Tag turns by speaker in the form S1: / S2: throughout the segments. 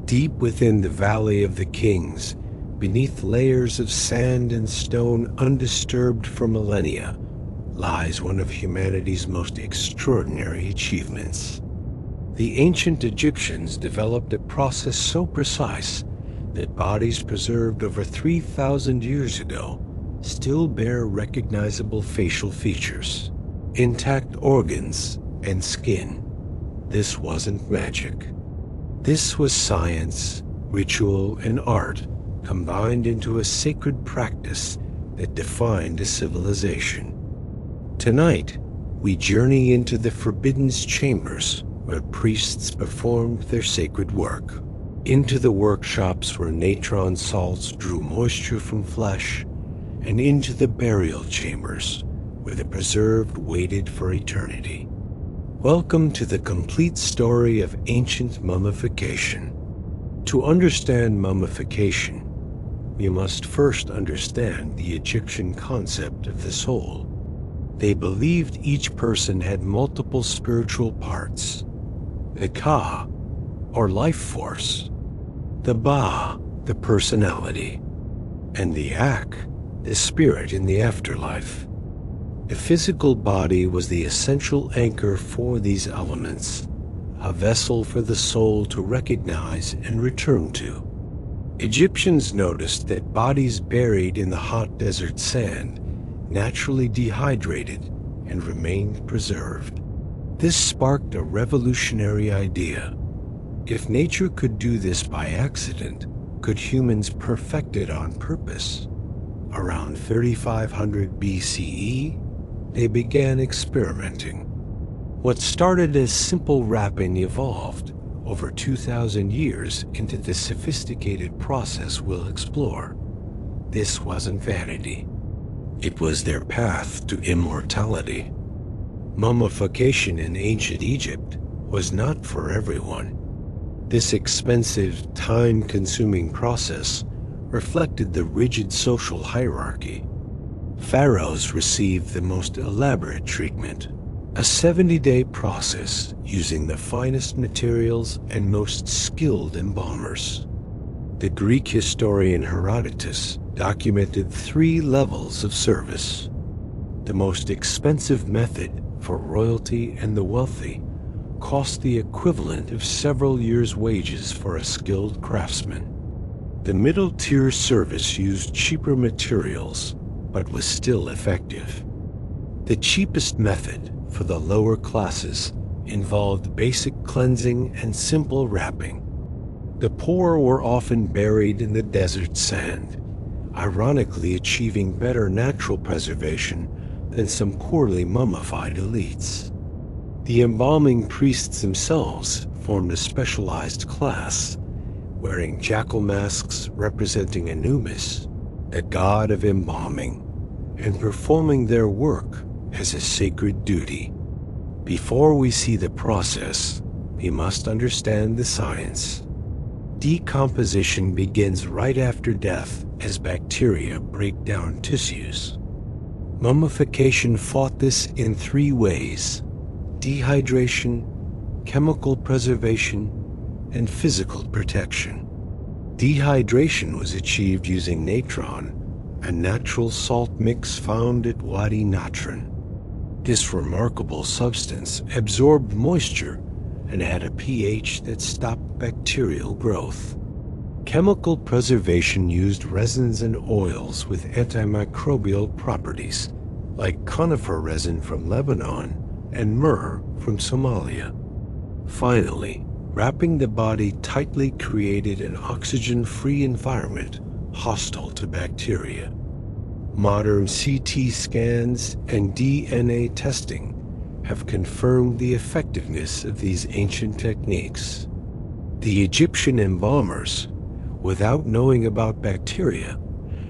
S1: Deep within the Valley of the Kings, beneath layers of sand and stone undisturbed for millennia, lies one of humanity's most extraordinary achievements. The ancient Egyptians developed a process so precise that bodies preserved over 3,000 years ago still bear recognizable facial features, intact organs, and skin. This wasn't magic. This was science, ritual, and art combined into a sacred practice that defined a civilization. Tonight, we journey into the forbidden chambers where priests performed their sacred work, into the workshops where natron salts drew moisture from flesh, and into the burial chambers where the preserved waited for eternity. Welcome to the complete story of ancient mummification. To understand mummification, we must first understand the Egyptian concept of the soul. They believed each person had multiple spiritual parts: the Ka, or life force; the Ba, the personality; and the Ak, the spirit in the afterlife. The physical body was the essential anchor for these elements, a vessel for the soul to recognize and return to. Egyptians noticed that bodies buried in the hot desert sand naturally dehydrated and remained preserved. This sparked a revolutionary idea. If nature could do this by accident, could humans perfect it on purpose? Around 3500 BCE, they began experimenting. What started as simple wrapping evolved over 2,000 years into the sophisticated process we'll explore. This wasn't vanity. It was their path to immortality. Mummification in ancient Egypt was not for everyone. This expensive, time-consuming process reflected the rigid social hierarchy. Pharaohs received the most elaborate treatment, a 70-day process using the finest materials and most skilled embalmers. The Greek historian Herodotus documented 3 levels of service. The most expensive method for royalty and the wealthy cost the equivalent of several years' wages for a skilled craftsman. The middle-tier service used cheaper materials, but was still effective. The cheapest method for the lower classes involved basic cleansing and simple wrapping. The poor were often buried in the desert sand, ironically achieving better natural preservation than some poorly mummified elites. The embalming priests themselves formed a specialized class, wearing jackal masks representing Anubis, the god of embalming, and performing their work as a sacred duty. Before we see the process, we must understand the science. Decomposition begins right after death as bacteria break down tissues. Mummification fought this in 3 ways: dehydration, chemical preservation, and physical protection. Dehydration was achieved using natron, a natural salt mix found at Wadi Natron. This remarkable substance absorbed moisture and had a pH that stopped bacterial growth. Chemical preservation used resins and oils with antimicrobial properties, like conifer resin from Lebanon and myrrh from Somalia. Finally, wrapping the body tightly created an oxygen-free environment hostile to bacteria. Modern CT scans and DNA testing have confirmed the effectiveness of these ancient techniques. The Egyptian embalmers, without knowing about bacteria,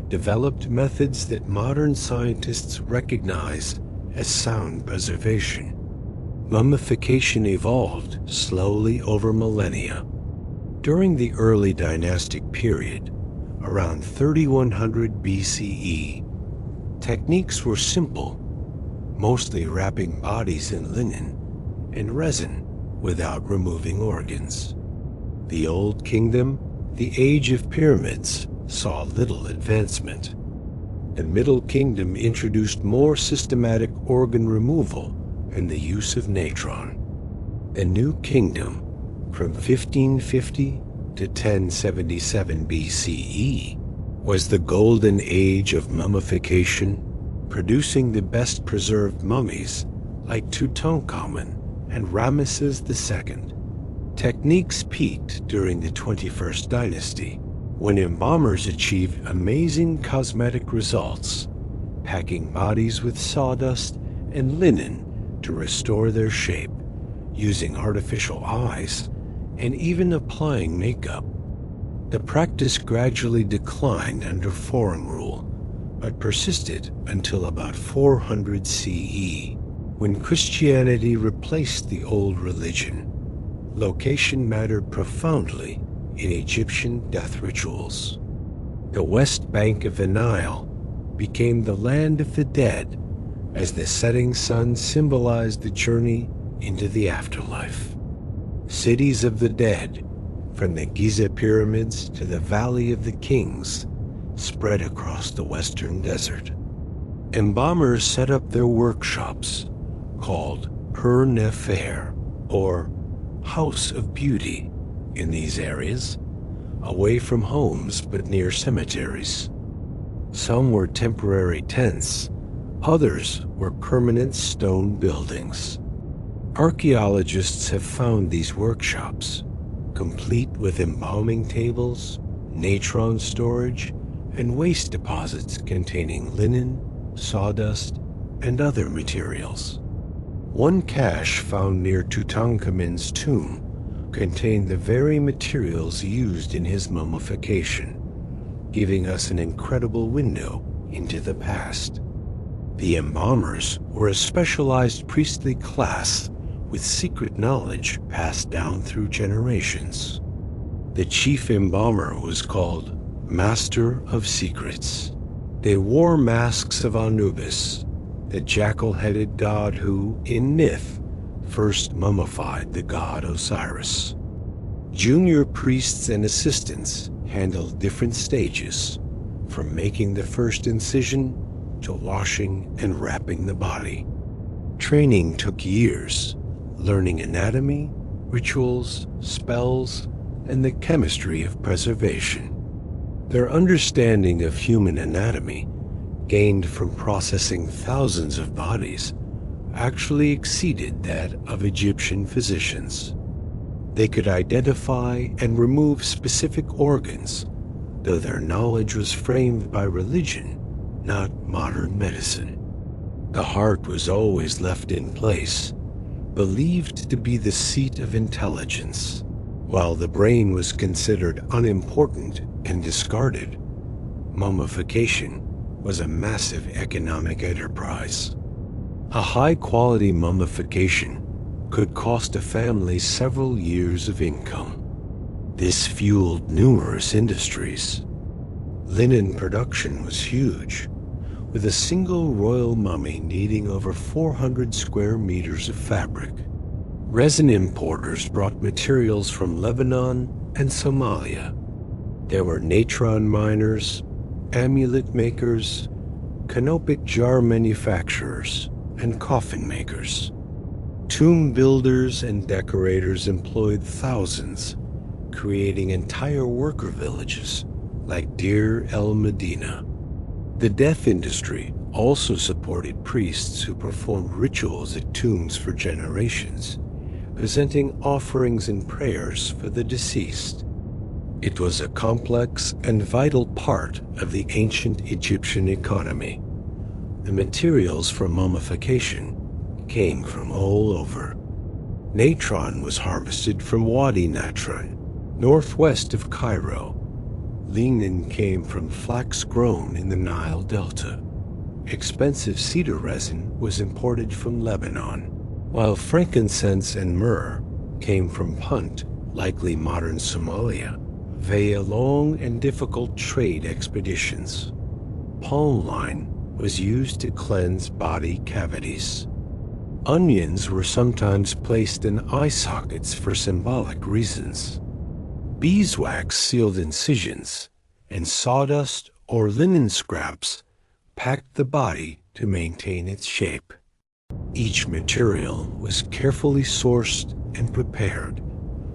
S1: developed methods that modern scientists recognize as sound preservation. Mummification evolved slowly over millennia. During the early dynastic period, around 3100 BCE, techniques were simple, mostly wrapping bodies in linen and resin without removing organs. The Old Kingdom, the Age of Pyramids, saw little advancement. The Middle Kingdom introduced more systematic organ removal and the use of natron. The New Kingdom, from 1550 to 1077 BCE, was the golden age of mummification, producing the best-preserved mummies like Tutankhamun and Ramesses II. Techniques peaked during the 21st dynasty, when embalmers achieved amazing cosmetic results, packing bodies with sawdust and linen to restore their shape, using artificial eyes, and even applying makeup. The practice gradually declined under foreign rule, but persisted until about 400 CE, when Christianity replaced the old religion. Location mattered profoundly in Egyptian death rituals. The west bank of the Nile became the land of the dead, as the setting sun symbolized the journey into the afterlife. Cities of the dead, from the Giza pyramids to the Valley of the Kings, spread across the western desert. Embalmers set up their workshops, called Per Nefer, or House of Beauty, in these areas, away from homes but near cemeteries. Some were temporary tents, others were permanent stone buildings. Archaeologists have found these workshops, complete with embalming tables, natron storage, and waste deposits containing linen, sawdust, and other materials. One cache found near Tutankhamun's tomb contained the very materials used in his mummification, giving us an incredible window into the past. The embalmers were a specialized priestly class with secret knowledge passed down through generations. The chief embalmer was called Master of Secrets. They wore masks of Anubis, the jackal-headed god who, in myth, first mummified the god Osiris. Junior priests and assistants handled different stages, from making the first incision to washing and wrapping the body. Training took years, learning anatomy, rituals, spells, and the chemistry of preservation. Their understanding of human anatomy, gained from processing thousands of bodies, actually exceeded that of Egyptian physicians. They could identify and remove specific organs, though their knowledge was framed by religion, not modern medicine. The heart was always left in place, believed to be the seat of intelligence, while the brain was considered unimportant and discarded. Mummification was a massive economic enterprise. A high-quality mummification could cost a family several years of income. This fueled numerous industries. Linen production was huge, with a single royal mummy needing over 400 square meters of fabric. Resin importers brought materials from Lebanon and Somalia. There were natron miners, amulet makers, canopic jar manufacturers, and coffin makers. Tomb builders and decorators employed thousands, creating entire worker villages like Deir el-Medina. The death industry also supported priests who performed rituals at tombs for generations, presenting offerings and prayers for the deceased. It was a complex and vital part of the ancient Egyptian economy. The materials for mummification came from all over. Natron was harvested from Wadi Natron, northwest of Cairo. Linen came from flax grown in the Nile Delta. Expensive cedar resin was imported from Lebanon, while frankincense and myrrh came from Punt, likely modern Somalia, via long and difficult trade expeditions. Palm wine was used to cleanse body cavities. Onions were sometimes placed in eye sockets for symbolic reasons. Beeswax sealed incisions, and sawdust or linen scraps packed the body to maintain its shape. Each material was carefully sourced and prepared,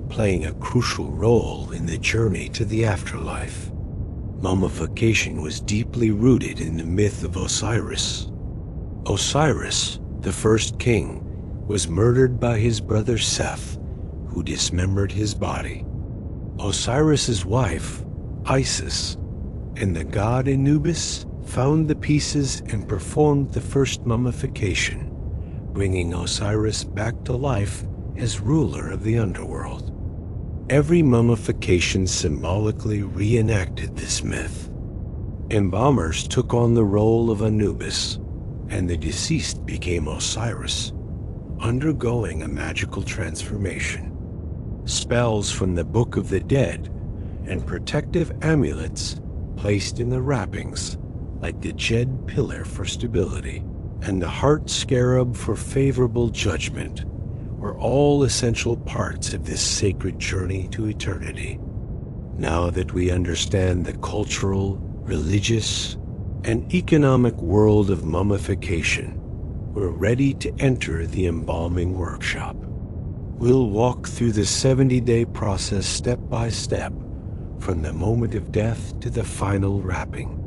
S1: playing a crucial role in the journey to the afterlife. Mummification was deeply rooted in the myth of Osiris. Osiris, the first king, was murdered by his brother Seth, who dismembered his body. Osiris's wife, Isis, and the god Anubis found the pieces and performed the first mummification, bringing Osiris back to life as ruler of the underworld. Every mummification symbolically reenacted this myth. Embalmers took on the role of Anubis, and the deceased became Osiris, undergoing a magical transformation. Spells from the Book of the Dead and protective amulets placed in the wrappings, like the Jed pillar for stability and the heart scarab for favorable judgment, were all essential parts of this sacred journey to eternity. Now that we understand the cultural, religious, and economic world of mummification, we're ready to enter the embalming workshop. We'll walk through the 70-day process step by step, from the moment of death to the final wrapping.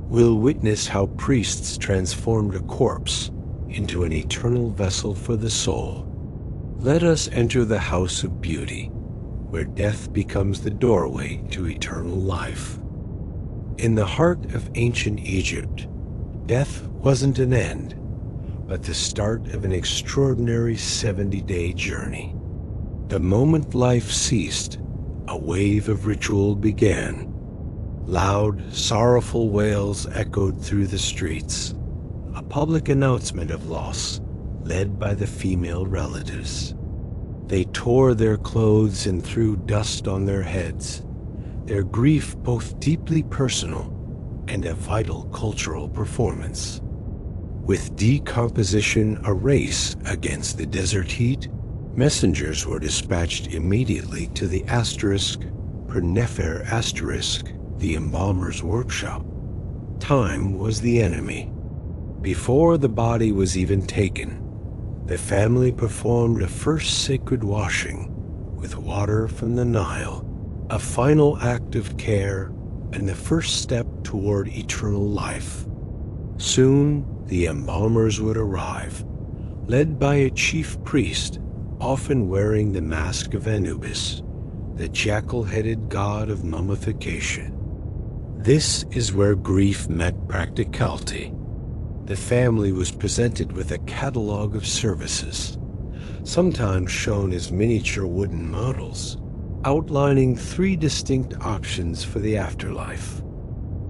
S1: We'll witness how priests transformed a corpse into an eternal vessel for the soul. Let us enter the house of beauty, where death becomes the doorway to eternal life. In the heart of ancient Egypt, death wasn't an end, but the start of an extraordinary 70-day journey. The moment life ceased, a wave of ritual began. Loud, sorrowful wails echoed through the streets, a public announcement of loss, led by the female relatives. They tore their clothes and threw dust on their heads, their grief both deeply personal and a vital cultural performance. With decomposition a race against the desert heat, messengers were dispatched immediately to the ****, the embalmer's workshop. Time was the enemy. Before the body was even taken, the family performed a first sacred washing with water from the Nile, a final act of care and the first step toward eternal life. Soon, the embalmers would arrive, led by a chief priest, often wearing the mask of Anubis, the jackal-headed god of mummification. This is where grief met practicality. The family was presented with a catalog of services, sometimes shown as miniature wooden models, outlining 3 distinct options for the afterlife.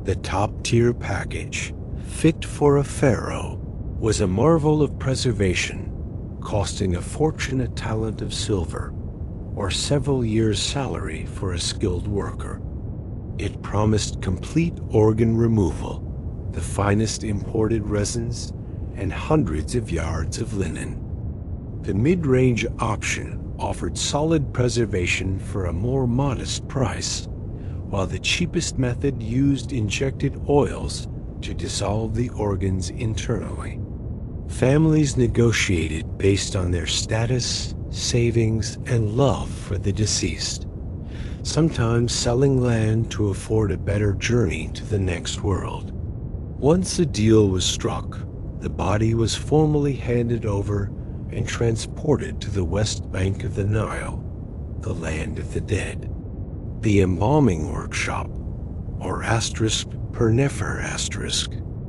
S1: The top-tier package, fit for a pharaoh, was a marvel of preservation, costing a fortune a talent of silver, or several years' salary for a skilled worker. It promised complete organ removal, the finest imported resins, and hundreds of yards of linen. The mid-range option offered solid preservation for a more modest price, while the cheapest method used injected oils to dissolve the organs internally. Families negotiated based on their status, savings, and love for the deceased, sometimes selling land to afford a better journey to the next world. Once a deal was struck, the body was formally handed over and transported to the west bank of the Nile, the land of the dead. The embalming workshop, or ****,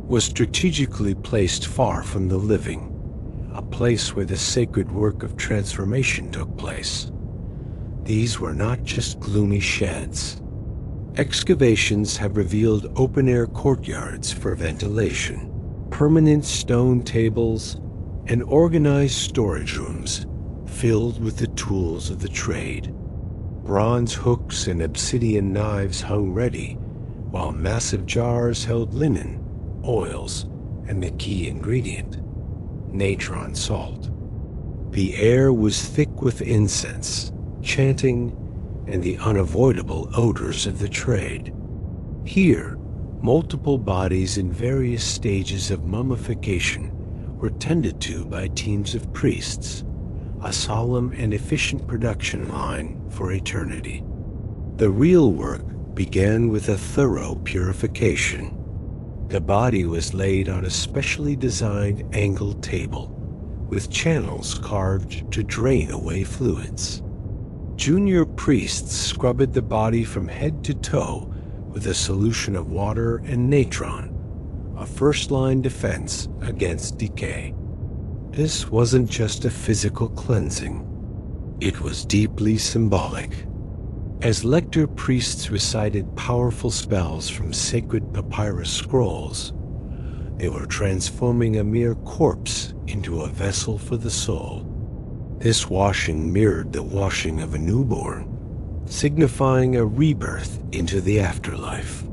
S1: was strategically placed far from the living, a place where the sacred work of transformation took place. These were not just gloomy sheds. Excavations have revealed open-air courtyards for ventilation, permanent stone tables, and organized storage rooms filled with the tools of the trade. Bronze hooks and obsidian knives hung ready, while massive jars held linen, oils, and the key ingredient, natron salt. The air was thick with incense, chanting, and the unavoidable odors of the trade. Here, multiple bodies in various stages of mummification were tended to by teams of priests, a solemn and efficient production line for eternity. The real work began with a thorough purification. The body was laid on a specially designed angled table, with channels carved to drain away fluids. Junior priests scrubbed the body from head to toe with a solution of water and natron, a first-line defense against decay. This wasn't just a physical cleansing. It was deeply symbolic. As lector priests recited powerful spells from sacred papyrus scrolls, they were transforming a mere corpse into a vessel for the soul. This washing mirrored the washing of a newborn, signifying a rebirth into the afterlife.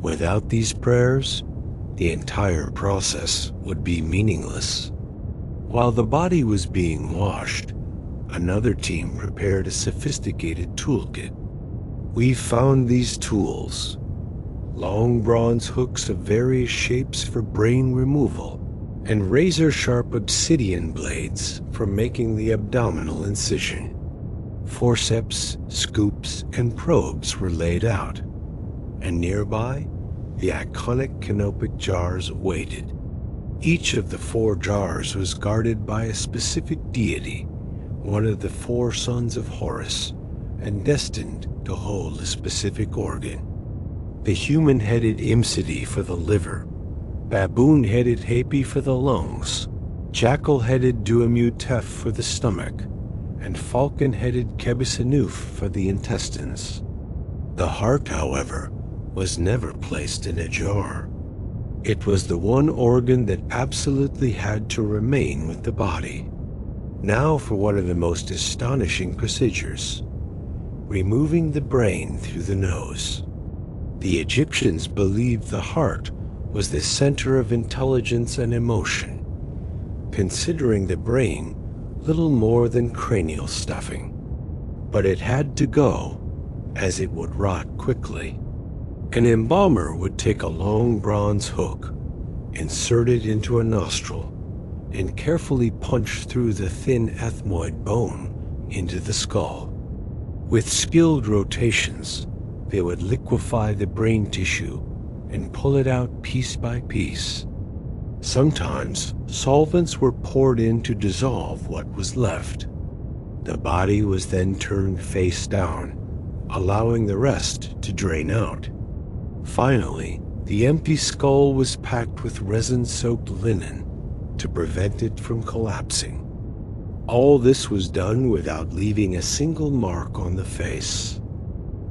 S1: Without these prayers, the entire process would be meaningless. While the body was being washed, another team prepared a sophisticated toolkit. We found these tools, long bronze hooks of various shapes for brain removal, and razor-sharp obsidian blades for making the abdominal incision. Forceps, scoops, and probes were laid out, and nearby, the iconic canopic jars waited. Each of the 4 jars was guarded by a specific deity, one of the 4 sons of Horus, and destined to hold a specific organ. The human-headed Imsidy for the liver, baboon-headed Hapi for the lungs, jackal-headed Duamutef for the stomach, and falcon-headed Kebisanuf for the intestines. The heart, however, was never placed in a jar. It was the one organ that absolutely had to remain with the body. Now for one of the most astonishing procedures: removing the brain through the nose. The Egyptians believed the heart was the center of intelligence and emotion, considering the brain little more than cranial stuffing. But it had to go, as it would rot quickly. An embalmer would take a long bronze hook, insert it into a nostril, and carefully punch through the thin ethmoid bone into the skull. With skilled rotations, they would liquefy the brain tissue and pull it out piece by piece. Sometimes, solvents were poured in to dissolve what was left. The body was then turned face down, allowing the rest to drain out. Finally, the empty skull was packed with resin-soaked linen to prevent it from collapsing. All this was done without leaving a single mark on the face.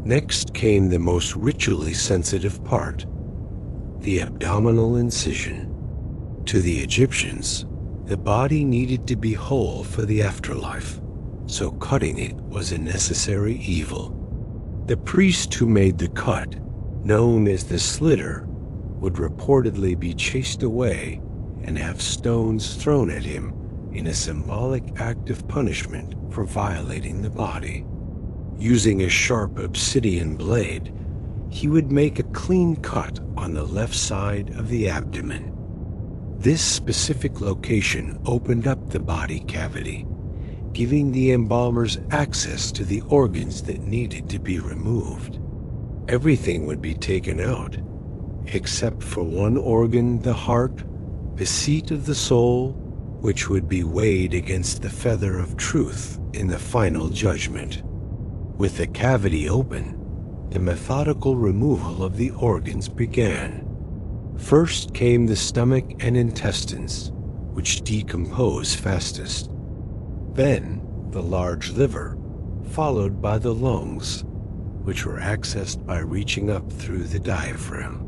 S1: Next came the most ritually sensitive part, the abdominal incision. To the Egyptians, the body needed to be whole for the afterlife, so cutting it was a necessary evil. The priest who made the cut, known as the slitter, would reportedly be chased away and have stones thrown at him in a symbolic act of punishment for violating the body. Using a sharp obsidian blade, he would make a clean cut on the left side of the abdomen. This specific location opened up the body cavity, giving the embalmers access to the organs that needed to be removed. Everything would be taken out, except for one organ, the heart, the seat of the soul, which would be weighed against the feather of truth in the final judgment. With the cavity open, the methodical removal of the organs began. First came the stomach and intestines, which decompose fastest. Then the large liver, followed by the lungs, which were accessed by reaching up through the diaphragm.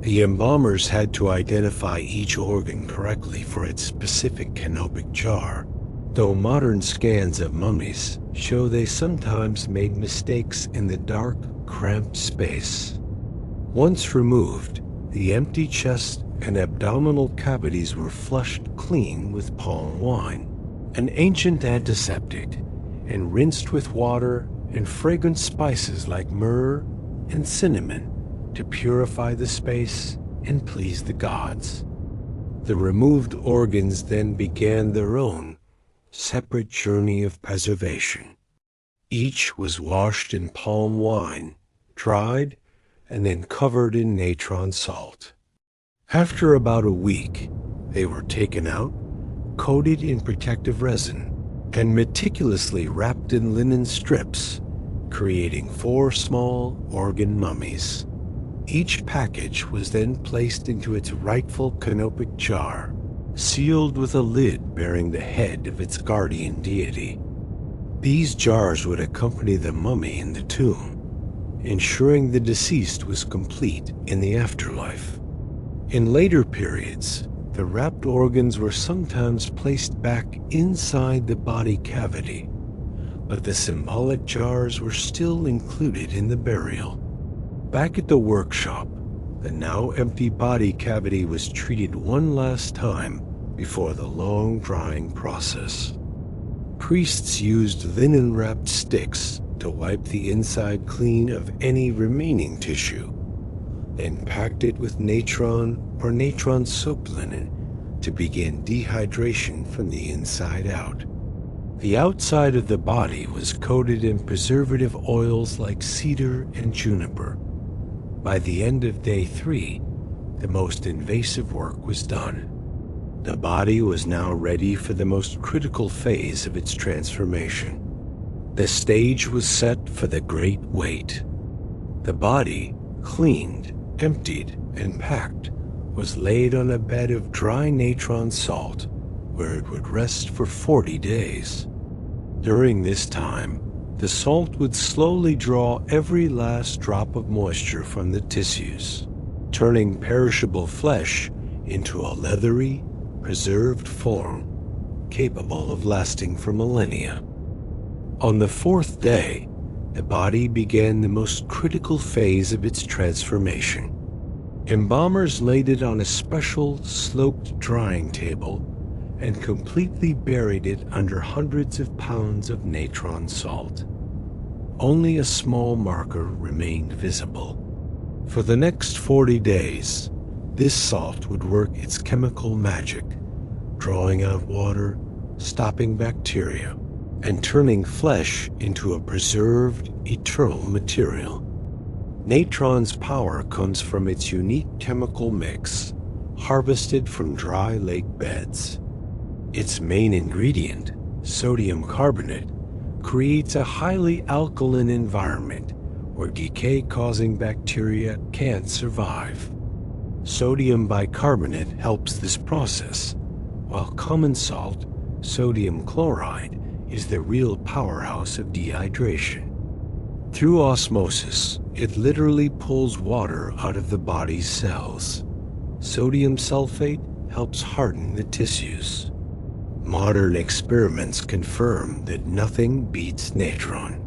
S1: The embalmers had to identify each organ correctly for its specific canopic jar, though modern scans of mummies show they sometimes made mistakes in the dark, cramped space. Once removed, the empty chest and abdominal cavities were flushed clean with palm wine, an ancient antiseptic, and rinsed with water and fragrant spices like myrrh and cinnamon to purify the space and please the gods. The removed organs then began their own separate journey of preservation. Each was washed in palm wine, dried, and then covered in natron salt. After about a week, they were taken out, coated in protective resin, and meticulously wrapped in linen strips, creating 4 small organ mummies. Each package was then placed into its rightful canopic jar, sealed with a lid bearing the head of its guardian deity. These jars would accompany the mummy in the tomb, ensuring the deceased was complete in the afterlife. In later periods, the wrapped organs were sometimes placed back inside the body cavity, but the symbolic jars were still included in the burial. Back at the workshop, the now empty body cavity was treated one last time before the long drying process. Priests used linen-wrapped sticks to wipe the inside clean of any remaining tissue, then packed it with natron or natron soap linen to begin dehydration from the inside out. The outside of the body was coated in preservative oils like cedar and juniper. By the end of day 3, the most invasive work was done. The body was now ready for the most critical phase of its transformation. The stage was set for the great wait. The body, cleaned, emptied, and packed, was laid on a bed of dry natron salt, where it would rest for 40 days. During this time, the salt would slowly draw every last drop of moisture from the tissues, turning perishable flesh into a leathery, preserved form capable of lasting for millennia. On the 4th day, the body began the most critical phase of its transformation. Embalmers laid it on a special sloped drying table and completely buried it under hundreds of pounds of natron salt. Only a small marker remained visible. For the next 40 days, this salt would work its chemical magic, drawing out water, stopping bacteria, and turning flesh into a preserved, eternal material. Natron's power comes from its unique chemical mix, harvested from dry lake beds. Its main ingredient, sodium carbonate, creates a highly alkaline environment where decay-causing bacteria can't survive. Sodium bicarbonate helps this process, while common salt, sodium chloride, is the real powerhouse of dehydration. Through osmosis, it literally pulls water out of the body's cells. Sodium sulfate helps harden the tissues. Modern experiments confirm that nothing beats natron.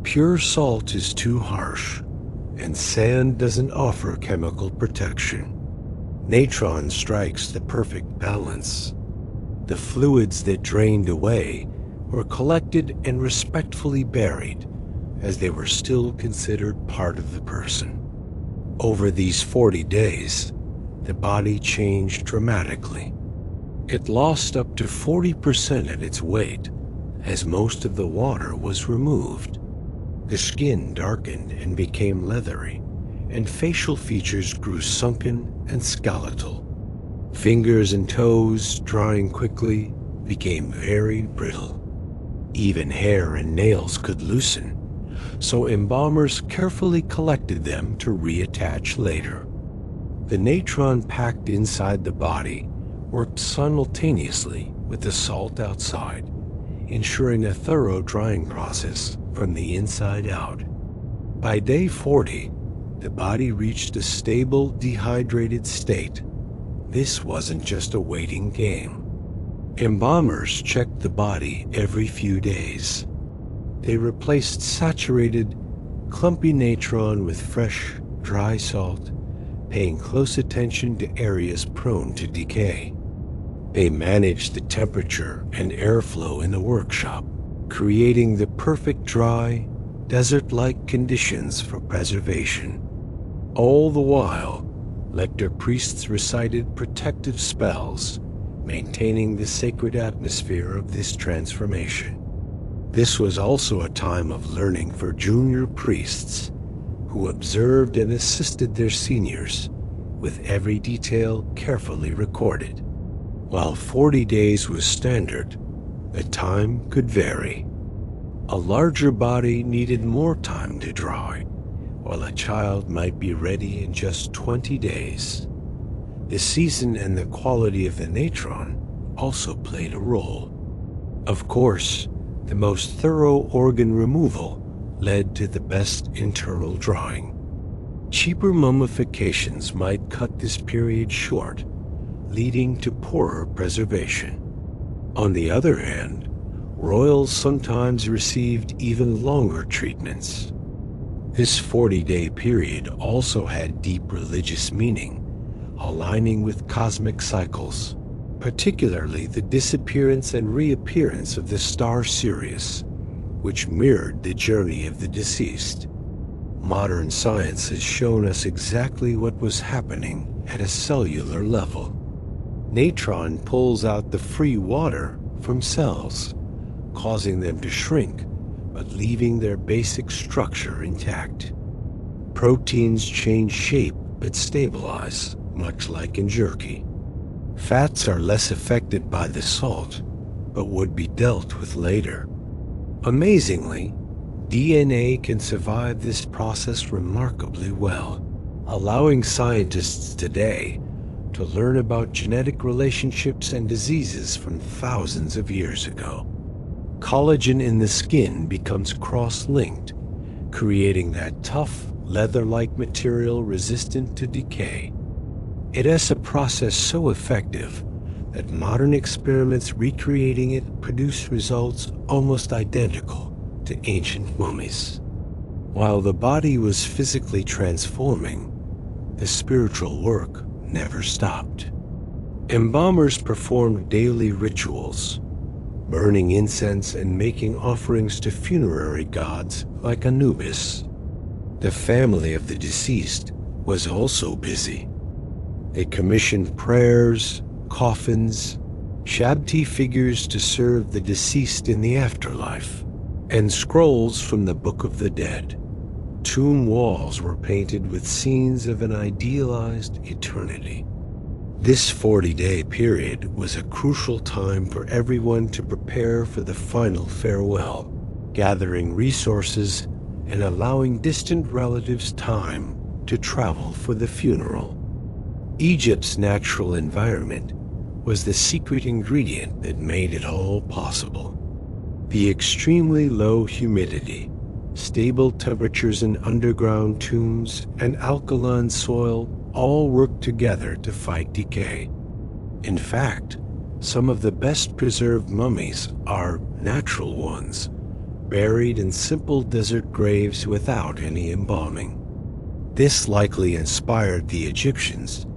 S1: Pure salt is too harsh, and sand doesn't offer chemical protection. Natron strikes the perfect balance. The fluids that drained away were collected and respectfully buried, as they were still considered part of the person. Over these 40 days, the body changed dramatically. It lost up to 40% of its weight, as most of the water was removed. The skin darkened and became leathery, and facial features grew sunken and skeletal. Fingers and toes, drying quickly, became very brittle. Even hair and nails could loosen, so embalmers carefully collected them to reattach later. The natron packed inside the body worked simultaneously with the salt outside, ensuring a thorough drying process from the inside out. By day 40, the body reached a stable, dehydrated state. This wasn't just a waiting game. Embalmers checked the body every few days. They replaced saturated, clumpy natron with fresh, dry salt, paying close attention to areas prone to decay. They managed the temperature and airflow in the workshop, creating the perfect dry, desert-like conditions for preservation. All the while, lector priests recited protective spells, maintaining the sacred atmosphere of this transformation. This was also a time of learning for junior priests, who observed and assisted their seniors, with every detail carefully recorded. While 40 days was standard, the time could vary. A larger body needed more time to dry, while a child might be ready in just 20 days. The season and the quality of the natron also played a role. Of course, the most thorough organ removal led to the best internal drying. Cheaper mummifications might cut this period short, leading to poorer preservation. On the other hand, royals sometimes received even longer treatments. This 40-day period also had deep religious meaning, aligning with cosmic cycles, particularly the disappearance and reappearance of the star Sirius, which mirrored the journey of the deceased. Modern science has shown us exactly what was happening at a cellular level. Natron pulls out the free water from cells, causing them to shrink, but leaving their basic structure intact. Proteins change shape but stabilize, much like in jerky. Fats are less affected by the salt, but would be dealt with later. Amazingly, DNA can survive this process remarkably well, allowing scientists today to learn about genetic relationships and diseases from thousands of years ago. Collagen in the skin becomes cross-linked, creating that tough, leather-like material resistant to decay. It is a process so effective that modern experiments recreating it produce results almost identical to ancient mummies. While the body was physically transforming, the spiritual work never stopped. Embalmers performed daily rituals, burning incense and making offerings to funerary gods like Anubis. The family of the deceased was also busy. They commissioned prayers, coffins, shabti figures to serve the deceased in the afterlife, and scrolls from the Book of the Dead. Tomb walls were painted with scenes of an idealized eternity. This 40-day period was a crucial time for everyone to prepare for the final farewell, gathering resources and allowing distant relatives time to travel for the funeral. Egypt's natural environment was the secret ingredient that made it all possible. The extremely low humidity, stable temperatures in underground tombs, and alkaline soil all worked together to fight decay. In fact, some of the best preserved mummies are natural ones, buried in simple desert graves without any embalming. This likely inspired the Egyptians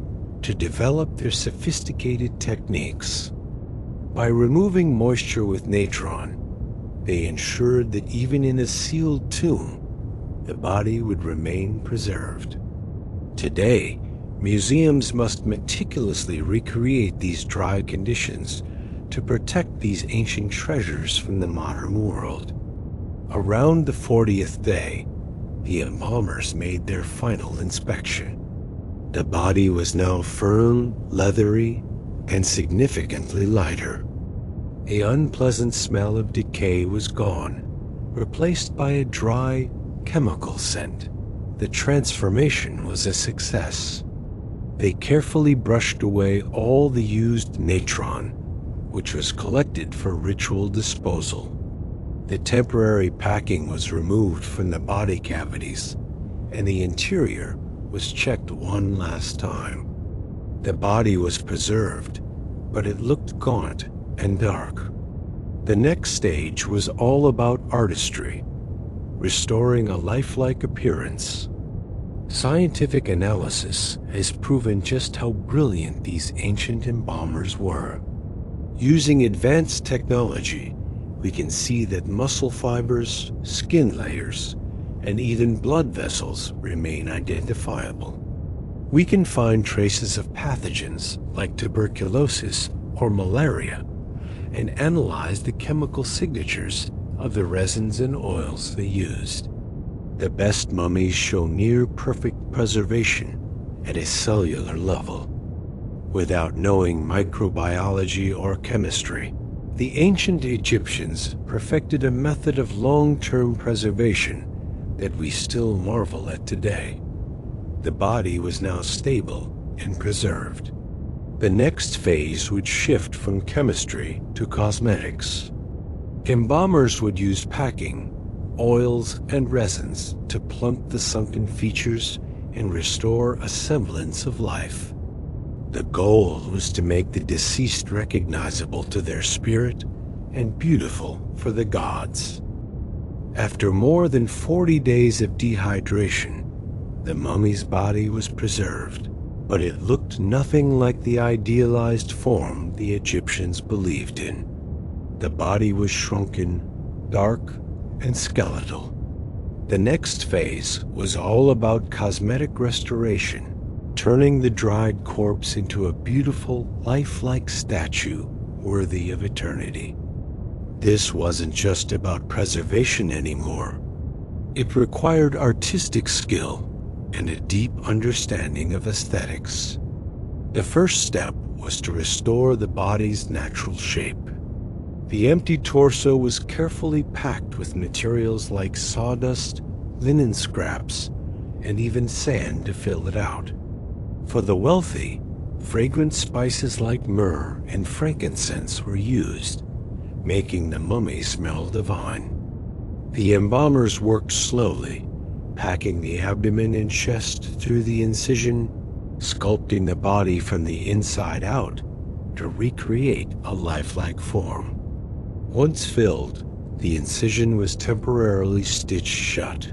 S1: to develop their sophisticated techniques. By removing moisture with natron, they ensured that even in a sealed tomb, the body would remain preserved. Today, museums must meticulously recreate these dry conditions to protect these ancient treasures from the modern world. Around the 40th day, the embalmers made their final inspection. The body was now firm, leathery, and significantly lighter. The unpleasant smell of decay was gone, replaced by a dry, chemical scent. The transformation was a success. They carefully brushed away all the used natron, which was collected for ritual disposal. The temporary packing was removed from the body cavities, and the interior was checked one last time. The body was preserved, but it looked gaunt and dark. The next stage was all about artistry, restoring a lifelike appearance. Scientific analysis has proven just how brilliant these ancient embalmers were. Using advanced technology, we can see that muscle fibers, skin layers, and even blood vessels remain identifiable. We can find traces of pathogens like tuberculosis or malaria and analyze the chemical signatures of the resins and oils they used. The best mummies show near-perfect preservation at a cellular level. Without knowing microbiology or chemistry, the ancient Egyptians perfected a method of long-term preservation that we still marvel at today. The body was now stable and preserved. The next phase would shift from chemistry to cosmetics. Embalmers would use packing, oils, and resins to plump the sunken features and restore a semblance of life. The goal was to make the deceased recognizable to their spirit and beautiful for the gods. After more than 40 days of dehydration, the mummy's body was preserved, but it looked nothing like the idealized form the Egyptians believed in. The body was shrunken, dark, and skeletal. The next phase was all about cosmetic restoration, turning the dried corpse into a beautiful, lifelike statue worthy of eternity. This wasn't just about preservation anymore. It required artistic skill and a deep understanding of aesthetics. The first step was to restore the body's natural shape. The empty torso was carefully packed with materials like sawdust, linen scraps, and even sand to fill it out. For the wealthy, fragrant spices like myrrh and frankincense were used, making the mummy smell divine. The embalmers worked slowly, packing the abdomen and chest through the incision, sculpting the body from the inside out to recreate a lifelike form. Once filled, the incision was temporarily stitched shut.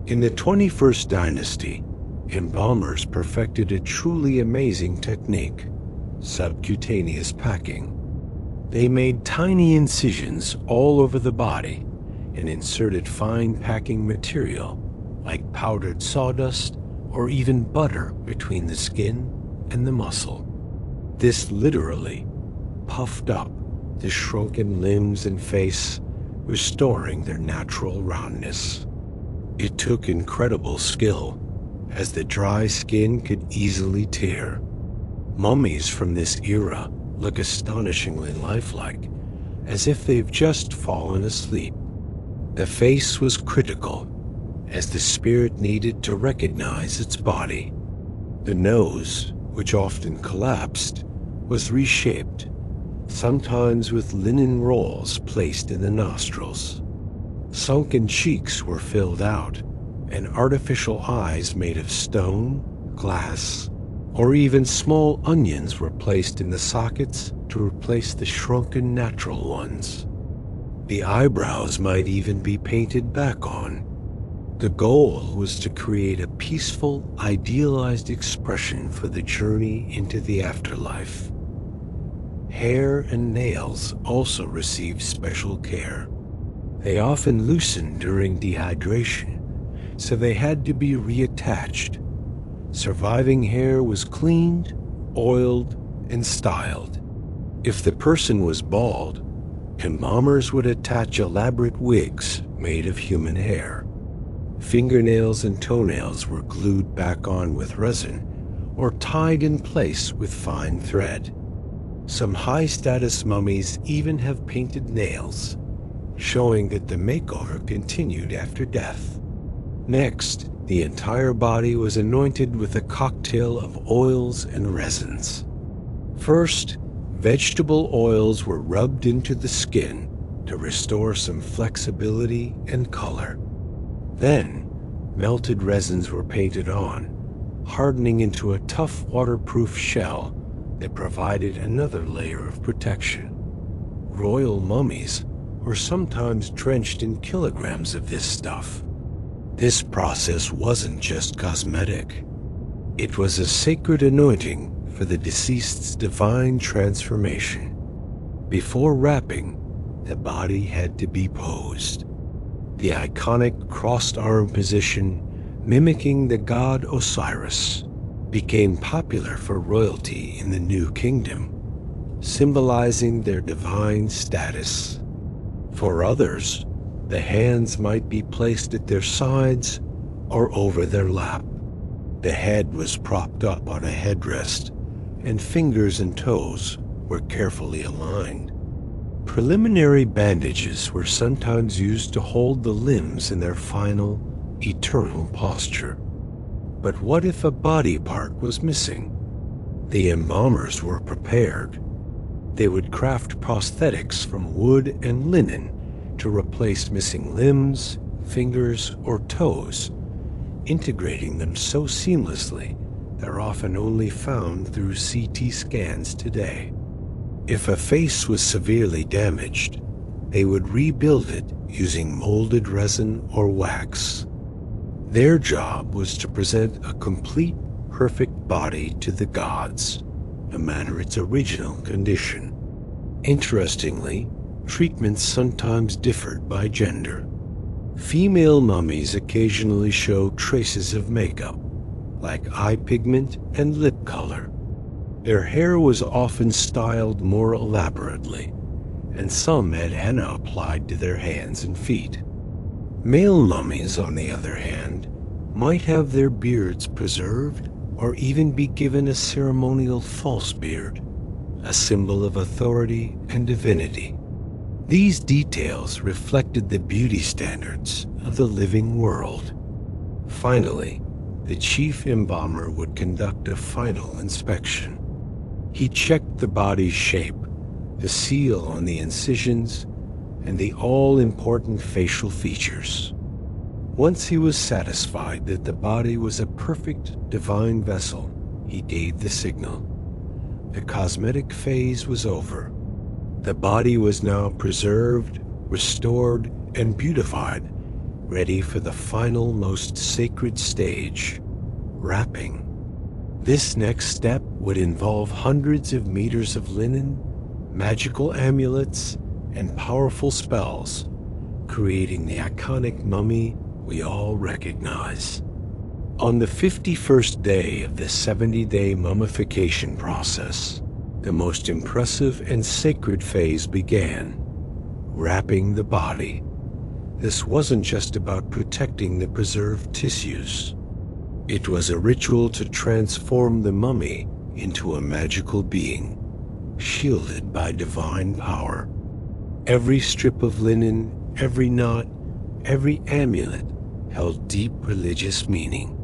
S1: In the 21st dynasty, embalmers perfected a truly amazing technique: subcutaneous packing. They made tiny incisions all over the body and inserted fine packing material like powdered sawdust or even butter between the skin and the muscle. This literally puffed up the shrunken limbs and face, restoring their natural roundness. It took incredible skill, as the dry skin could easily tear. Mummies from this era look astonishingly lifelike, as if they've just fallen asleep. The face was critical, as the spirit needed to recognize its body. The nose, which often collapsed, was reshaped, sometimes with linen rolls placed in the nostrils. Sunken cheeks were filled out, and artificial eyes made of stone, glass, or even small onions were placed in the sockets to replace the shrunken natural ones. The eyebrows might even be painted back on. The goal was to create a peaceful, idealized expression for the journey into the afterlife. Hair and nails also received special care. They often loosened during dehydration, so they had to be reattached. Surviving hair was cleaned, oiled, and styled. If the person was bald, embalmers would attach elaborate wigs made of human hair. Fingernails and toenails were glued back on with resin or tied in place with fine thread. Some high-status mummies even have painted nails, showing that the makeover continued after death. Next, the entire body was anointed with a cocktail of oils and resins. First, vegetable oils were rubbed into the skin to restore some flexibility and color. Then, melted resins were painted on, hardening into a tough waterproof shell that provided another layer of protection. Royal mummies were sometimes drenched in kilograms of this stuff. This process wasn't just cosmetic. It was a sacred anointing for the deceased's divine transformation. Before wrapping, the body had to be posed. The iconic crossed arm position, mimicking the god Osiris, became popular for royalty in the New Kingdom, symbolizing their divine status. For others, the hands might be placed at their sides or over their lap. The head was propped up on a headrest, and fingers and toes were carefully aligned. Preliminary bandages were sometimes used to hold the limbs in their final, eternal posture. But what if a body part was missing? The embalmers were prepared. They would craft prosthetics from wood and linen to replace missing limbs, fingers, or toes, integrating them so seamlessly they're often only found through CT scans today. If a face was severely damaged, they would rebuild it using molded resin or wax. Their job was to present a complete, perfect body to the gods, no matter its original condition. Interestingly, treatments sometimes differed by gender. Female mummies occasionally show traces of makeup, like eye pigment and lip color. Their hair was often styled more elaborately, and some had henna applied to their hands and feet. Male mummies, on the other hand, might have their beards preserved or even be given a ceremonial false beard, a symbol of authority and divinity. These details reflected the beauty standards of the living world. Finally, the chief embalmer would conduct a final inspection. He checked the body's shape, the seal on the incisions, and the all-important facial features. Once he was satisfied that the body was a perfect divine vessel, he gave the signal. The cosmetic phase was over. The body was now preserved, restored, and beautified, ready for the final, most sacred stage, wrapping. This next step would involve hundreds of meters of linen, magical amulets, and powerful spells, creating the iconic mummy we all recognize. On the 51st day of the 70-day mummification process, the most impressive and sacred phase began, wrapping the body. This wasn't just about protecting the preserved tissues. It was a ritual to transform the mummy into a magical being, shielded by divine power. Every strip of linen, every knot, every amulet held deep religious meaning.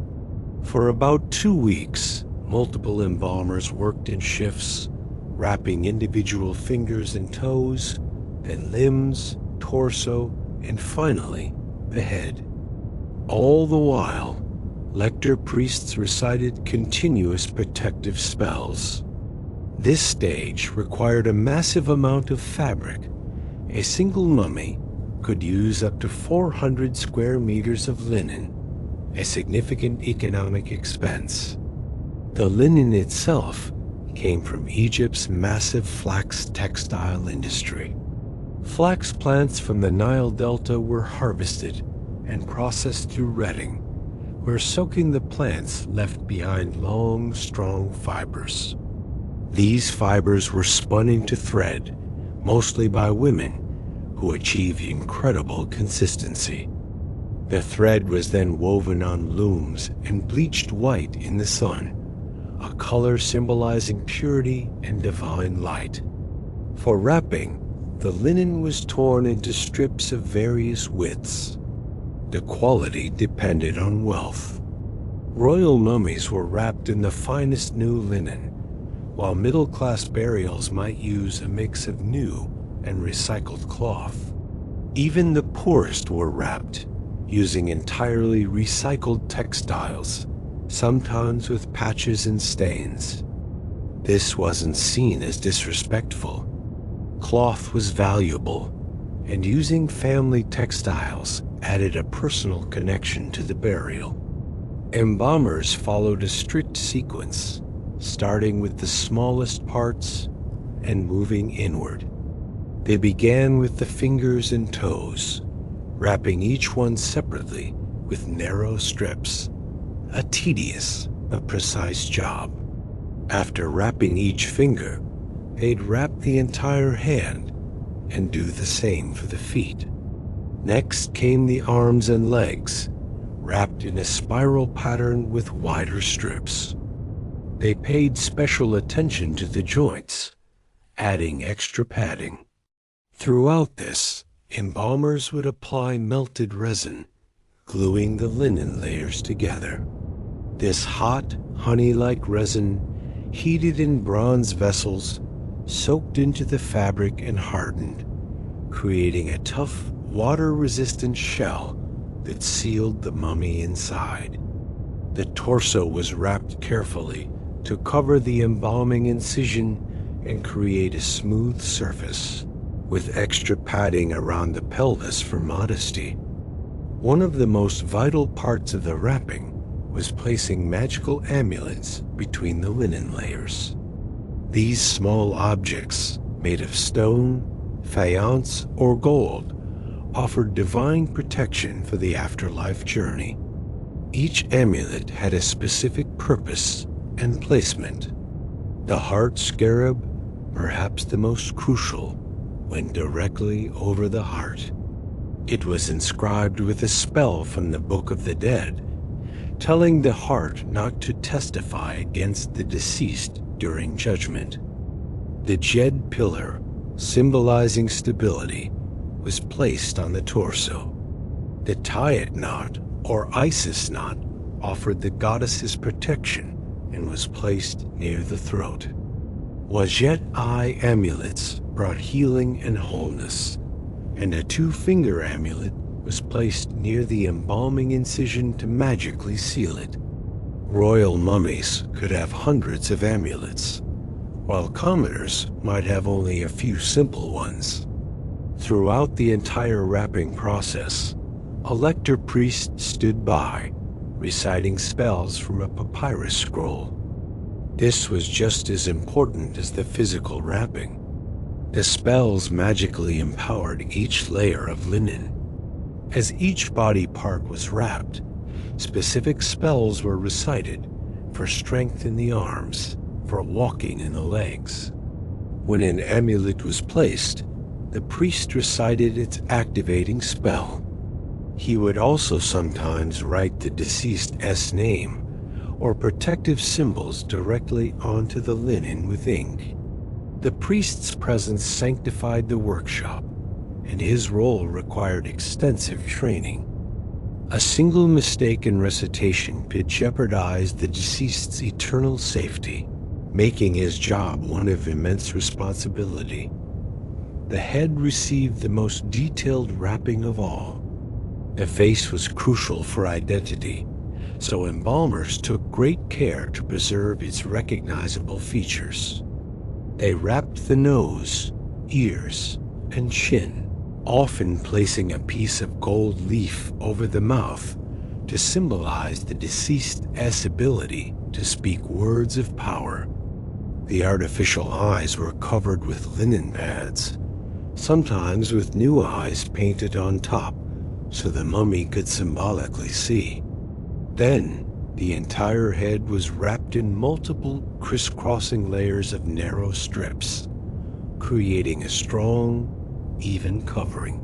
S1: For about 2 weeks, multiple embalmers worked in shifts, wrapping individual fingers and toes, then limbs, torso, and finally, the head. All the while, lector priests recited continuous protective spells. This stage required a massive amount of fabric. A single mummy could use up to 400 square meters of linen, a significant economic expense. The linen itself came from Egypt's massive flax textile industry. Flax plants from the Nile Delta were harvested and processed through retting, where soaking the plants left behind long, strong fibers. These fibers were spun into thread, mostly by women, who achieved incredible consistency. The thread was then woven on looms and bleached white in the sun, a color symbolizing purity and divine light. For wrapping, the linen was torn into strips of various widths. The quality depended on wealth. Royal mummies were wrapped in the finest new linen, while middle-class burials might use a mix of new and recycled cloth. Even the poorest were wrapped, using entirely recycled textiles, sometimes with patches and stains. This wasn't seen as disrespectful. Cloth was valuable, and using family textiles added a personal connection to the burial. Embalmers followed a strict sequence, starting with the smallest parts and moving inward. They began with the fingers and toes, wrapping each one separately with narrow strips, a tedious but precise job. After wrapping each finger, they'd wrap the entire hand and do the same for the feet. Next came the arms and legs, wrapped in a spiral pattern with wider strips. They paid special attention to the joints, adding extra padding. Throughout this, embalmers would apply melted resin, gluing the linen layers together. This hot, honey-like resin, heated in bronze vessels, soaked into the fabric and hardened, creating a tough, water-resistant shell that sealed the mummy inside. The torso was wrapped carefully to cover the embalming incision and create a smooth surface, with extra padding around the pelvis for modesty. One of the most vital parts of the wrapping was placing magical amulets between the linen layers. These small objects, made of stone, faience, or gold, offered divine protection for the afterlife journey. Each amulet had a specific purpose and placement. The heart scarab, perhaps the most crucial, went directly over the heart. It was inscribed with a spell from the Book of the Dead, telling the heart not to testify against the deceased during judgment. The Jed pillar, symbolizing stability, was placed on the torso. The Tayat knot, or Isis knot, offered the goddess's protection and was placed near the throat. Wajet eye amulets brought healing and wholeness, and a two-finger amulet was placed near the embalming incision to magically seal it. Royal mummies could have hundreds of amulets, while commoners might have only a few simple ones. Throughout the entire wrapping process, a lector priest stood by, reciting spells from a papyrus scroll. This was just as important as the physical wrapping. The spells magically empowered each layer of linen. As each body part was wrapped, specific spells were recited for strength in the arms, for walking in the legs. When an amulet was placed, the priest recited its activating spell. He would also sometimes write the deceased's name or protective symbols directly onto the linen with ink. The priest's presence sanctified the workshop, and his role required extensive training. A single mistake in recitation could jeopardize the deceased's eternal safety, making his job one of immense responsibility. The head received the most detailed wrapping of all. The face was crucial for identity, so embalmers took great care to preserve its recognizable features. They wrapped the nose, ears, and chin, often placing a piece of gold leaf over the mouth to symbolize the deceased's ability to speak words of power. The artificial eyes were covered with linen pads, sometimes with new eyes painted on top so the mummy could symbolically see. Then, the entire head was wrapped in multiple crisscrossing layers of narrow strips, creating a strong, even covering.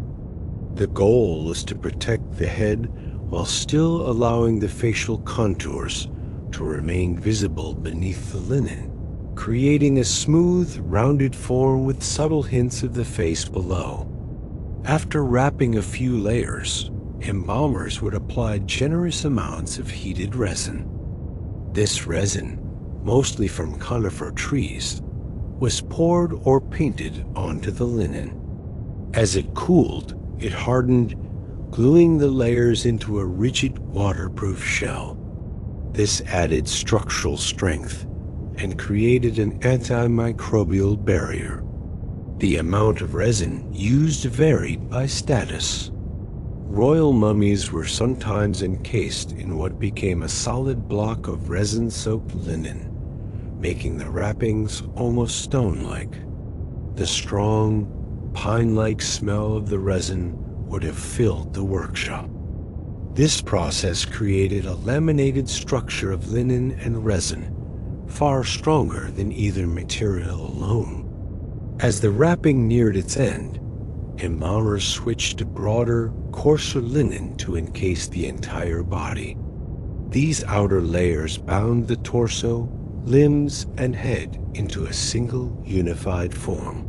S1: The goal was to protect the head while still allowing the facial contours to remain visible beneath the linen, creating a smooth, rounded form with subtle hints of the face below. After wrapping a few layers, embalmers would apply generous amounts of heated resin. This resin, mostly from conifer trees, was poured or painted onto the linen. As it cooled, it hardened, gluing the layers into a rigid, waterproof shell. This added structural strength and created an antimicrobial barrier. The amount of resin used varied by status. Royal mummies were sometimes encased in what became a solid block of resin-soaked linen, making the wrappings almost stone-like. The strong, pine-like smell of the resin would have filled the workshop. This process created a laminated structure of linen and resin, far stronger than either material alone. As the wrapping neared its end, embalmers switched to broader, coarser linen to encase the entire body. These outer layers bound the torso, limbs, and head into a single, unified form.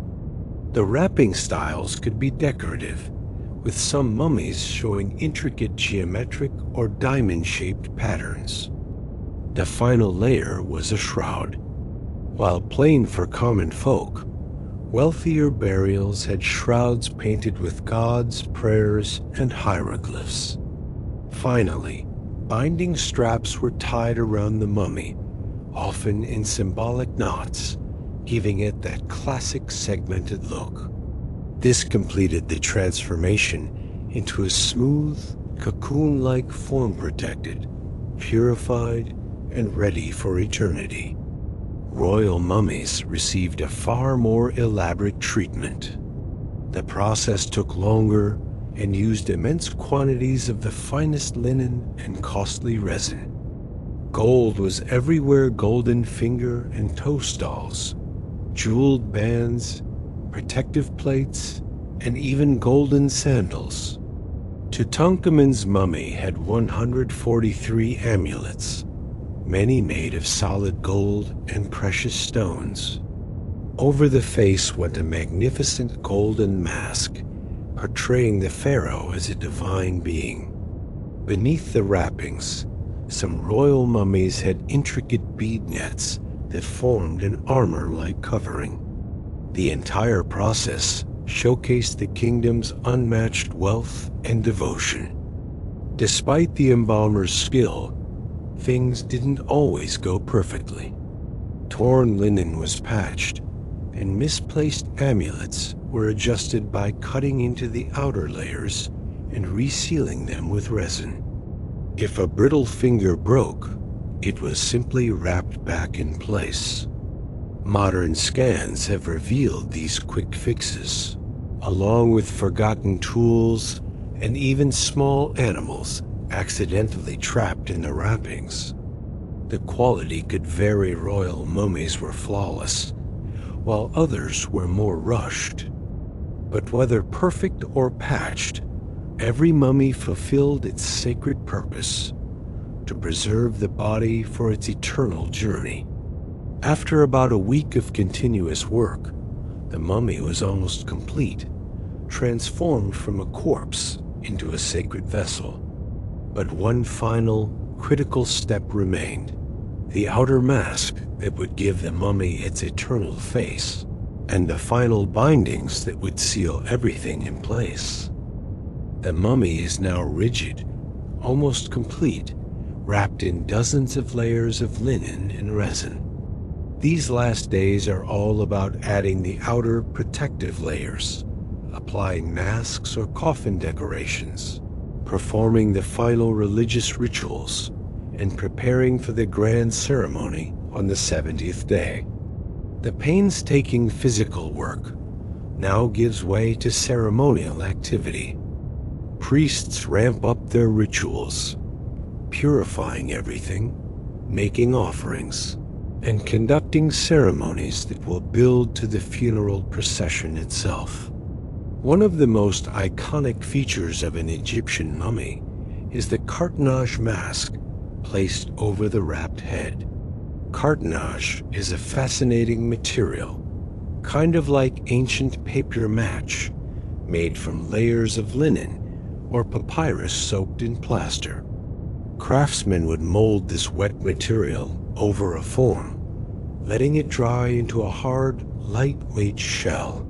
S1: The wrapping styles could be decorative, with some mummies showing intricate geometric or diamond-shaped patterns. The final layer was a shroud. While plain for common folk, wealthier burials had shrouds painted with gods, prayers, and hieroglyphs. Finally, binding straps were tied around the mummy, often in symbolic knots, giving it that classic segmented look. This completed the transformation into a smooth, cocoon-like form, protected, purified, and ready for eternity. Royal mummies received a far more elaborate treatment. The process took longer and used immense quantities of the finest linen and costly resin. Gold was everywhere: golden finger and toe stalls, jeweled bands, protective plates, and even golden sandals. Tutankhamun's mummy had 143 amulets, many made of solid gold and precious stones. Over the face went a magnificent golden mask, portraying the pharaoh as a divine being. Beneath the wrappings, some royal mummies had intricate bead nets that formed an armor-like covering. The entire process showcased the kingdom's unmatched wealth and devotion. Despite the embalmer's skill, things didn't always go perfectly. Torn linen was patched, and misplaced amulets were adjusted by cutting into the outer layers and resealing them with resin. If a brittle finger broke, it was simply wrapped back in place. Modern scans have revealed these quick fixes, along with forgotten tools and even small animals accidentally trapped in the wrappings. The quality could vary. Royal mummies were flawless, while others were more rushed. But whether perfect or patched, every mummy fulfilled its sacred purpose: to preserve the body for its eternal journey. After about a week of continuous work, the mummy was almost complete, transformed from a corpse into a sacred vessel. But one final, critical step remained: the outer mask that would give the mummy its eternal face, and the final bindings that would seal everything in place. The mummy is now rigid, almost complete, wrapped in dozens of layers of linen and resin. These last days are all about adding the outer protective layers, applying masks or coffin decorations, performing the final religious rituals, and preparing for the grand ceremony on the 70th day. The painstaking physical work now gives way to ceremonial activity. Priests ramp up their rituals, purifying everything, making offerings, and conducting ceremonies that will build to the funeral procession itself. One of the most iconic features of an Egyptian mummy is the cartonnage mask placed over the wrapped head. Cartonnage is a fascinating material, kind of like ancient papier mâche, made from layers of linen or papyrus soaked in plaster. Craftsmen would mold this wet material over a form, letting it dry into a hard, lightweight shell.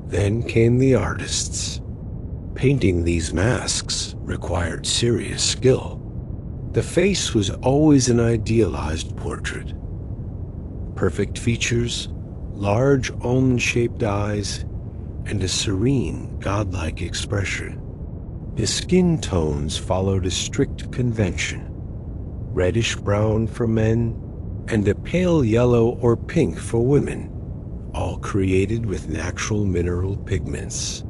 S1: Then came the artists. Painting these masks required serious skill. The face was always an idealized portrait. Perfect features, large almond-shaped eyes, and a serene, godlike expression. The skin tones followed a strict convention: reddish-brown for men and a pale yellow or pink for women, all created with natural mineral pigments.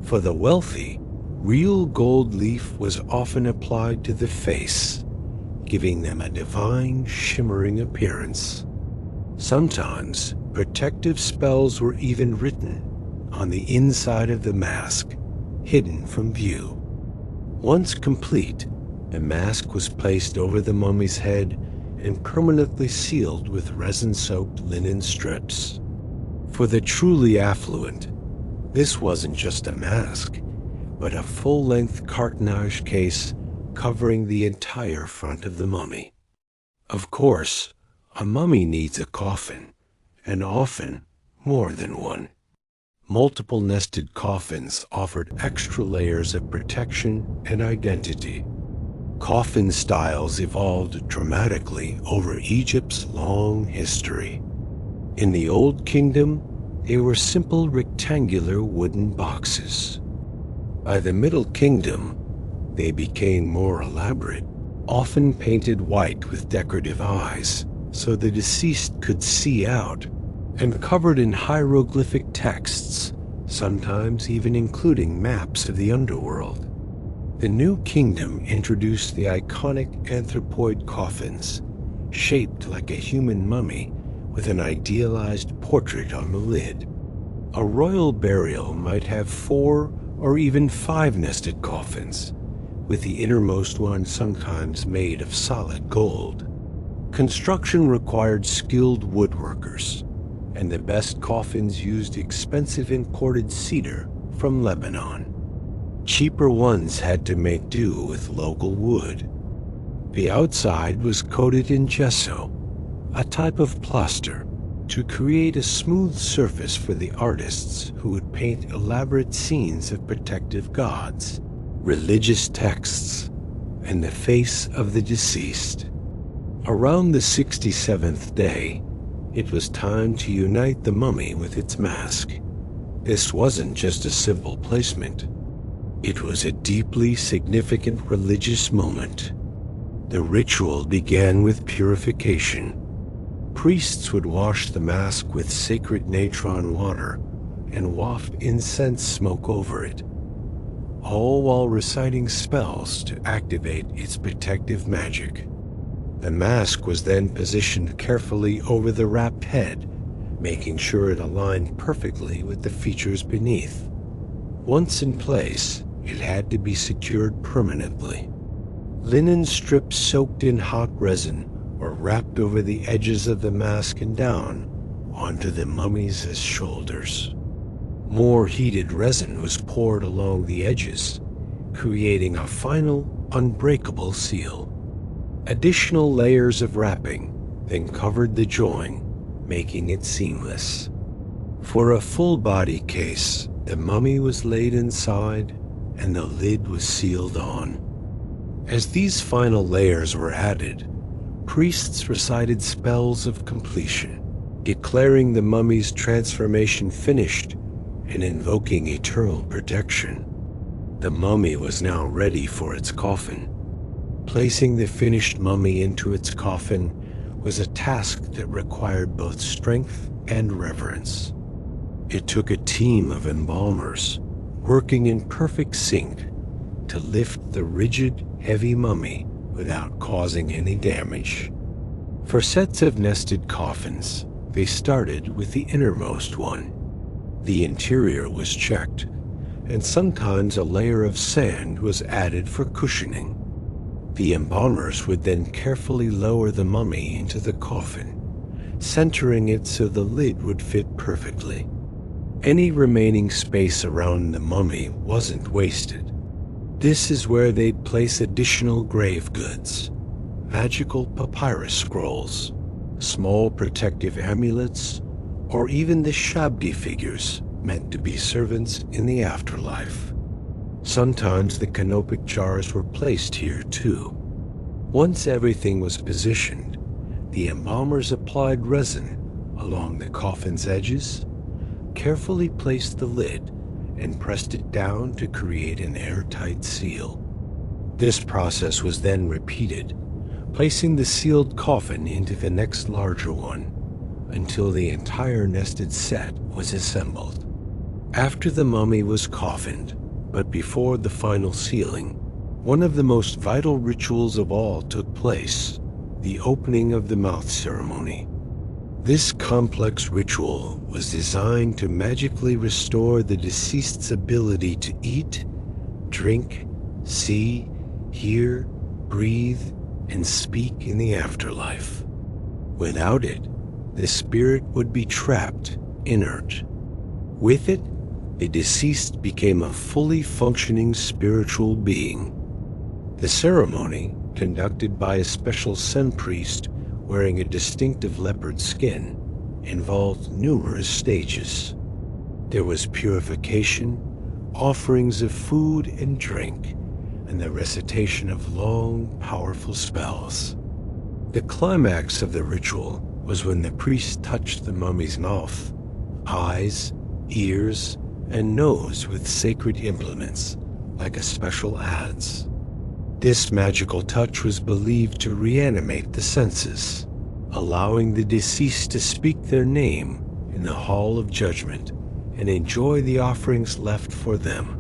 S1: For the wealthy, Real gold leaf was often applied to the face, giving them a divine, shimmering appearance. Sometimes, protective spells were even written on the inside of the mask, hidden from view. Once complete, a mask was placed over the mummy's head and permanently sealed with resin-soaked linen strips. For the truly affluent, this wasn't just a mask, but a full-length cartonnage case covering the entire front of the mummy. Of course, a mummy needs a coffin, and often more than one. Multiple nested coffins offered extra layers of protection and identity. Coffin styles evolved dramatically over Egypt's long history. In the Old Kingdom, they were simple rectangular wooden boxes. By the Middle Kingdom, they became more elaborate, often painted white with decorative eyes so the deceased could see out, and covered in hieroglyphic texts, sometimes even including maps of the underworld. The New Kingdom introduced the iconic anthropoid coffins, shaped like a human mummy with an idealized portrait on the lid. A royal burial might have 4 or even 5 nested coffins, with the innermost one sometimes made of solid gold. Construction required skilled woodworkers, and the best coffins used expensive imported cedar from Lebanon. Cheaper ones had to make do with local wood. The outside was coated in gesso, a type of plaster, to create a smooth surface for the artists who would paint elaborate scenes of protective gods, religious texts, and the face of the deceased. Around the 67th day, it was time to unite the mummy with its mask. This wasn't just a simple placement. It was a deeply significant religious moment. The ritual began with purification. Priests would wash the mask with sacred natron water and waft incense smoke over it, all while reciting spells to activate its protective magic. The mask was then positioned carefully over the wrapped head, making sure it aligned perfectly with the features beneath. Once in place, it had to be secured permanently. Linen strips soaked in hot resin were wrapped over the edges of the mask and down onto the mummy's shoulders. More heated resin was poured along the edges, creating a final, unbreakable seal. Additional layers of wrapping then covered the join, making it seamless. For a full-body case, the mummy was laid inside and the lid was sealed on. As these final layers were added, priests recited spells of completion, declaring the mummy's transformation finished and invoking eternal protection. The mummy was now ready for its coffin. Placing the finished mummy into its coffin was a task that required both strength and reverence. It took a team of embalmers, working in perfect sync, to lift the rigid, heavy mummy without causing any damage. For sets of nested coffins, they started with the innermost one. The interior was checked, and sometimes a layer of sand was added for cushioning. The embalmers would then carefully lower the mummy into the coffin, centering it so the lid would fit perfectly. Any remaining space around the mummy wasn't wasted. This is where they'd place additional grave goods, magical papyrus scrolls, small protective amulets, or even the shabdi figures meant to be servants in the afterlife. Sometimes the canopic jars were placed here too. Once everything was positioned, the embalmers applied resin along the coffin's edges, carefully placed the lid, and pressed it down to create an airtight seal. This process was then repeated, placing the sealed coffin into the next larger one, until the entire nested set was assembled. After the mummy was coffined, But before the final sealing, one of the most vital rituals of all took place: the opening of the mouth ceremony. This complex ritual was designed to magically restore the deceased's ability to eat, drink, see, hear, breathe, and speak in the afterlife. Without it, the spirit would be trapped, inert. With it, the deceased became a fully functioning spiritual being. The ceremony, conducted by a special Sen priest wearing a distinctive leopard skin, involved numerous stages. There was purification, offerings of food and drink, and the recitation of long, powerful spells. The climax of the ritual was when the priest touched the mummy's mouth, eyes, ears, and nose with sacred implements, like a special adze. This magical touch was believed to reanimate the senses, allowing the deceased to speak their name in the Hall of Judgment and enjoy the offerings left for them.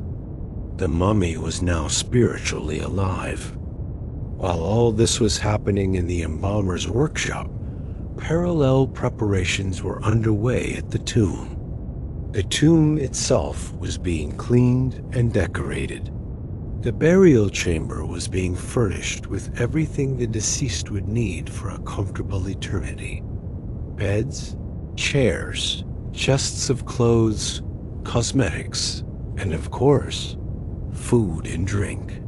S1: The mummy was now spiritually alive. While all this was happening in the embalmer's workshop, parallel preparations were underway at the tomb. The tomb itself was being cleaned and decorated. The burial chamber was being furnished with everything the deceased would need for a comfortable eternity: beds, chairs, chests of clothes, cosmetics, and of course, food and drink.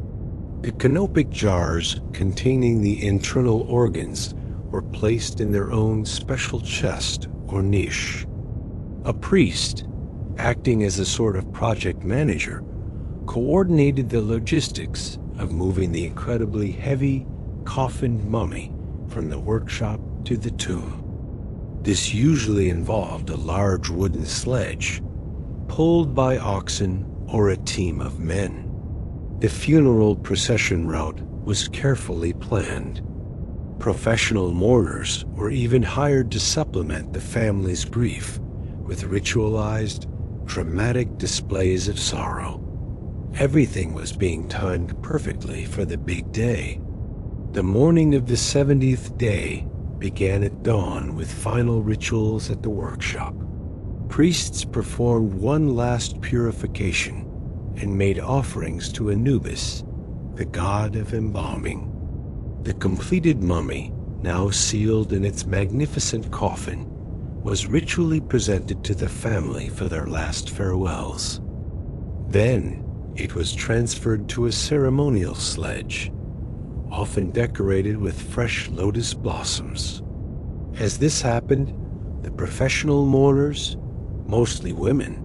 S1: The canopic jars containing the internal organs were placed in their own special chest or niche. A priest, acting as a sort of project manager, coordinated the logistics of moving the incredibly heavy, coffined mummy from the workshop to the tomb. This usually involved a large wooden sledge, pulled by oxen or a team of men. The funeral procession route was carefully planned. Professional mourners were even hired to supplement the family's grief with ritualized, dramatic displays of sorrow. Everything was being timed perfectly for the big day. The morning of the 70th day began at dawn with final rituals at the workshop. Priests performed one last purification and made offerings to Anubis, the god of embalming. The completed mummy, now sealed in its magnificent coffin, was ritually presented to the family for their last farewells. Then, it was transferred to a ceremonial sledge, often decorated with fresh lotus blossoms. As this happened, the professional mourners, mostly women,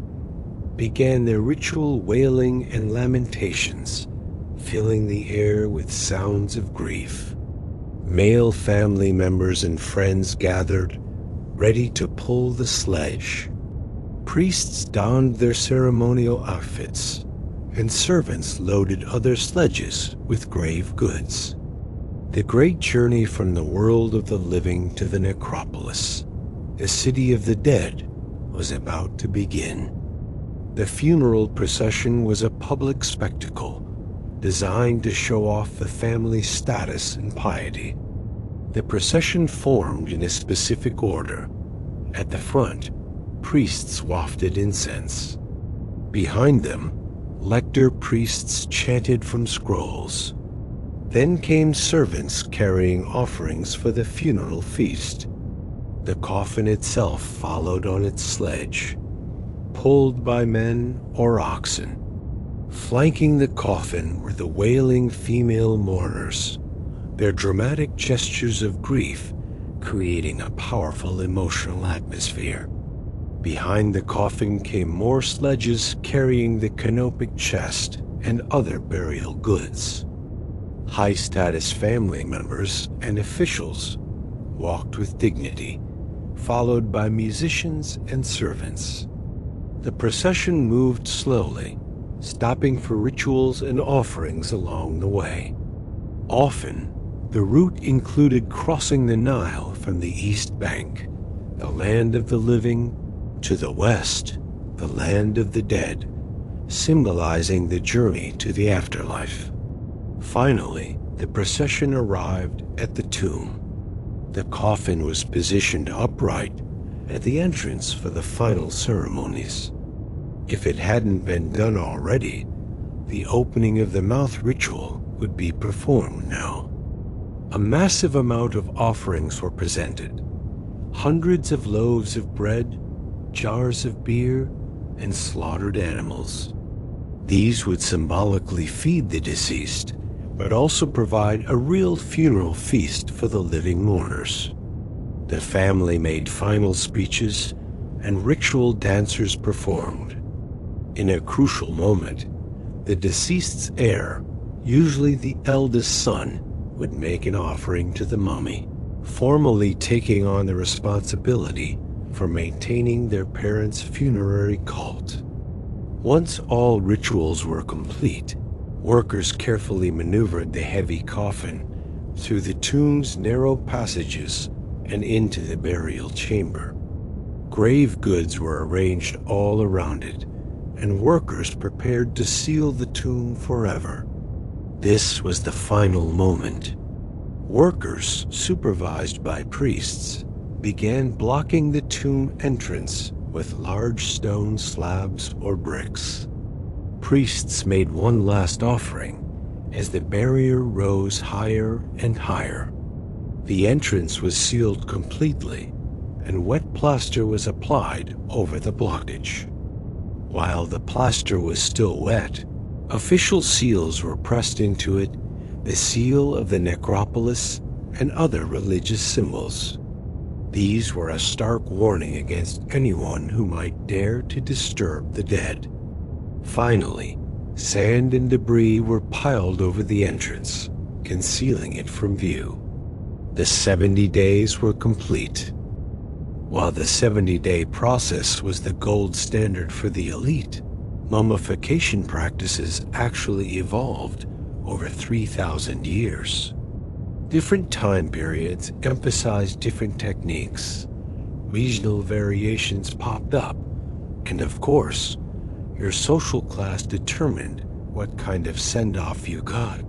S1: began their ritual wailing and lamentations, filling the air with sounds of grief. Male family members and friends gathered, ready to pull the sledge. Priests donned their ceremonial outfits, and servants loaded other sledges with grave goods. The great journey from the world of the living to the necropolis, the city of the dead, was about to begin. The funeral procession was a public spectacle, designed to show off the family's status and piety. The procession formed in a specific order. At the front, priests wafted incense. Behind them, lector priests chanted from scrolls. Then came servants carrying offerings for the funeral feast. The coffin itself followed on its sledge, pulled by men or oxen. Flanking the coffin were the wailing female mourners, their dramatic gestures of grief creating a powerful emotional atmosphere. Behind the coffin came more sledges carrying the canopic chest and other burial goods. High-status family members and officials walked with dignity, followed by musicians and servants. The procession moved slowly, stopping for rituals and offerings along the way. Often, the route included crossing the Nile from the east bank, the land of the living, to the west, the land of the dead, symbolizing the journey to the afterlife. Finally, the procession arrived at the tomb. The coffin was positioned upright at the entrance for the final ceremonies. If it hadn't been done already, the opening of the mouth ritual would be performed now. A massive amount of offerings were presented. Hundreds of loaves of bread, jars of beer, and slaughtered animals. These would symbolically feed the deceased, but also provide a real funeral feast for the living mourners. The family made final speeches, and ritual dancers performed. In a crucial moment, the deceased's heir, usually the eldest son, would make an offering to the mummy, formally taking on the responsibility for maintaining their parents' funerary cult. Once all rituals were complete, workers carefully maneuvered the heavy coffin through the tomb's narrow passages and into the burial chamber. Grave goods were arranged all around it, and workers prepared to seal the tomb forever. This was the final moment. Workers, supervised by priests, began blocking the tomb entrance with large stone slabs or bricks. Priests made one last offering as the barrier rose higher and higher. The entrance was sealed completely, and wet plaster was applied over the blockage. While the plaster was still wet, official seals were pressed into it, the seal of the necropolis and other religious symbols. These were a stark warning against anyone who might dare to disturb the dead. Finally, sand and debris were piled over the entrance, concealing it from view. The 70 days were complete. While the 70-day process was the gold standard for the elite, mummification practices actually evolved over 3,000 years. Different time periods emphasized different techniques. Regional variations popped up, and of course, your social class determined what kind of send-off you got.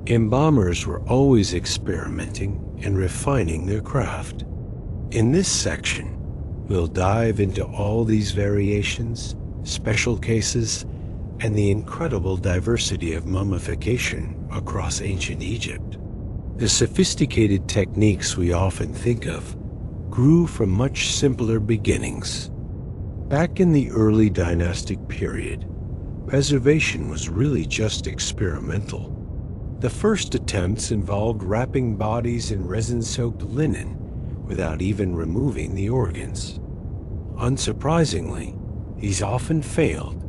S1: Embalmers were always experimenting and refining their craft. In this section, we'll dive into all these variations, special cases, and the incredible diversity of mummification across ancient Egypt. The sophisticated techniques we often think of grew from much simpler beginnings. Back in the early dynastic period, preservation was really just experimental. The first attempts involved wrapping bodies in resin-soaked linen without even removing the organs. Unsurprisingly, these often failed,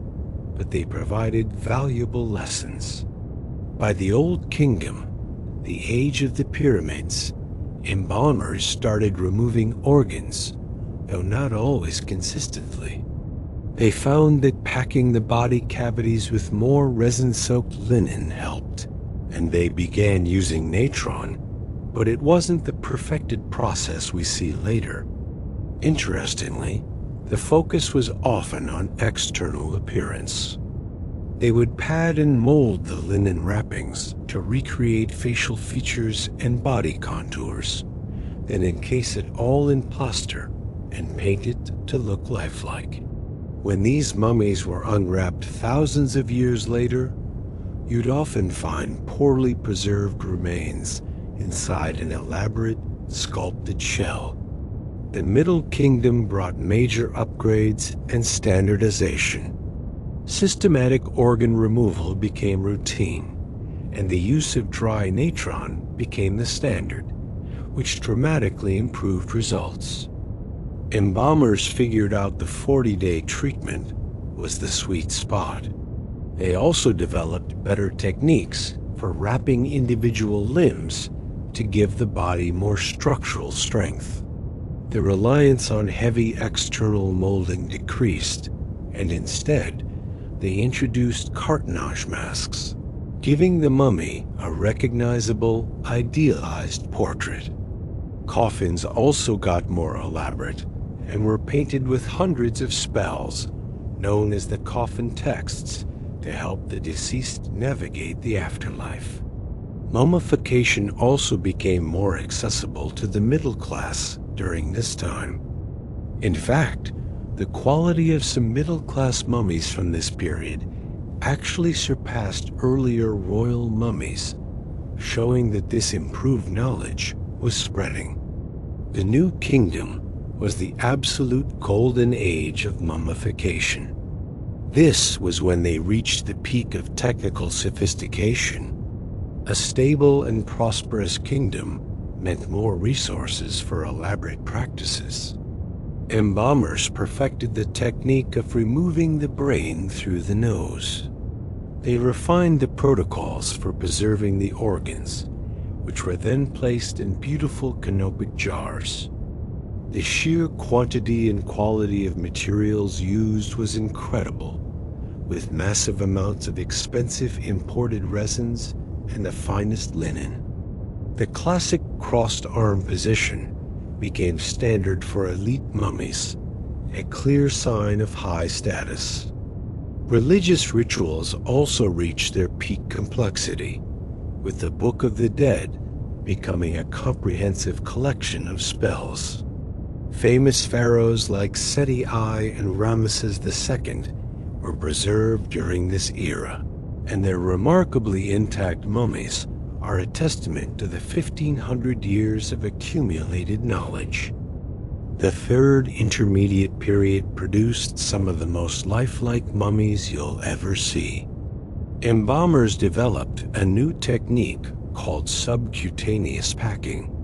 S1: but they provided valuable lessons. By the Old Kingdom, the age of the pyramids, embalmers started removing organs, though not always consistently. They found that packing the body cavities with more resin-soaked linen helped, and they began using natron, but it wasn't the perfected process we see later. Interestingly, the focus was often on external appearance. They would pad and mold the linen wrappings to recreate facial features and body contours, then encase it all in plaster and paint it to look lifelike. When these mummies were unwrapped thousands of years later, you'd often find poorly preserved remains inside an elaborate, sculpted shell. The Middle Kingdom brought major upgrades and standardization. Systematic organ removal became routine, and the use of dry natron became the standard, which dramatically improved results. Embalmers figured out the 40-day treatment was the sweet spot. They also developed better techniques for wrapping individual limbs to give the body more structural strength. The reliance on heavy external molding decreased, and instead, they introduced cartonnage masks, giving the mummy a recognizable, idealized portrait. Coffins also got more elaborate and were painted with hundreds of spells, known as the Coffin texts, to help the deceased navigate the afterlife. Mummification also became more accessible to the middle class during this time. In fact, the quality of some middle-class mummies from this period actually surpassed earlier royal mummies, showing that this improved knowledge was spreading. The New Kingdom was the absolute golden age of mummification. This was when they reached the peak of technical sophistication. A stable and prosperous kingdom meant more resources for elaborate practices. Embalmers perfected the technique of removing the brain through the nose. They refined the protocols for preserving the organs, which were then placed in beautiful canopic jars. The sheer quantity and quality of materials used was incredible, with massive amounts of expensive imported resins and the finest linen. The classic crossed arm position became standard for elite mummies, a clear sign of high status. Religious rituals also reached their peak complexity, with the Book of the Dead becoming a comprehensive collection of spells. Famous pharaohs like Seti I and Ramesses II were preserved during this era, and their remarkably intact mummies are a testament to the 1,500 years of accumulated knowledge. The Third Intermediate Period produced some of the most lifelike mummies you'll ever see. Embalmers developed a new technique called subcutaneous packing.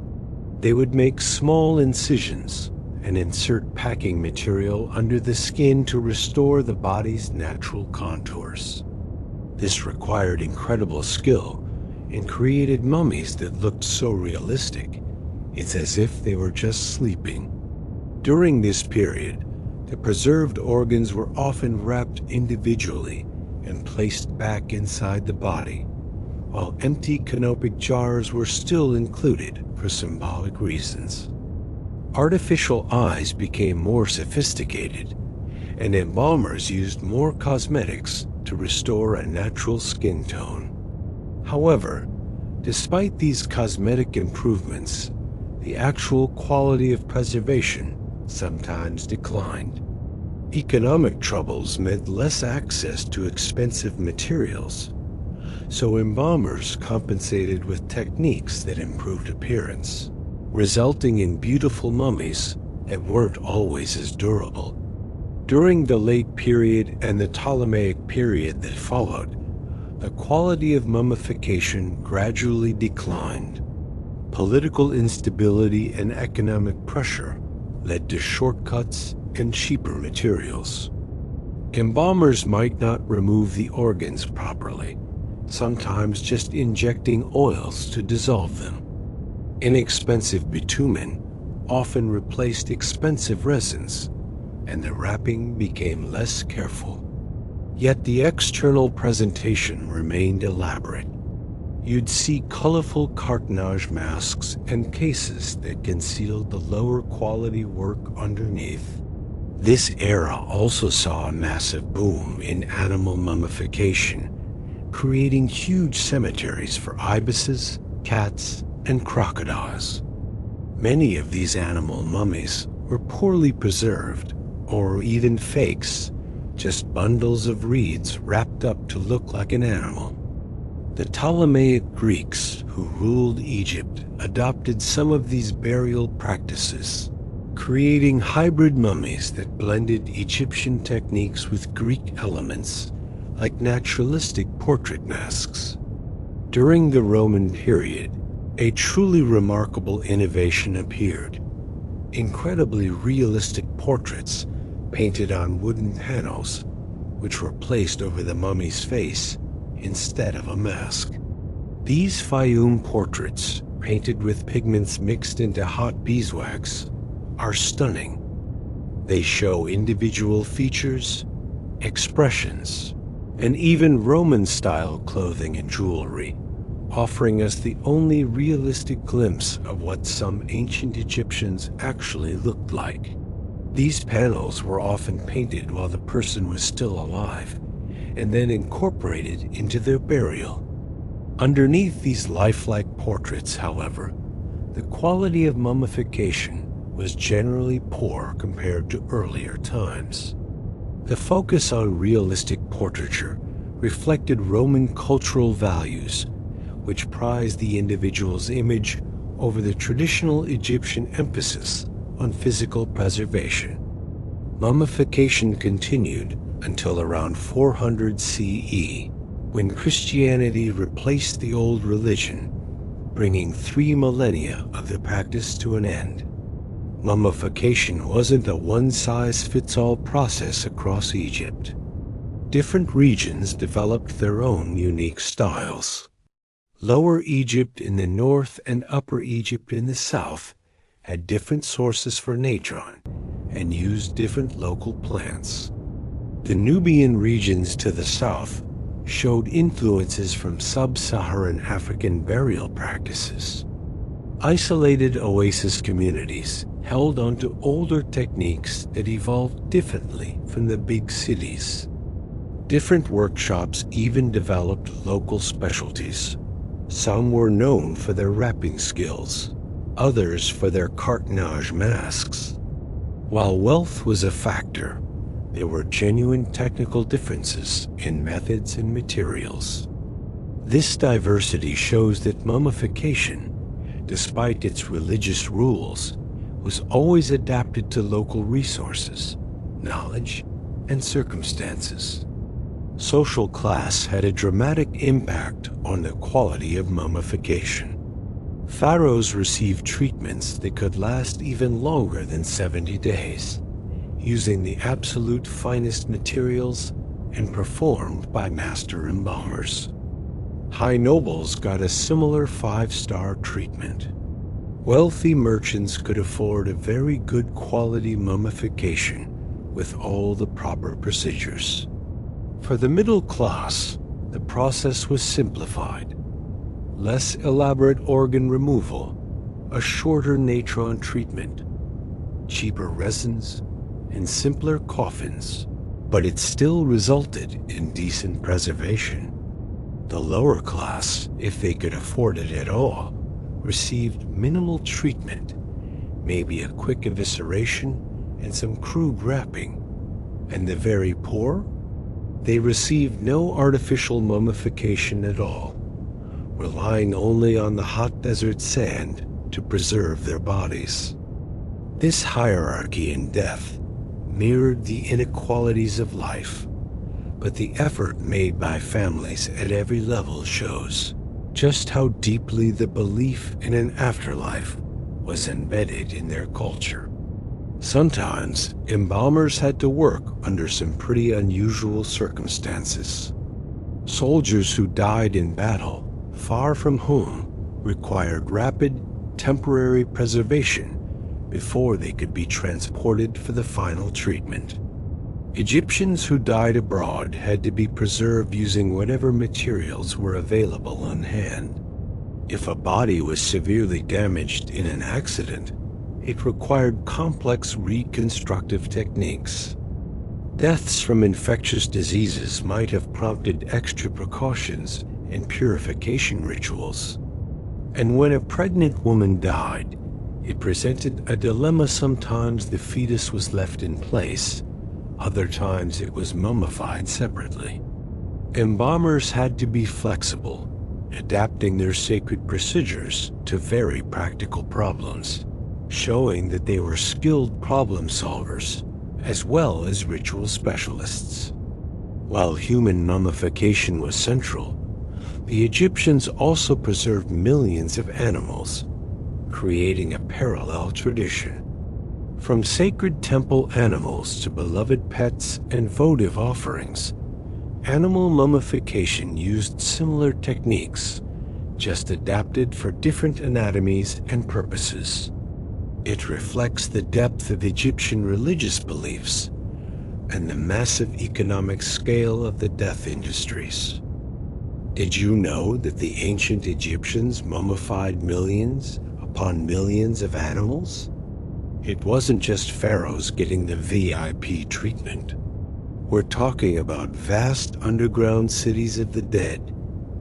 S1: They would make small incisions and insert packing material under the skin to restore the body's natural contours. This required incredible skill and created mummies that looked so realistic, it's as if they were just sleeping. During this period, the preserved organs were often wrapped individually and placed back inside the body, while empty canopic jars were still included for symbolic reasons. Artificial eyes became more sophisticated, and embalmers used more cosmetics to restore a natural skin tone. However, despite these cosmetic improvements, the actual quality of preservation sometimes declined. Economic troubles meant less access to expensive materials, so embalmers compensated with techniques that improved appearance, resulting in beautiful mummies that weren't always as durable. During the late period and the Ptolemaic period that followed, the quality of mummification gradually declined. Political instability and economic pressure led to shortcuts and cheaper materials. Embalmers might not remove the organs properly, sometimes just injecting oils to dissolve them. Inexpensive bitumen often replaced expensive resins, and the wrapping became less careful. Yet the external presentation remained elaborate. You'd see colorful cartonnage masks and cases that concealed the lower quality work underneath. This era also saw a massive boom in animal mummification, creating huge cemeteries for ibises, cats, and crocodiles. Many of these animal mummies were poorly preserved, or even fakes, just bundles of reeds wrapped up to look like an animal. The Ptolemaic Greeks who ruled Egypt adopted some of these burial practices, creating hybrid mummies that blended Egyptian techniques with Greek elements, like naturalistic portrait masks. During the Roman period, a truly remarkable innovation appeared. Incredibly realistic portraits painted on wooden panels, which were placed over the mummy's face instead of a mask. These Fayum portraits, painted with pigments mixed into hot beeswax, are stunning. They show individual features, expressions, and even Roman-style clothing and jewelry, offering us the only realistic glimpse of what some ancient Egyptians actually looked like. These panels were often painted while the person was still alive, and then incorporated into their burial. Underneath these lifelike portraits, however, the quality of mummification was generally poor compared to earlier times. The focus on realistic portraiture reflected Roman cultural values, which prized the individual's image over the traditional Egyptian emphasis on physical preservation. Mummification continued until around 400 CE, when Christianity replaced the old religion, bringing 3 millennia of the practice to an end. Mummification wasn't a one-size-fits-all process across Egypt. Different regions developed their own unique styles. Lower Egypt in the north and Upper Egypt in the south had different sources for natron and used different local plants. The Nubian regions to the south showed influences from sub-Saharan African burial practices. Isolated oasis communities held onto older techniques that evolved differently from the big cities. Different workshops even developed local specialties. Some were known for their wrapping skills, others for their cartonnage masks. While wealth was a factor, there were genuine technical differences in methods and materials. This diversity shows that mummification, despite its religious rules, was always adapted to local resources, knowledge, and circumstances. Social class had a dramatic impact on the quality of mummification. Pharaohs received treatments that could last even longer than 70 days, using the absolute finest materials and performed by master embalmers. High nobles got a similar 5-star treatment. Wealthy merchants could afford a very good quality mummification with all the proper procedures. For the middle class, the process was simplified. Less elaborate organ removal, a shorter natron treatment, cheaper resins, and simpler coffins, but it still resulted in decent preservation. The lower class, if they could afford it at all, received minimal treatment, maybe a quick evisceration and some crude wrapping. And the very poor? They received no artificial mummification at all, relying only on the hot desert sand to preserve their bodies. This hierarchy in death mirrored the inequalities of life, but the effort made by families at every level shows just how deeply the belief in an afterlife was embedded in their culture. Sometimes, embalmers had to work under some pretty unusual circumstances. Soldiers who died in battle, far from home, required rapid, temporary preservation before they could be transported for the final treatment. Egyptians who died abroad had to be preserved using whatever materials were available on hand. If a body was severely damaged in an accident, it required complex reconstructive techniques. Deaths from infectious diseases might have prompted extra precautions and purification rituals. And when a pregnant woman died, it presented a dilemma. Sometimes the fetus was left in place, other times it was mummified separately. Embalmers had to be flexible, adapting their sacred procedures to very practical problems, showing that they were skilled problem solvers as well as ritual specialists. While human mummification was central, the Egyptians also preserved millions of animals, creating a parallel tradition. From sacred temple animals to beloved pets and votive offerings, animal mummification used similar techniques, just adapted for different anatomies and purposes. It reflects the depth of Egyptian religious beliefs and the massive economic scale of the death industries. Did you know that the ancient Egyptians mummified millions upon millions of animals? It wasn't just pharaohs getting the VIP treatment. We're talking about vast underground cities of the dead,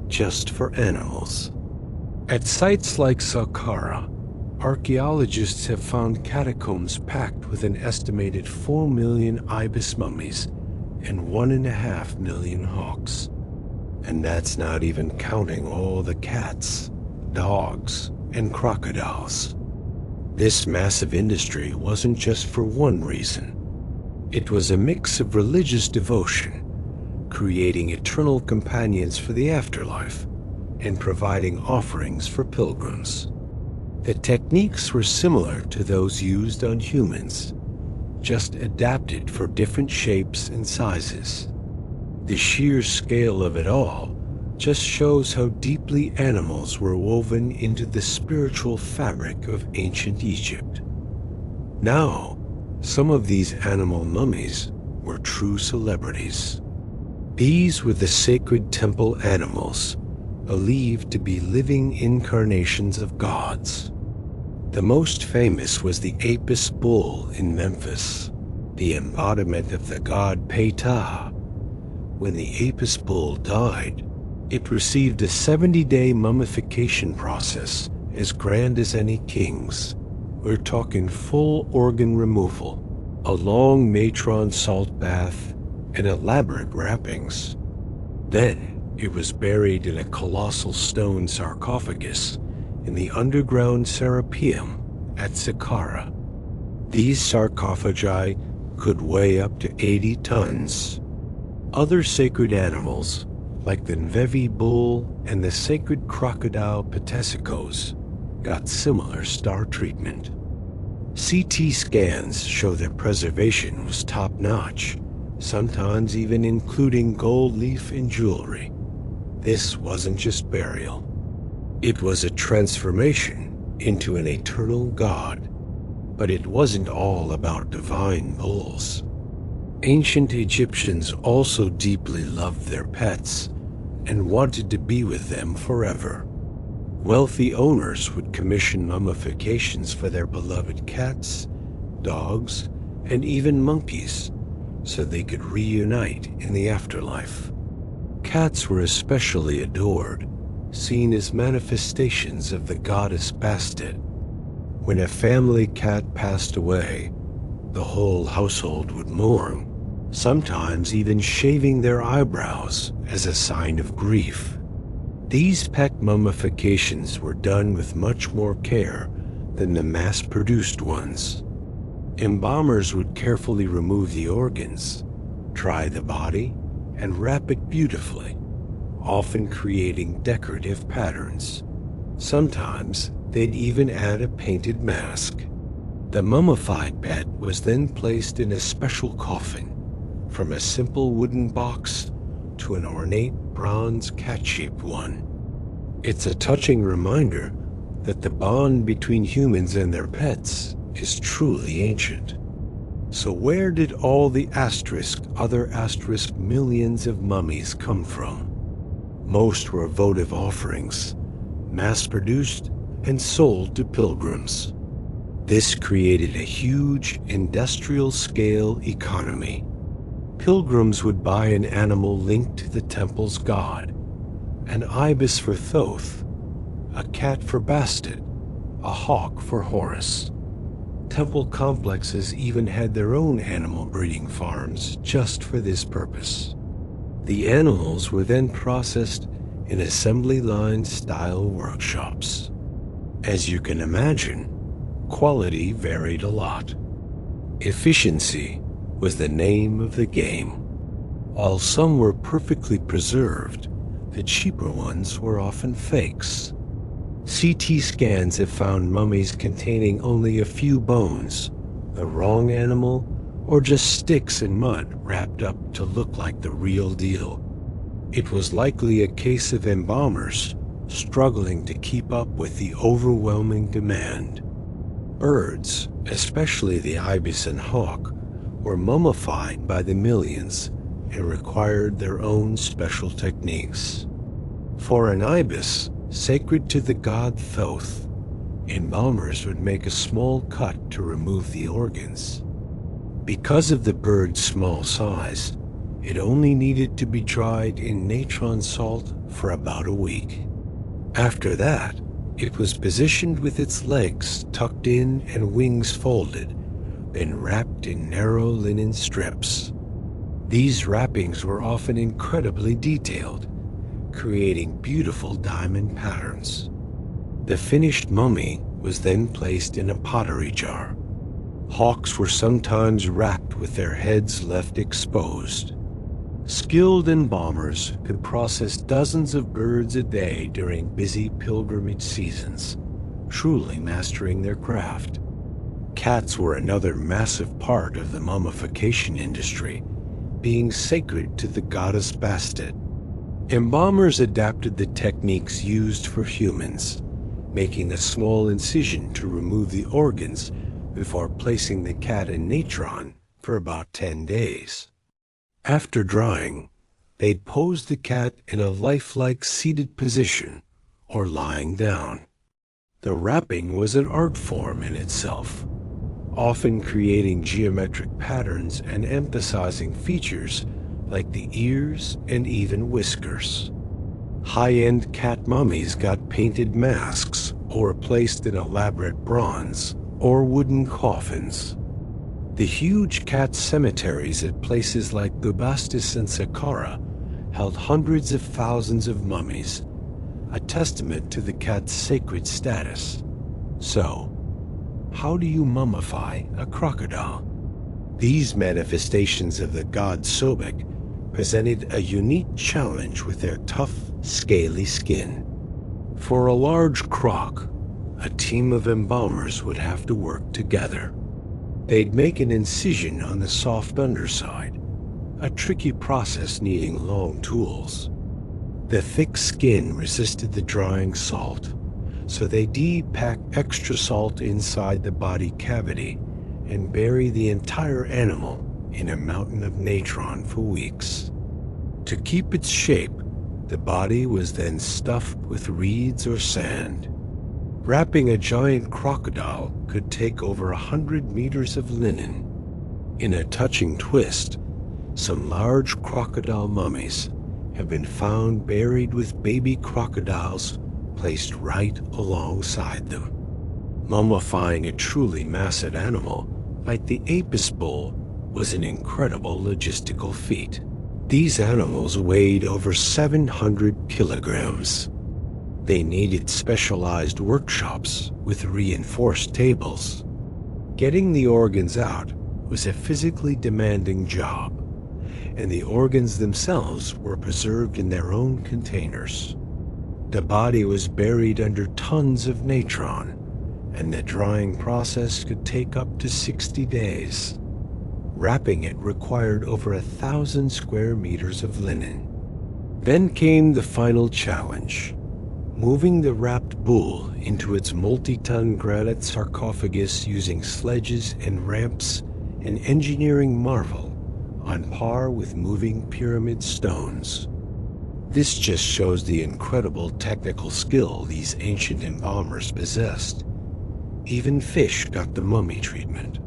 S1: just for animals. At sites like Saqqara, archaeologists have found catacombs packed with an estimated 4 million ibis mummies and 1.5 million hawks. And that's not even counting all the cats, dogs, and crocodiles. This massive industry wasn't just for one reason. It was a mix of religious devotion, creating eternal companions for the afterlife, and providing offerings for pilgrims. The techniques were similar to those used on humans, just adapted for different shapes and sizes. The sheer scale of it all just shows how deeply animals were woven into the spiritual fabric of ancient Egypt. Now, some of these animal mummies were true celebrities. These were the sacred temple animals, believed to be living incarnations of gods. The most famous was the Apis bull in Memphis, the embodiment of the god Ptah. When the Apis bull died, it received a 70-day mummification process as grand as any king's. We're talking full organ removal, a long natron salt bath, and elaborate wrappings. Then it was buried in a colossal stone sarcophagus in the underground Serapeum at Saqqara. These sarcophagi could weigh up to 80 tons. Other sacred animals, like the Nvevi bull and the sacred crocodile Ptesicos, got similar star treatment. CT scans show that preservation was top-notch, sometimes even including gold leaf and jewelry. This wasn't just burial. It was a transformation into an eternal god. But it wasn't all about divine bulls. Ancient Egyptians also deeply loved their pets and wanted to be with them forever. Wealthy owners would commission mummifications for their beloved cats, dogs, and even monkeys, so they could reunite in the afterlife. Cats were especially adored, seen as manifestations of the goddess Bastet. When a family cat passed away, the whole household would mourn, sometimes even shaving their eyebrows as a sign of grief. These pet mummifications were done with much more care than the mass-produced ones. Embalmers would carefully remove the organs, dry the body, and wrap it beautifully, often creating decorative patterns. Sometimes they'd even add a painted mask. The mummified pet was then placed in a special coffin, from a simple wooden box to an ornate bronze cat-shaped one. It's a touching reminder that the bond between humans and their pets is truly ancient. So where did all the other millions of mummies come from? Most were votive offerings, mass-produced and sold to pilgrims. This created a huge industrial-scale economy. Pilgrims would buy an animal linked to the temple's god, an ibis for Thoth, a cat for Bastet, a hawk for Horus. Temple complexes even had their own animal breeding farms just for this purpose. The animals were then processed in assembly line-style workshops. As you can imagine, quality varied a lot. Efficiency was the name of the game. While some were perfectly preserved, the cheaper ones were often fakes. CT scans have found mummies containing only a few bones, the wrong animal, or just sticks and mud wrapped up to look like the real deal. It was likely a case of embalmers struggling to keep up with the overwhelming demand. Birds, especially the ibis and hawk, were mummified by the millions and required their own special techniques. For an ibis, sacred to the god Thoth, Embalmers would make a small cut to remove the organs. Because of the bird's small size, it only needed to be dried in natron salt for about a week. After that, it was positioned with its legs tucked in and wings folded, then wrapped in narrow linen strips. These wrappings were often incredibly detailed, creating beautiful diamond patterns. The finished mummy was then placed in a pottery jar. Hawks were sometimes wrapped with their heads left exposed. Skilled embalmers could process dozens of birds a day during busy pilgrimage seasons, truly mastering their craft. Cats were another massive part of the mummification industry, being sacred to the goddess Bastet. Embalmers adapted the techniques used for humans, making a small incision to remove the organs before placing the cat in natron for about 10 days. After drying, they'd pose the cat in a lifelike seated position or lying down. The wrapping was an art form in itself, often creating geometric patterns and emphasizing features like the ears and even whiskers. High-end cat mummies got painted masks or placed in elaborate bronze or wooden coffins. The huge cat cemeteries at places like Bubastis and Saqqara held hundreds of thousands of mummies, a testament to the cat's sacred status. So, how do you mummify a crocodile? These manifestations of the god Sobek presented a unique challenge with their tough, scaly skin. For a large croc, a team of embalmers would have to work together. They'd make an incision on the soft underside, a tricky process needing long tools. The thick skin resisted the drying salt, so they pack extra salt inside the body cavity and bury the entire animal in a mountain of natron for weeks. To keep its shape, the body was then stuffed with reeds or sand. Wrapping a giant crocodile could take over 100 meters of linen. In a touching twist, some large crocodile mummies have been found buried with baby crocodiles placed right alongside them. Mummifying a truly massive animal like the Apis bull was an incredible logistical feat. These animals weighed over 700 kilograms. They needed specialized workshops with reinforced tables. Getting the organs out was a physically demanding job, and the organs themselves were preserved in their own containers. The body was buried under tons of natron, and the drying process could take up to 60 days. Wrapping it required over 1,000 square meters of linen. Then came the final challenge: moving the wrapped bull into its multi-ton granite sarcophagus using sledges and ramps, an engineering marvel on par with moving pyramid stones. This just shows the incredible technical skill these ancient embalmers possessed. Even fish got the mummy treatment.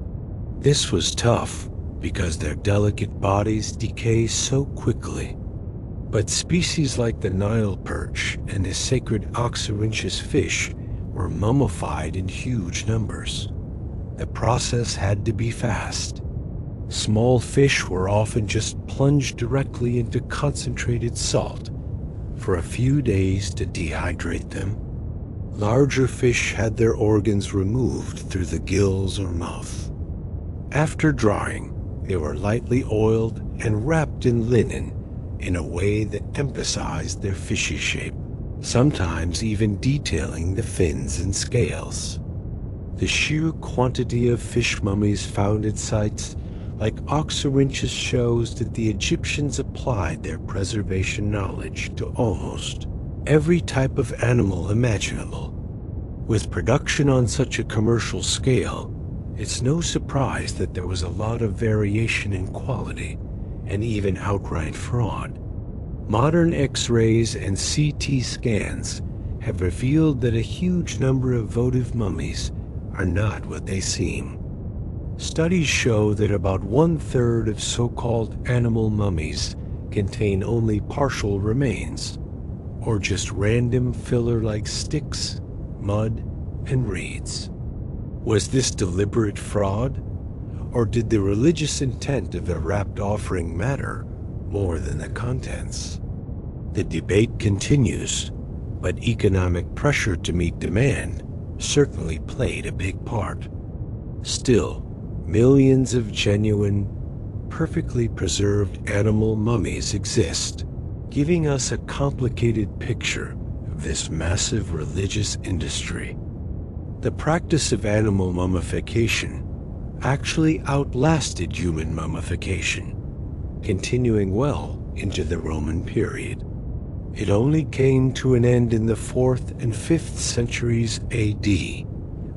S1: This was tough because their delicate bodies decay so quickly. But species like the Nile perch and the sacred oxyrhynchus fish were mummified in huge numbers. The process had to be fast. Small fish were often just plunged directly into concentrated salt for a few days to dehydrate them. Larger fish had their organs removed through the gills or mouth. After drying, they were lightly oiled and wrapped in linen in a way that emphasized their fishy shape, sometimes even detailing the fins and scales. The sheer quantity of fish mummies found at sites like Oxyrhynchus shows that the Egyptians applied their preservation knowledge to almost every type of animal imaginable. With production on such a commercial scale, it's no surprise that there was a lot of variation in quality and even outright fraud. Modern X-rays and CT scans have revealed that a huge number of votive mummies are not what they seem. Studies show that about 1/3 of so-called animal mummies contain only partial remains, or just random filler like sticks, mud, and reeds. Was this deliberate fraud, or did the religious intent of the wrapped offering matter more than the contents? The debate continues, but economic pressure to meet demand certainly played a big part. Still, millions of genuine, perfectly preserved animal mummies exist, giving us a complicated picture of this massive religious industry. The practice of animal mummification actually outlasted human mummification, continuing well into the Roman period. It only came to an end in the 4th and 5th centuries AD,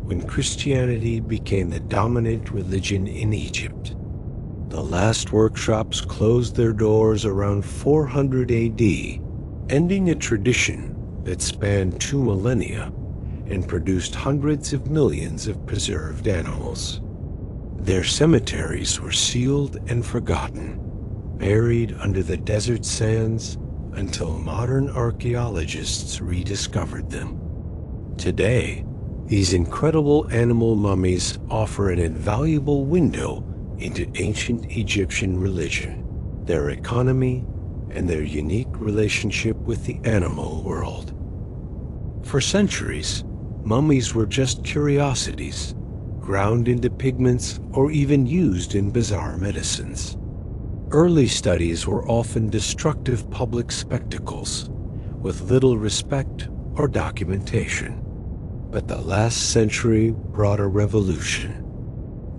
S1: when Christianity became the dominant religion in Egypt. The last workshops closed their doors around 400 AD, ending a tradition that spanned 2 millennia and produced hundreds of millions of preserved animals. Their cemeteries were sealed and forgotten, buried under the desert sands until modern archaeologists rediscovered them. Today, these incredible animal mummies offer an invaluable window into ancient Egyptian religion, their economy, and their unique relationship with the animal world. For centuries, mummies were just curiosities, ground into pigments or even used in bizarre medicines. Early studies were often destructive public spectacles, with little respect or documentation. But the last century brought a revolution.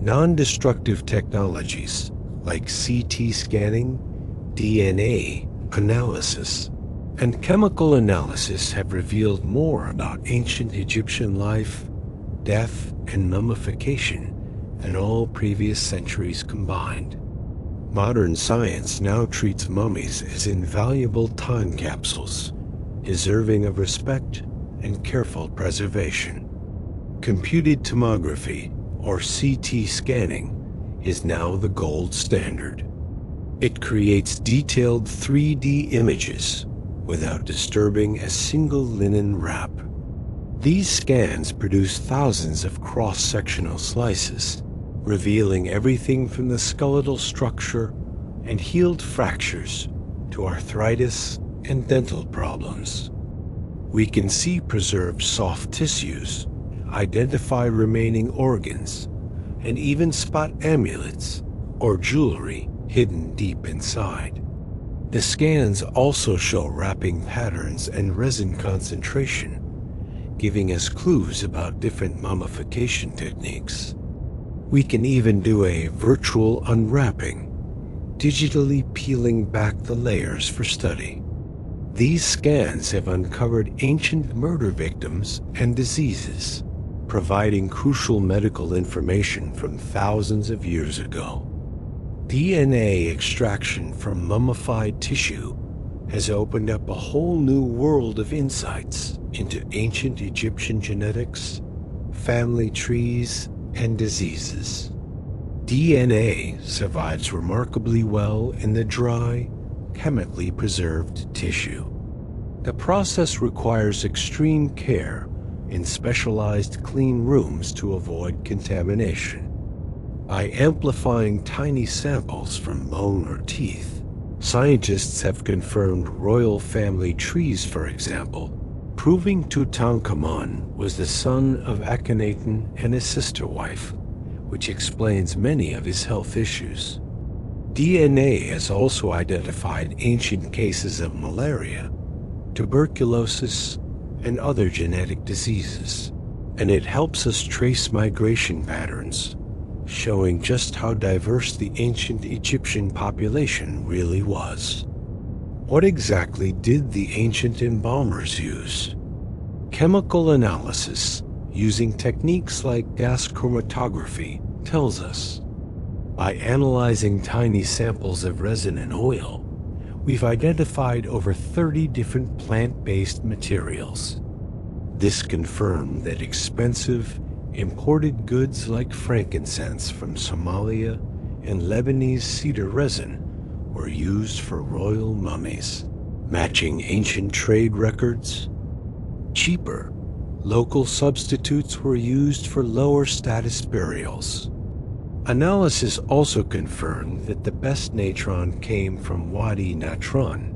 S1: Non-destructive technologies like CT scanning, DNA analysis, and chemical analysis have revealed more about ancient Egyptian life, death, and mummification than all previous centuries combined. Modern science now treats mummies as invaluable time capsules, deserving of respect and careful preservation. Computed tomography, or CT scanning, is now the gold standard. It creates detailed 3D images without disturbing a single linen wrap. These scans produce thousands of cross-sectional slices, revealing everything from the skeletal structure and healed fractures to arthritis and dental problems. We can see preserved soft tissues, identify remaining organs, and even spot amulets or jewelry hidden deep inside. The scans also show wrapping patterns and resin concentration, giving us clues about different mummification techniques. We can even do a virtual unwrapping, digitally peeling back the layers for study. These scans have uncovered ancient murder victims and diseases, providing crucial medical information from thousands of years ago. DNA extraction from mummified tissue has opened up a whole new world of insights into ancient Egyptian genetics, family trees, and diseases. DNA survives remarkably well in the dry, chemically preserved tissue. The process requires extreme care in specialized clean rooms to avoid contamination. By amplifying tiny samples from bone or teeth, scientists have confirmed royal family trees, for example, proving Tutankhamun was the son of Akhenaten and his sister wife, which explains many of his health issues. DNA has also identified ancient cases of malaria, tuberculosis, and other genetic diseases, and it helps us trace migration patterns, showing just how diverse the ancient Egyptian population really was. What exactly did the ancient embalmers use? Chemical analysis using techniques like gas chromatography tells us. By analyzing tiny samples of resin and oil, we've identified over 30 different plant-based materials. This confirmed that expensive, imported goods like frankincense from Somalia and Lebanese cedar resin were used for royal mummies, matching ancient trade records. Cheaper, local substitutes were used for lower status burials. Analysis also confirmed that the best natron came from Wadi Natron,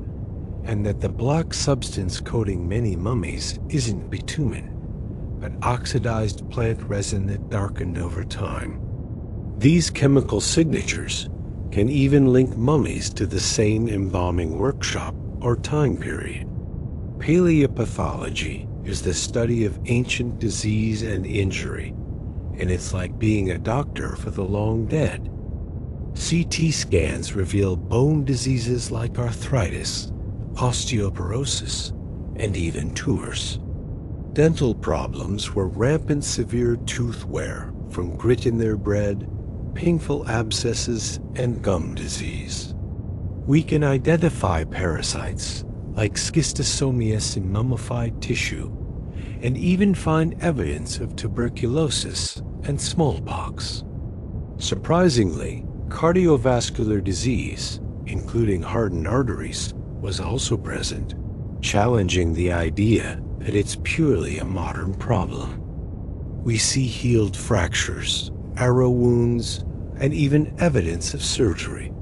S1: and that the black substance coating many mummies isn't bitumen, but oxidized plant resin that darkened over time. These chemical signatures can even link mummies to the same embalming workshop or time period. Paleopathology is the study of ancient disease and injury, and it's like being a doctor for the long dead. CT scans reveal bone diseases like arthritis, osteoporosis, and even tumors. Dental problems were rampant severe tooth wear from grit in their bread, painful abscesses, and gum disease. We can identify parasites like schistosomiasis in mummified tissue, and even find evidence of tuberculosis and smallpox. Surprisingly, cardiovascular disease, including hardened arteries, was also present, challenging the idea that it's purely a modern problem. We see healed fractures, arrow wounds, and even evidence of surgery,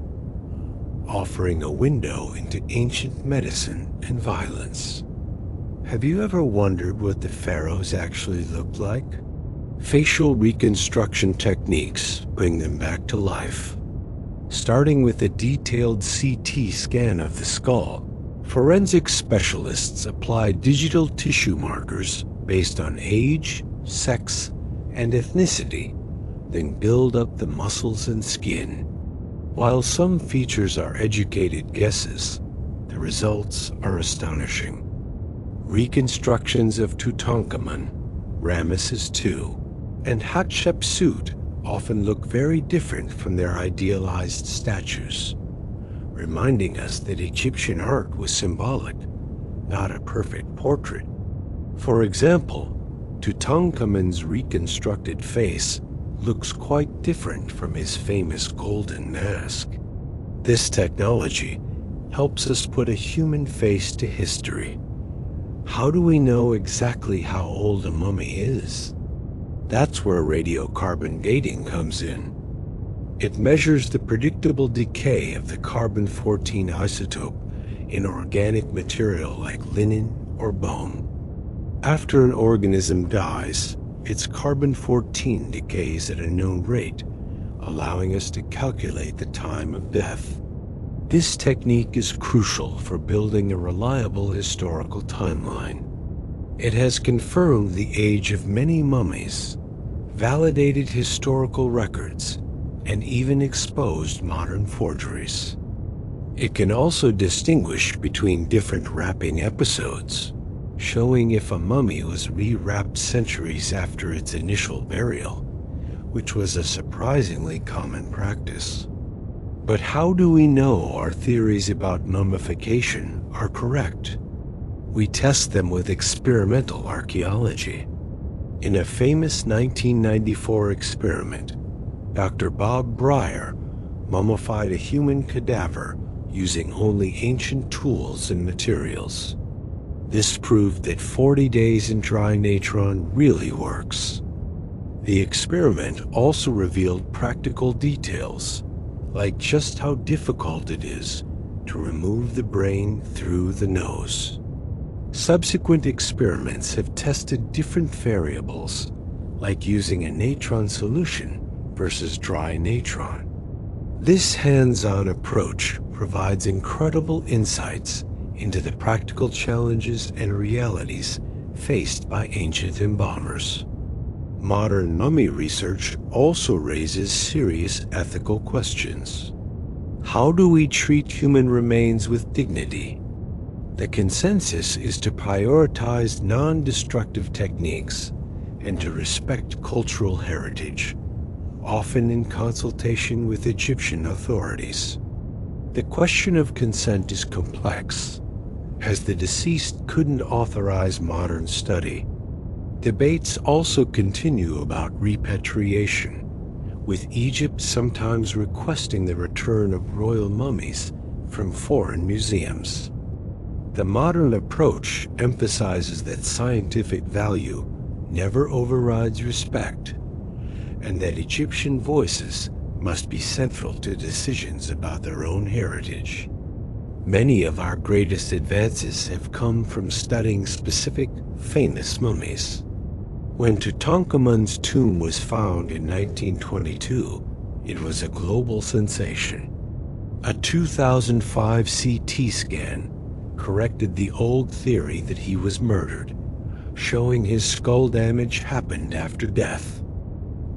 S1: offering a window into ancient medicine and violence. Have you ever wondered what the pharaohs actually looked like? Facial reconstruction techniques bring them back to life. Starting with a detailed CT scan of the skull, forensic specialists apply digital tissue markers based on age, sex, and ethnicity, then build up the muscles and skin. While some features are educated guesses, the results are astonishing. Reconstructions of Tutankhamun, Ramesses II, and Hatshepsut often look very different from their idealized statues, reminding us that Egyptian art was symbolic, not a perfect portrait. For example, Tutankhamun's reconstructed face looks quite different from his famous golden mask. This technology helps us put a human face to history. How do we know exactly how old a mummy is? That's where radiocarbon dating comes in. It measures the predictable decay of the carbon-14 isotope in organic material like linen or bone. After an organism dies, its carbon-14 decays at a known rate, allowing us to calculate the time of death. This technique is crucial for building a reliable historical timeline. It has confirmed the age of many mummies, validated historical records, and even exposed modern forgeries. It can also distinguish between different wrapping episodes, showing if a mummy was re-wrapped centuries after its initial burial, which was a surprisingly common practice. But how do we know our theories about mummification are correct? We test them with experimental archaeology. In a famous 1994 experiment, Dr. Bob Breyer mummified a human cadaver using only ancient tools and materials. This proved that 40 days in dry natron really works. The experiment also revealed practical details, like just how difficult it is to remove the brain through the nose. Subsequent experiments have tested different variables, like using a natron solution versus dry natron. This hands-on approach provides incredible insights into the practical challenges and realities faced by ancient embalmers. Modern mummy research also raises serious ethical questions. How do we treat human remains with dignity? The consensus is to prioritize non-destructive techniques and to respect cultural heritage, often in consultation with Egyptian authorities. The question of consent is complex, as the deceased couldn't authorize modern study. Debates also continue about repatriation, with Egypt sometimes requesting the return of royal mummies from foreign museums. The modern approach emphasizes that scientific value never overrides respect, and that Egyptian voices must be central to decisions about their own heritage. Many of our greatest advances have come from studying specific, famous mummies. When Tutankhamun's tomb was found in 1922, it was a global sensation. A 2005 CT scan corrected the old theory that he was murdered, showing his skull damage happened after death.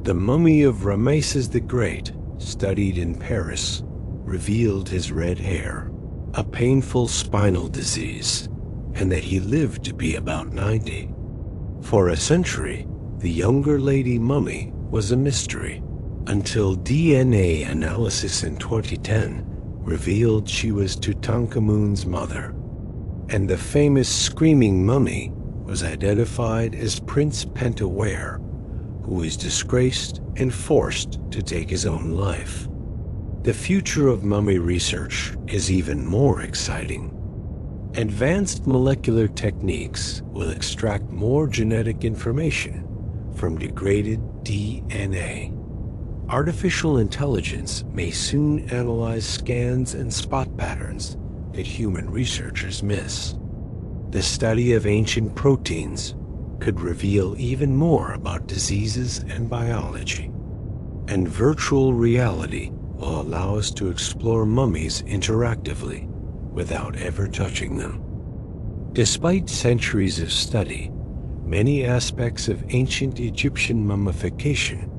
S1: The mummy of Ramesses the Great, studied in Paris, revealed his red hair, a painful spinal disease, and that he lived to be about 90. For a century, the younger lady mummy was a mystery, until DNA analysis in 2010 revealed she was Tutankhamun's mother. And the famous screaming mummy was identified as Prince Pentawere, who was disgraced and forced to take his own life. The future of mummy research is even more exciting. Advanced molecular techniques will extract more genetic information from degraded DNA. Artificial intelligence may soon analyze scans and spot patterns that human researchers miss. The study of ancient proteins could reveal even more about diseases and biology. And virtual reality will allow us to explore mummies interactively without ever touching them. Despite centuries of study, many aspects of ancient Egyptian mummification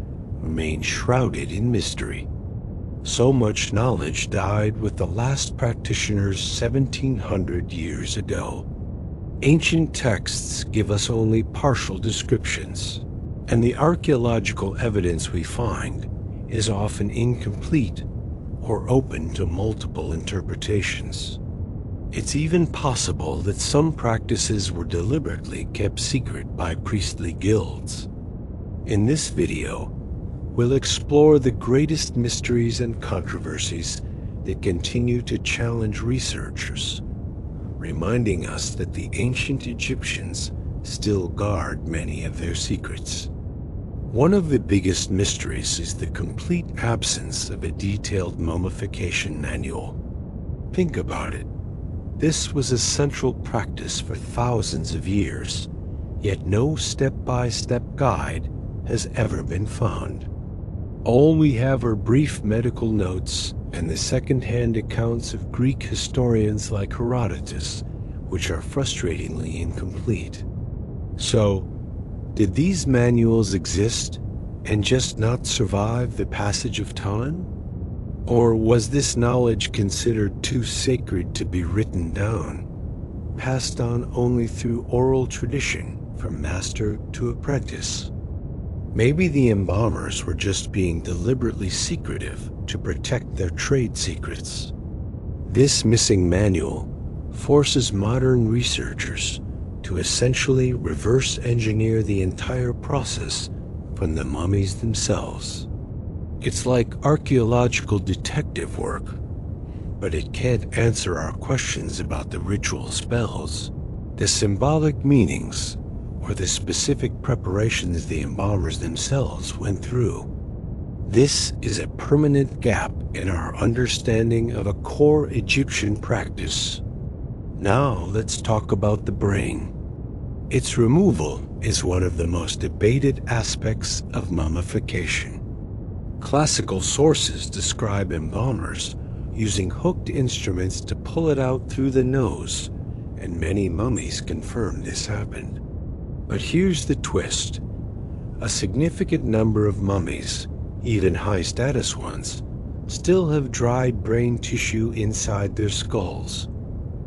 S1: remain shrouded in mystery. So much knowledge died with the last practitioners 1700 years ago. Ancient texts give us only partial descriptions, and the archaeological evidence we find is often incomplete or open to multiple interpretations. It's even possible that some practices were deliberately kept secret by priestly guilds. In this video, we'll explore the greatest mysteries and controversies that continue to challenge researchers, reminding us that the ancient Egyptians still guard many of their secrets. One of the biggest mysteries is the complete absence of a detailed mummification manual. Think about it. This was a central practice for thousands of years, yet no step-by-step guide has ever been found. All we have are brief medical notes and the second-hand accounts of Greek historians like Herodotus, which are frustratingly incomplete. So, did these manuals exist and just not survive the passage of time? Or was this knowledge considered too sacred to be written down, passed on only through oral tradition from master to apprentice? Maybe the embalmers were just being deliberately secretive to protect their trade secrets. This missing manual forces modern researchers to essentially reverse engineer the entire process from the mummies themselves. It's like archaeological detective work, but it can't answer our questions about the ritual spells, the symbolic meanings, or the specific preparations the embalmers themselves went through. This is a permanent gap in our understanding of a core Egyptian practice. Now let's talk about the brain. Its removal is one of the most debated aspects of mummification. Classical sources describe embalmers using hooked instruments to pull it out through the nose, and many mummies confirm this happened. But here's the twist. A significant number of mummies, even high-status ones, still have dried brain tissue inside their skulls.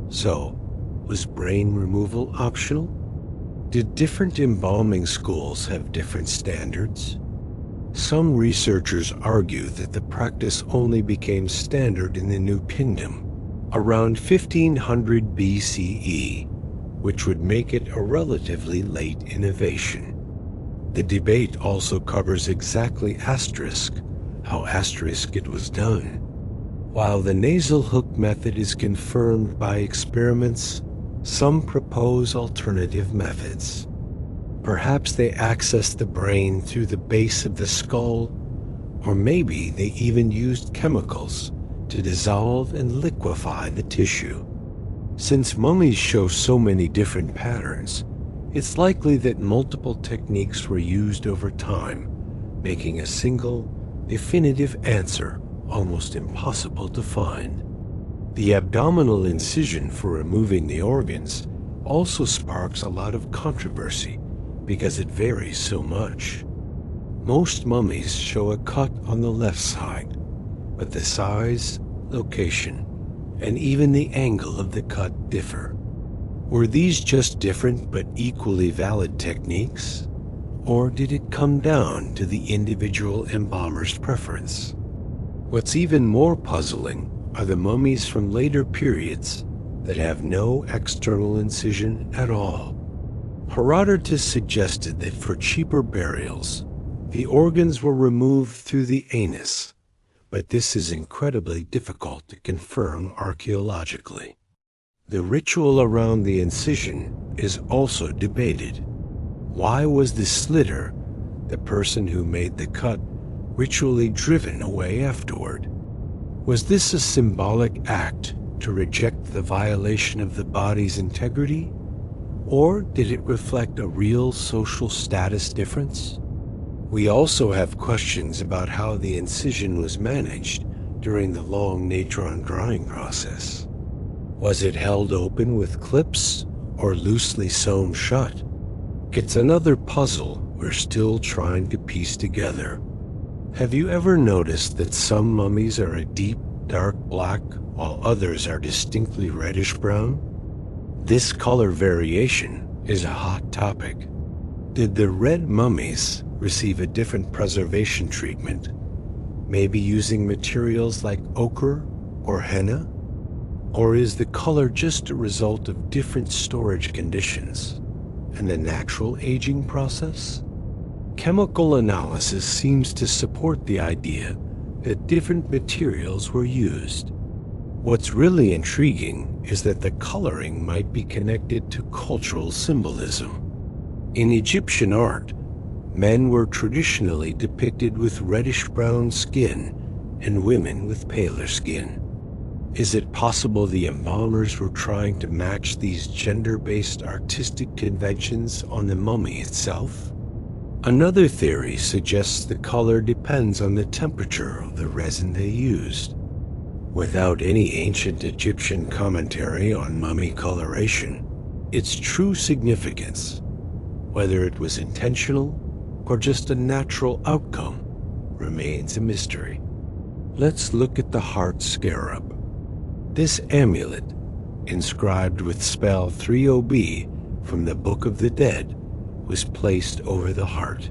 S1: So, was brain removal optional? Did different embalming schools have different standards? Some researchers argue that the practice only became standard in the New Kingdom around 1500 BCE, which would make it a relatively late innovation. The debate also covers exactly how it was done. While the nasal hook method is confirmed by experiments, some propose alternative methods. Perhaps they accessed the brain through the base of the skull, or maybe they even used chemicals to dissolve and liquefy the tissue. Since mummies show so many different patterns, it's likely that multiple techniques were used over time, making a single, definitive answer almost impossible to find. The abdominal incision for removing the organs also sparks a lot of controversy because it varies so much. Most mummies show a cut on the left side, but the size, location, and even the angle of the cut differ. Were these just different but equally valid techniques? Or did it come down to the individual embalmer's preference? What's even more puzzling are the mummies from later periods that have no external incision at all. Herodotus suggested that for cheaper burials, the organs were removed through the anus, but this is incredibly difficult to confirm archaeologically. The ritual around the incision is also debated. Why was the slitter, the person who made the cut, ritually driven away afterward? Was this a symbolic act to reject the violation of the body's integrity? Or did it reflect a real social status difference? We also have questions about how the incision was managed during the long natron drying process. Was it held open with clips or loosely sewn shut? It's another puzzle we're still trying to piece together. Have you ever noticed that some mummies are a deep, dark black while others are distinctly reddish-brown? This color variation is a hot topic. Did the red mummies receive a different preservation treatment, maybe using materials like ochre or henna? Or is the color just a result of different storage conditions and the natural aging process? Chemical analysis seems to support the idea that different materials were used. What's really intriguing is that the coloring might be connected to cultural symbolism. In Egyptian art, men were traditionally depicted with reddish-brown skin and women with paler skin. Is it possible the embalmers were trying to match these gender-based artistic conventions on the mummy itself? Another theory suggests the color depends on the temperature of the resin they used. Without any ancient Egyptian commentary on mummy coloration, its true significance, whether it was intentional or just a natural outcome, remains a mystery. Let's look at the heart scarab. This amulet, inscribed with spell 30B from the Book of the Dead, was placed over the heart.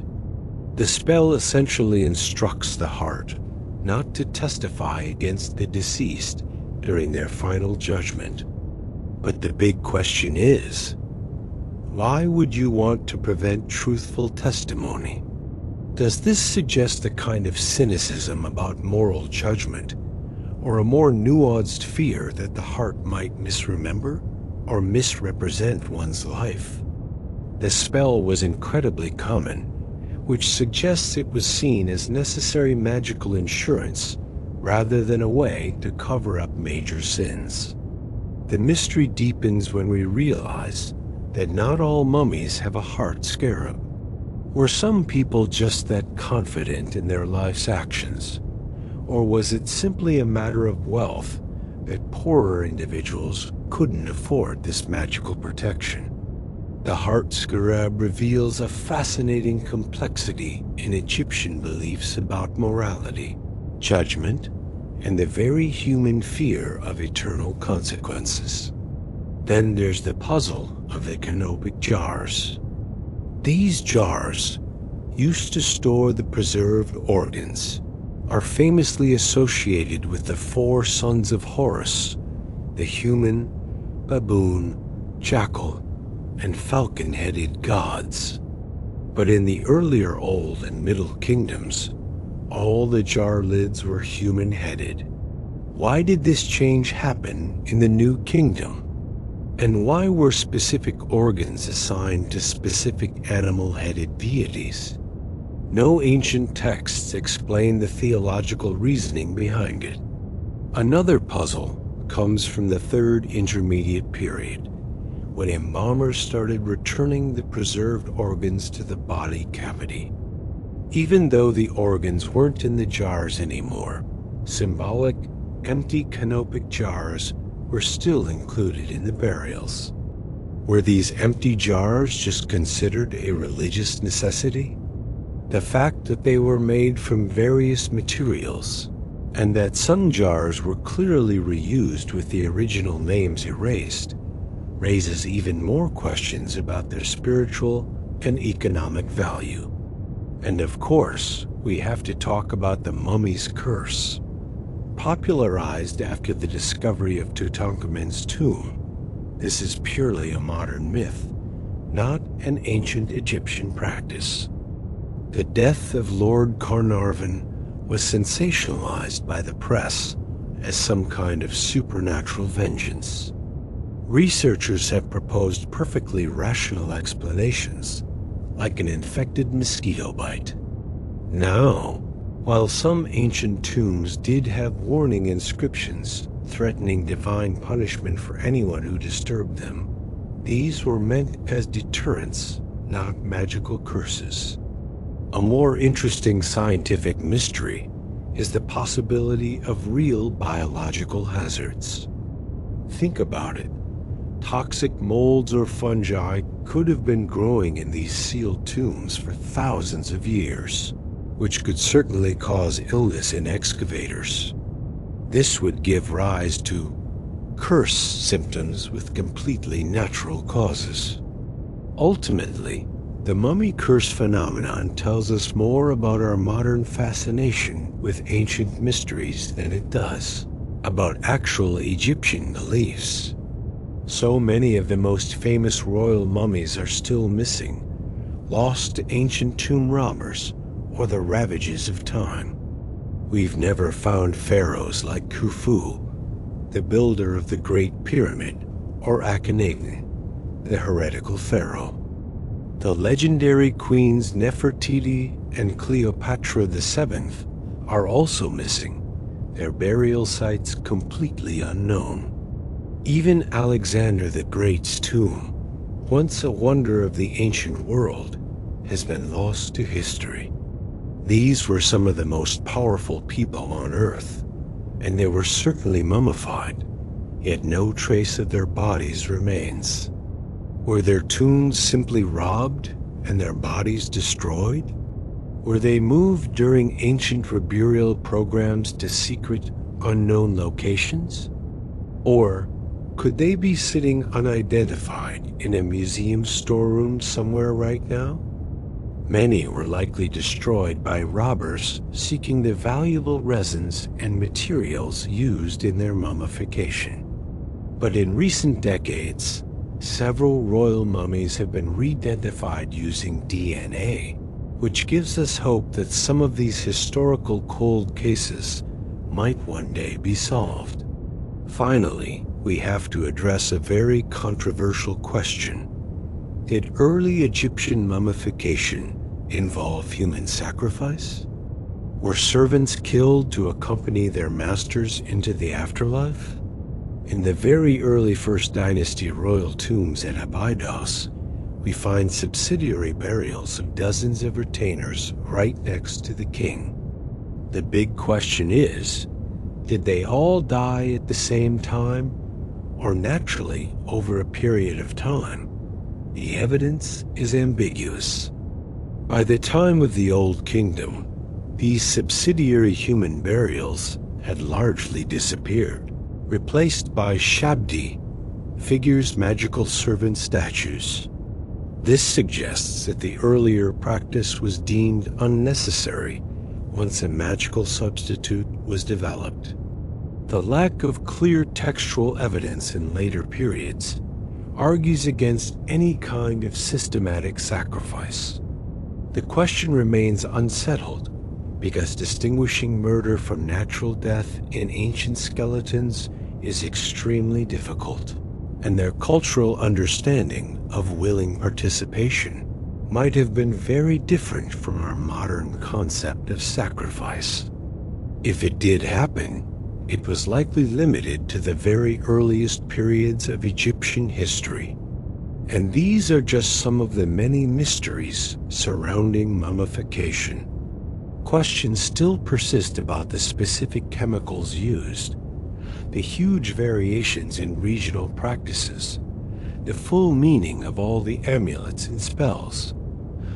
S1: The spell essentially instructs the heart not to testify against the deceased during their final judgment. But the big question is, why would you want to prevent truthful testimony? Does this suggest a kind of cynicism about moral judgment, or a more nuanced fear that the heart might misremember or misrepresent one's life? The spell was incredibly common, which suggests it was seen as necessary magical insurance rather than a way to cover up major sins. The mystery deepens when we realize that not all mummies have a heart scarab. Were some people just that confident in their life's actions? Or was it simply a matter of wealth that poorer individuals couldn't afford this magical protection? The heart scarab reveals a fascinating complexity in Egyptian beliefs about morality, judgment, and the very human fear of eternal consequences. Then there's the puzzle of the canopic jars. These jars, used to store the preserved organs, are famously associated with the four sons of Horus: the human, baboon, jackal, and falcon-headed gods. But in the earlier Old and Middle Kingdoms, all the jar lids were human-headed. Why did this change happen in the New Kingdom? And why were specific organs assigned to specific animal-headed deities? No ancient texts explain the theological reasoning behind it. Another puzzle comes from the Third Intermediate Period, when embalmers started returning the preserved organs to the body cavity. Even though the organs weren't in the jars anymore, symbolic, empty canopic jars were still included in the burials. Were these empty jars just considered a religious necessity? The fact that they were made from various materials, and that some jars were clearly reused with the original names erased, raises even more questions about their spiritual and economic value. And of course, we have to talk about the mummy's curse. Popularized after the discovery of Tutankhamun's tomb, this is purely a modern myth, not an ancient Egyptian practice. The death of Lord Carnarvon was sensationalized by the press as some kind of supernatural vengeance. Researchers have proposed perfectly rational explanations, like an infected mosquito bite. Now, while some ancient tombs did have warning inscriptions threatening divine punishment for anyone who disturbed them, these were meant as deterrents, not magical curses. A more interesting scientific mystery is the possibility of real biological hazards. Think about it. Toxic molds or fungi could have been growing in these sealed tombs for thousands of years, which could certainly cause illness in excavators. This would give rise to curse symptoms with completely natural causes. Ultimately, the mummy curse phenomenon tells us more about our modern fascination with ancient mysteries than it does about actual Egyptian beliefs. So many of the most famous royal mummies are still missing, lost to ancient tomb robbers or the ravages of time. We've never found pharaohs like Khufu, the builder of the Great Pyramid, or Akhenaten, the heretical pharaoh. The legendary queens Nefertiti and Cleopatra VII are also missing, their burial sites completely unknown. Even Alexander the Great's tomb, once a wonder of the ancient world, has been lost to history. These were some of the most powerful people on Earth, and they were certainly mummified, yet no trace of their bodies remains. Were their tombs simply robbed and their bodies destroyed? Were they moved during ancient reburial programs to secret, unknown locations? Or could they be sitting unidentified in a museum storeroom somewhere right now? Many were likely destroyed by robbers seeking the valuable resins and materials used in their mummification. But in recent decades, several royal mummies have been re-identified using DNA, which gives us hope that some of these historical cold cases might one day be solved. Finally, we have to address a very controversial question. Did early Egyptian mummification involve human sacrifice? Were servants killed to accompany their masters into the afterlife? In the very early First Dynasty royal tombs at Abydos, we find subsidiary burials of dozens of retainers right next to the king. The big question is, did they all die at the same time, or naturally over a period of time? The evidence is ambiguous. By the time of the Old Kingdom, these subsidiary human burials had largely disappeared, replaced by shabdi, figures magical servant statues. This suggests that the earlier practice was deemed unnecessary once a magical substitute was developed. The lack of clear textual evidence in later periods argues against any kind of systematic sacrifice. The question remains unsettled because distinguishing murder from natural death in ancient skeletons is extremely difficult, and their cultural understanding of willing participation might have been very different from our modern concept of sacrifice. If it did happen, it was likely limited to the very earliest periods of Egyptian history. And these are just some of the many mysteries surrounding mummification. Questions still persist about the specific chemicals used, the huge variations in regional practices, the full meaning of all the amulets and spells,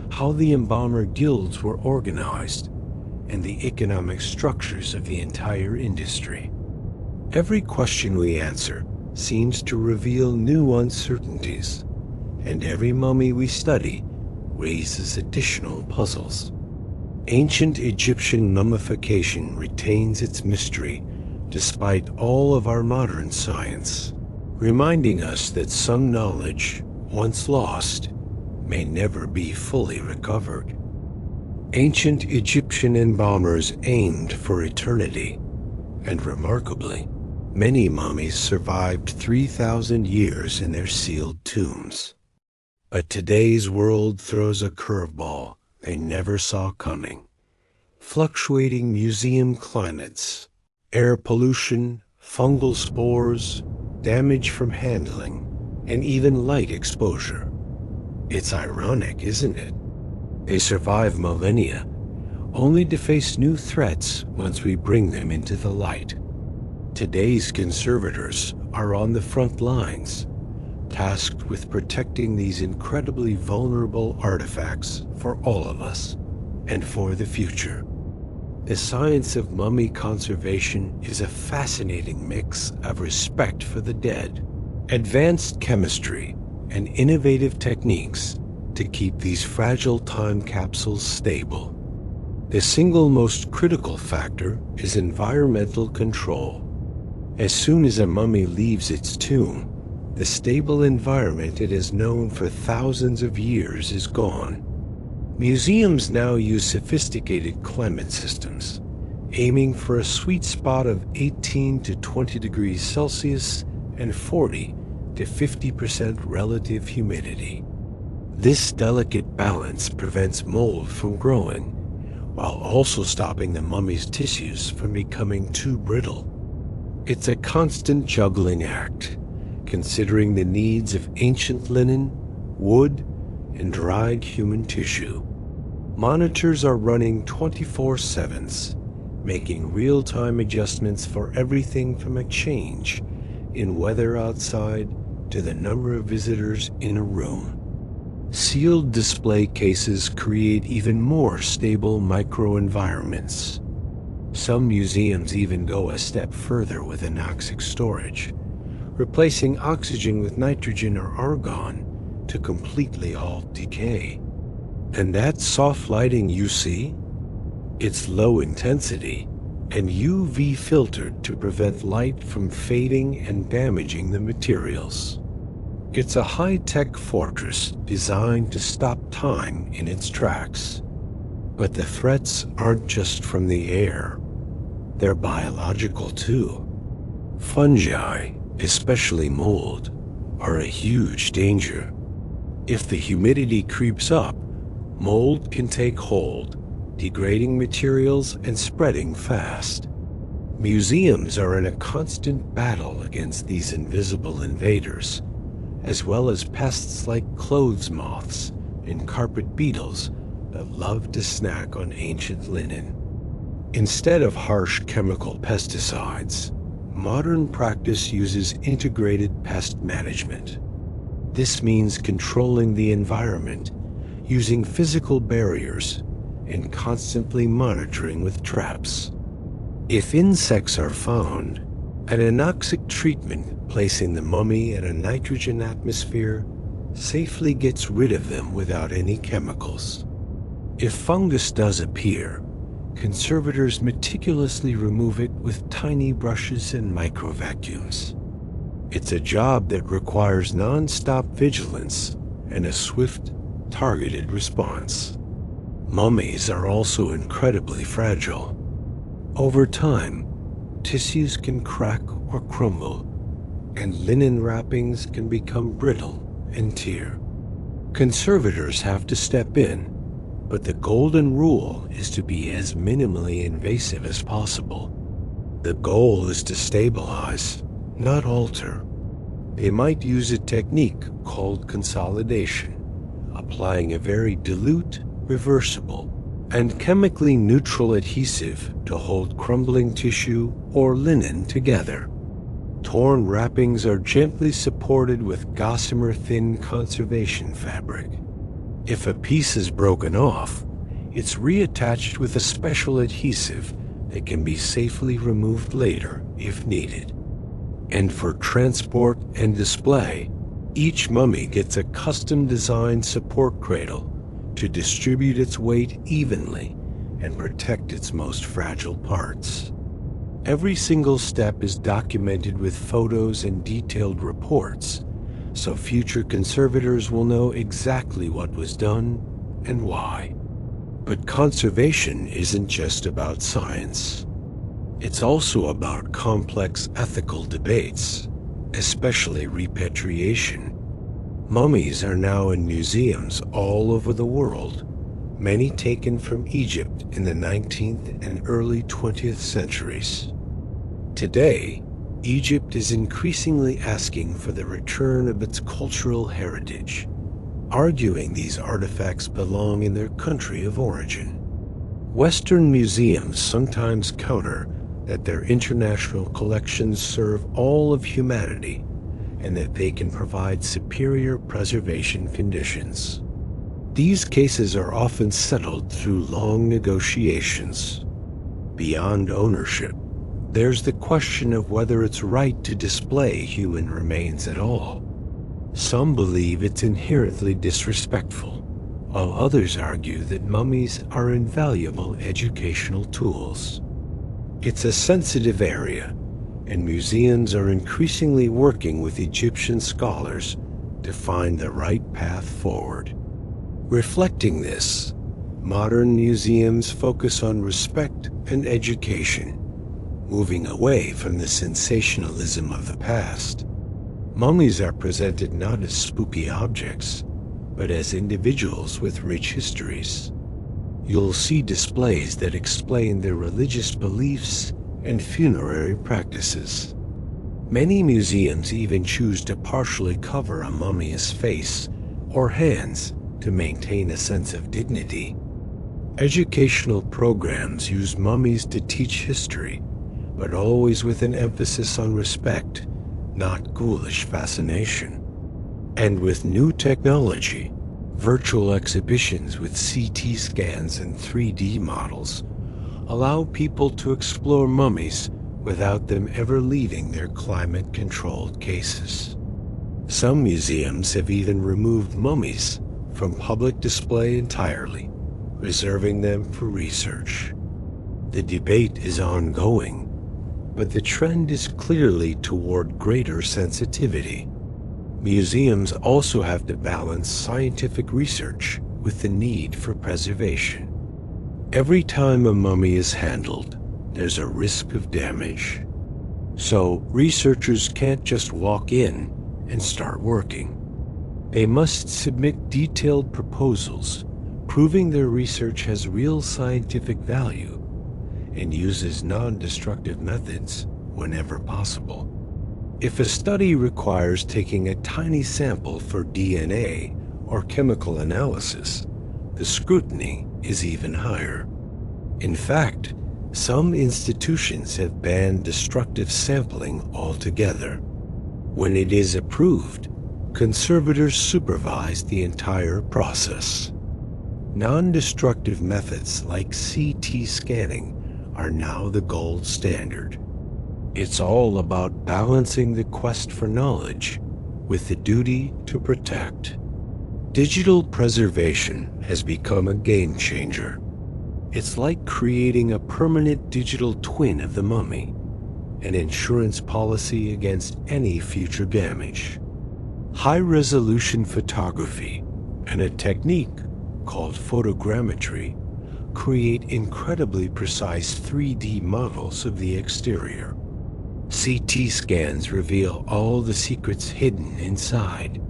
S1: how the embalmer guilds were organized, and the economic structures of the entire industry. Every question we answer seems to reveal new uncertainties, and every mummy we study raises additional puzzles. Ancient Egyptian mummification retains its mystery despite all of our modern science, reminding us that some knowledge, once lost, may never be fully recovered. Ancient Egyptian embalmers aimed for eternity, and remarkably, many mummies survived 3,000 years in their sealed tombs. But today's world throws a curveball they never saw coming. Fluctuating museum climates, air pollution, fungal spores, damage from handling, and even light exposure. It's ironic, isn't it? They survive millennia, only to face new threats once we bring them into the light. Today's conservators are on the front lines, tasked with protecting these incredibly vulnerable artifacts for all of us and for the future. The science of mummy conservation is a fascinating mix of respect for the dead, advanced chemistry, and innovative techniques to keep these fragile time capsules stable. The single most critical factor is environmental control. As soon as a mummy leaves its tomb, the stable environment it has known for thousands of years is gone. Museums now use sophisticated climate systems, aiming for a sweet spot of 18 to 20 degrees Celsius and 40 to 50% relative humidity. This delicate balance prevents mold from growing, while also stopping the mummy's tissues from becoming too brittle. It's a constant juggling act, considering the needs of ancient linen, wood, and dried human tissue. Monitors are running 24/7, making real-time adjustments for everything from a change in weather outside to the number of visitors in a room. Sealed display cases create even more stable microenvironments. Some museums even go a step further with anoxic storage, replacing oxygen with nitrogen or argon to completely halt decay. And that soft lighting you see? It's low intensity and UV filtered to prevent light from fading and damaging the materials. It's a high-tech fortress designed to stop time in its tracks. But the threats aren't just from the air. They're biological too. Fungi, especially mold, are a huge danger. If the humidity creeps up, mold can take hold, degrading materials and spreading fast. Museums are in a constant battle against these invisible invaders, as well as pests like clothes moths and carpet beetles that love to snack on ancient linen. Instead of harsh chemical pesticides, modern practice uses integrated pest management. This means controlling the environment, using physical barriers, and constantly monitoring with traps. If insects are found, an anoxic treatment placing the mummy in a nitrogen atmosphere safely gets rid of them without any chemicals. If fungus does appear, conservators meticulously remove it with tiny brushes and micro vacuums. It's a job that requires non-stop vigilance and a swift, targeted response. Mummies are also incredibly fragile. Over time, tissues can crack or crumble, and linen wrappings can become brittle and tear. Conservators have to step in, but the golden rule is to be as minimally invasive as possible. The goal is to stabilize, not alter. They might use a technique called consolidation, applying a very dilute, reversible, and chemically neutral adhesive to hold crumbling tissue or linen together. Torn wrappings are gently supported with gossamer-thin conservation fabric. If a piece is broken off, it's reattached with a special adhesive that can be safely removed later if needed. And for transport and display, each mummy gets a custom-designed support cradle to distribute its weight evenly and protect its most fragile parts. Every single step is documented with photos and detailed reports, so future conservators will know exactly what was done and why. But conservation isn't just about science. It's also about complex ethical debates, especially repatriation. Mummies are now in museums all over the world, many taken from Egypt in the 19th and early 20th centuries. Today, Egypt is increasingly asking for the return of its cultural heritage, arguing these artifacts belong in their country of origin. Western museums sometimes counter that their international collections serve all of humanity and that they can provide superior preservation conditions. These cases are often settled through long negotiations. Beyond ownership, there's the question of whether it's right to display human remains at all. Some believe it's inherently disrespectful, while others argue that mummies are invaluable educational tools. It's a sensitive area, and museums are increasingly working with Egyptian scholars to find the right path forward. Reflecting this, modern museums focus on respect and education, moving away from the sensationalism of the past. Mummies are presented not as spooky objects, but as individuals with rich histories. You'll see displays that explain their religious beliefs and funerary practices. Many museums even choose to partially cover a mummy's face or hands to maintain a sense of dignity. Educational programs use mummies to teach history, but always with an emphasis on respect, not ghoulish fascination. And with new technology, virtual exhibitions with CT scans and 3D models allow people to explore mummies without them ever leaving their climate-controlled cases. Some museums have even removed mummies from public display entirely, reserving them for research. The debate is ongoing, but the trend is clearly toward greater sensitivity. Museums also have to balance scientific research with the need for preservation. Every time a mummy is handled, there's a risk of damage. So researchers can't just walk in and start working. They must submit detailed proposals, proving their research has real scientific value and uses non-destructive methods whenever possible. If a study requires taking a tiny sample for DNA or chemical analysis, the scrutiny is even higher. In fact, some institutions have banned destructive sampling altogether. When it is approved, conservators supervise the entire process. Non-destructive methods like CT scanning are now the gold standard. It's all about balancing the quest for knowledge with the duty to protect. Digital preservation has become a game changer. It's like creating a permanent digital twin of the mummy, an insurance policy against any future damage. High-resolution photography and a technique called photogrammetry create incredibly precise 3D models of the exterior. CT scans reveal all the secrets hidden inside.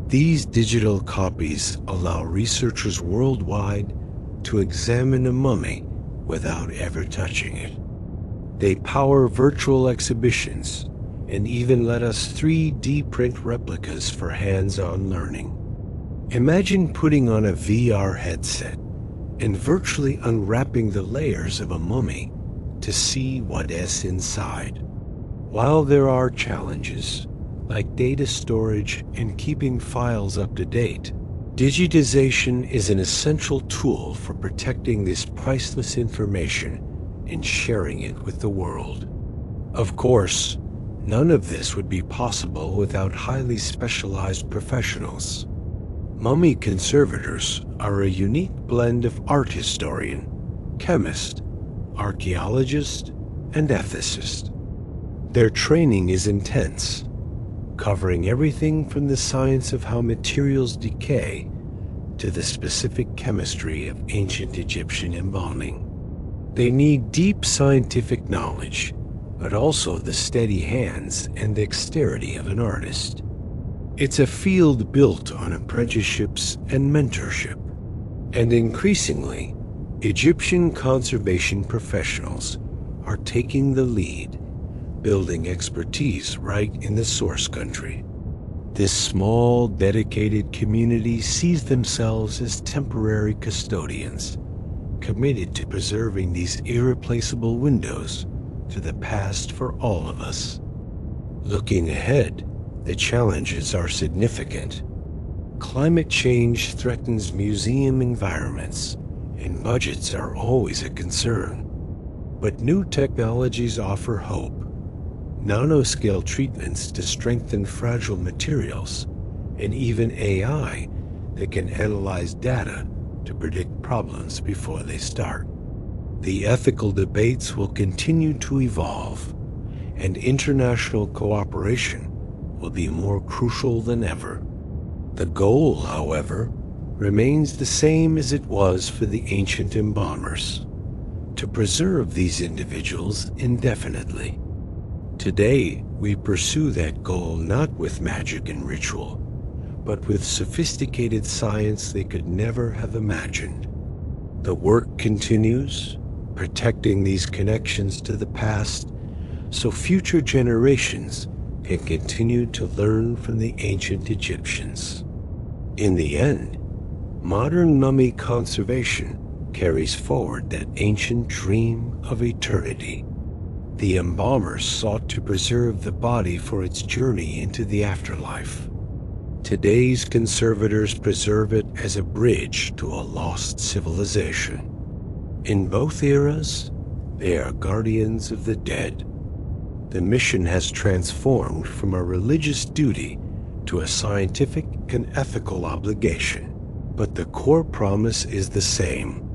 S1: These digital copies allow researchers worldwide to examine a mummy without ever touching it. They power virtual exhibitions and even let us 3D print replicas for hands-on learning. Imagine putting on a VR headset and virtually unwrapping the layers of a mummy to see what is inside. While there are challenges, like data storage and keeping files up to date, digitization is an essential tool for protecting this priceless information and sharing it with the world. Of course, none of this would be possible without highly specialized professionals. Mummy conservators are a unique blend of art historian, chemist, archaeologist, and ethicist. Their training is intense, covering everything from the science of how materials decay to the specific chemistry of ancient Egyptian embalming. They need deep scientific knowledge, but also the steady hands and dexterity of an artist. It's a field built on apprenticeships and mentorship, and increasingly, Egyptian conservation professionals are taking the lead, building expertise right in the source country. This small, dedicated community sees themselves as temporary custodians, committed to preserving these irreplaceable windows to the past for all of us. Looking ahead, the challenges are significant. Climate change threatens museum environments, and budgets are always a concern. But new technologies offer hope. Nanoscale treatments to strengthen fragile materials, and even AI that can analyze data to predict problems before they start. The ethical debates will continue to evolve, and international cooperation will be more crucial than ever. The goal, however, remains the same as it was for the ancient embalmers: to preserve these individuals indefinitely. Today, we pursue that goal not with magic and ritual, but with sophisticated science they could never have imagined. The work continues, protecting these connections to the past so future generations can continue to learn from the ancient Egyptians. In the end, modern mummy conservation carries forward that ancient dream of eternity. The embalmers sought to preserve the body for its journey into the afterlife. Today's conservators preserve it as a bridge to a lost civilization. In both eras, they are guardians of the dead. The mission has transformed from a religious duty to a scientific and ethical obligation, but the core promise is the same.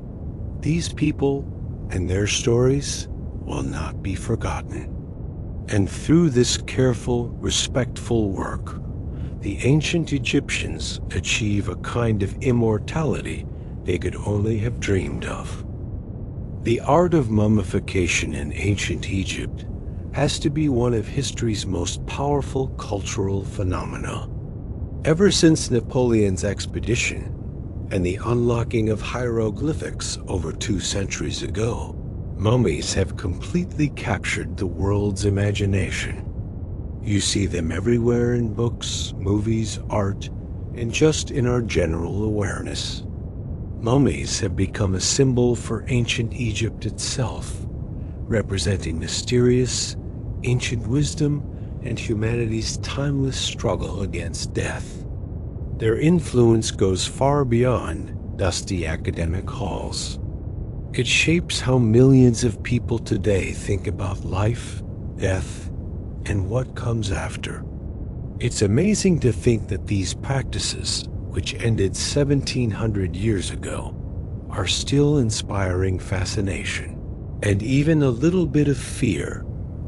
S1: These people and their stories will not be forgotten. And through this careful, respectful work, the ancient Egyptians achieve a kind of immortality they could only have dreamed of. The art of mummification in ancient Egypt has to be one of history's most powerful cultural phenomena. Ever since Napoleon's expedition and the unlocking of hieroglyphics over 2 centuries ago, mummies have completely captured the world's imagination. You see them everywhere in books, movies, art, and just in our general awareness. Mummies have become a symbol for ancient Egypt itself, representing mysterious, ancient wisdom and humanity's timeless struggle against death. Their influence goes far beyond dusty academic halls. It shapes how millions of people today think about life, death, and what comes after. It's amazing to think that these practices, which ended 1700 years ago, are still inspiring fascination and even a little bit of fear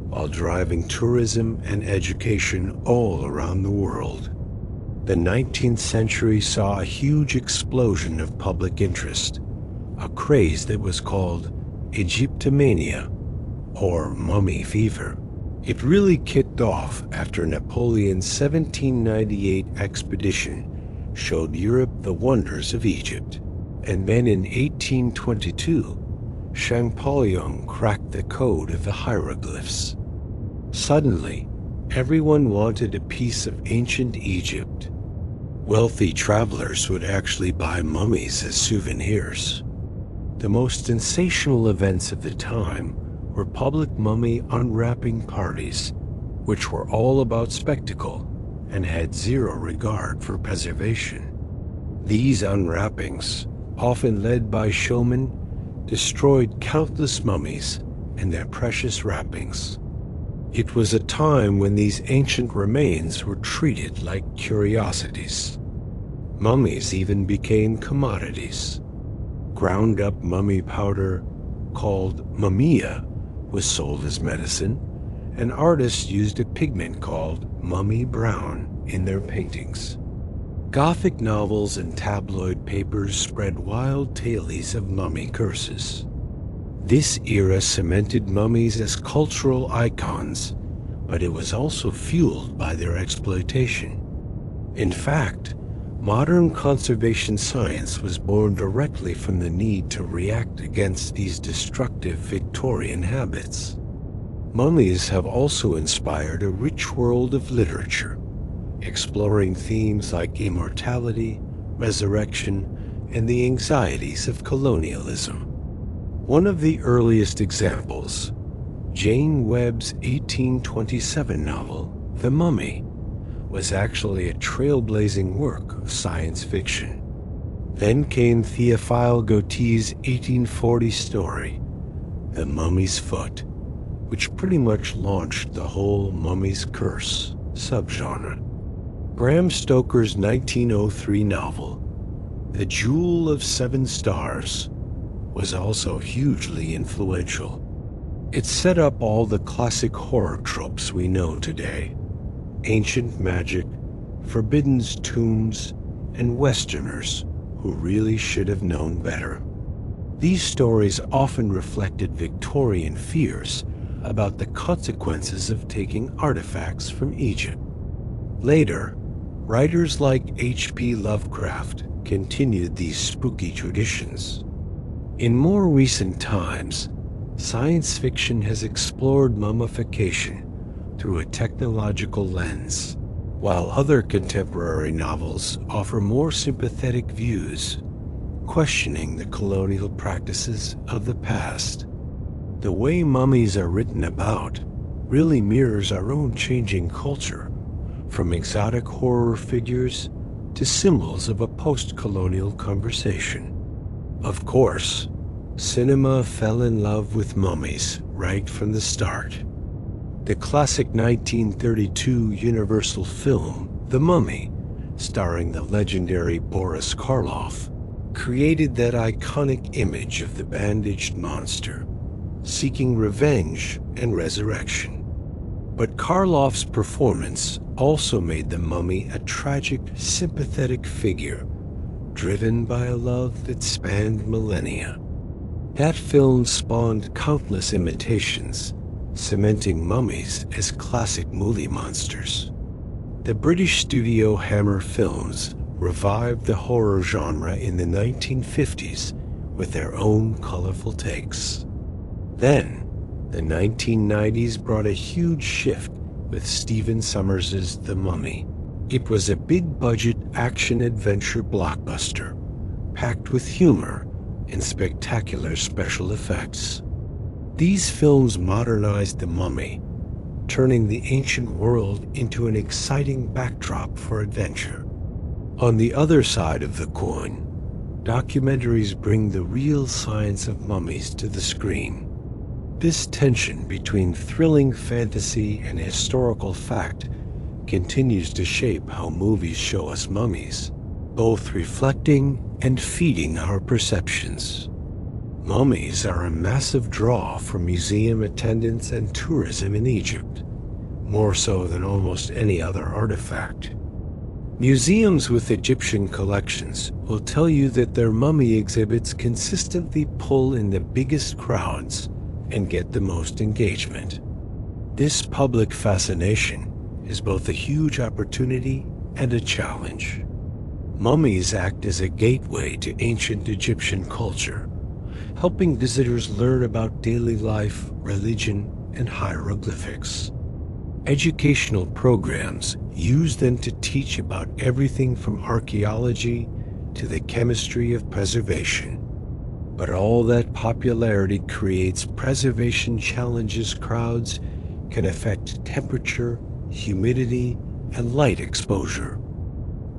S1: while driving tourism and education all around the world. The 19th century saw a huge explosion of public interest, a craze that was called Egyptomania, or mummy fever. It really kicked off after Napoleon's 1798 expedition showed Europe the wonders of Egypt. And then in 1822, Champollion cracked the code of the hieroglyphs. Suddenly, everyone wanted a piece of ancient Egypt. Wealthy travelers would actually buy mummies as souvenirs. The most sensational events of the time were public mummy unwrapping parties, which were all about spectacle and had zero regard for preservation. These unwrappings, often led by showmen, destroyed countless mummies and their precious wrappings. It was a time when these ancient remains were treated like curiosities. Mummies even became commodities. Ground-up mummy powder, called mummia, was sold as medicine, and artists used a pigment called mummy brown in their paintings. Gothic novels and tabloid papers spread wild tales of mummy curses. This era cemented mummies as cultural icons, but it was also fueled by their exploitation. In fact, modern conservation science was born directly from the need to react against these destructive Victorian habits. Mummies have also inspired a rich world of literature, exploring themes like immortality, resurrection, and the anxieties of colonialism. One of the earliest examples, Jane Webb's 1827 novel, The Mummy, was actually a trailblazing work of science fiction. Then came Théophile Gautier's 1840 story, The Mummy's Foot, which pretty much launched the whole Mummy's Curse subgenre. Bram Stoker's 1903 novel, The Jewel of Seven Stars, was also hugely influential. It set up all the classic horror tropes we know today: ancient magic, forbidden tombs, and Westerners who really should have known better. These stories often reflected Victorian fears about the consequences of taking artifacts from Egypt. Later, writers like H.P. Lovecraft continued these spooky traditions. In more recent times, science fiction has explored mummification through a technological lens, while other contemporary novels offer more sympathetic views, questioning the colonial practices of the past. The way mummies are written about really mirrors our own changing culture, from exotic horror figures to symbols of a post-colonial conversation. Of course, cinema fell in love with mummies right from the start. The classic 1932 Universal film, The Mummy, starring the legendary Boris Karloff, created that iconic image of the bandaged monster, seeking revenge and resurrection. But Karloff's performance also made the mummy a tragic, sympathetic figure, driven by a love that spanned millennia. That film spawned countless imitations, cementing mummies as classic movie monsters. The British studio Hammer Films revived the horror genre in the 1950s with their own colorful takes. Then, the 1990s brought a huge shift with Stephen Sommers' The Mummy. It was a big-budget action-adventure blockbuster, packed with humor and spectacular special effects. These films modernized the mummy, turning the ancient world into an exciting backdrop for adventure. On the other side of the coin, documentaries bring the real science of mummies to the screen. This tension between thrilling fantasy and historical fact continues to shape how movies show us mummies, both reflecting and feeding our perceptions. Mummies are a massive draw for museum attendants and tourism in Egypt, more so than almost any other artifact. Museums with Egyptian collections will tell you that their mummy exhibits consistently pull in the biggest crowds and get the most engagement. This public fascination is both a huge opportunity and a challenge. Mummies act as a gateway to ancient Egyptian culture, helping visitors learn about daily life, religion, and hieroglyphics. Educational programs use them to teach about everything from archaeology to the chemistry of preservation. But all that popularity creates preservation challenges. Crowds can affect temperature, humidity, and light exposure.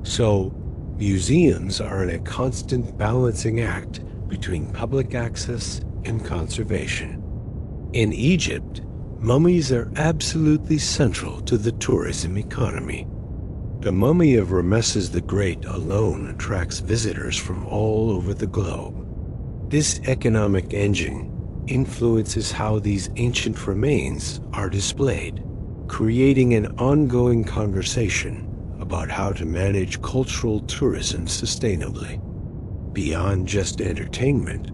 S1: So, museums are in a constant balancing act between public access and conservation. In Egypt, mummies are absolutely central to the tourism economy. The mummy of Ramesses the Great alone attracts visitors from all over the globe. This economic engine influences how these ancient remains are displayed, creating an ongoing conversation about how to manage cultural tourism sustainably. Beyond just entertainment,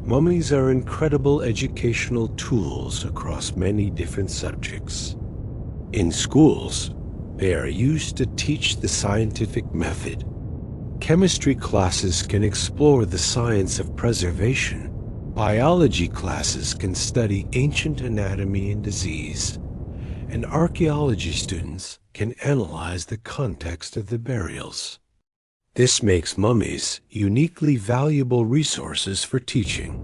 S1: mummies are incredible educational tools across many different subjects. In schools, they are used to teach the scientific method. Chemistry classes can explore the science of preservation. Biology classes can study ancient anatomy and disease. And archaeology students can analyze the context of the burials. This makes mummies uniquely valuable resources for teaching.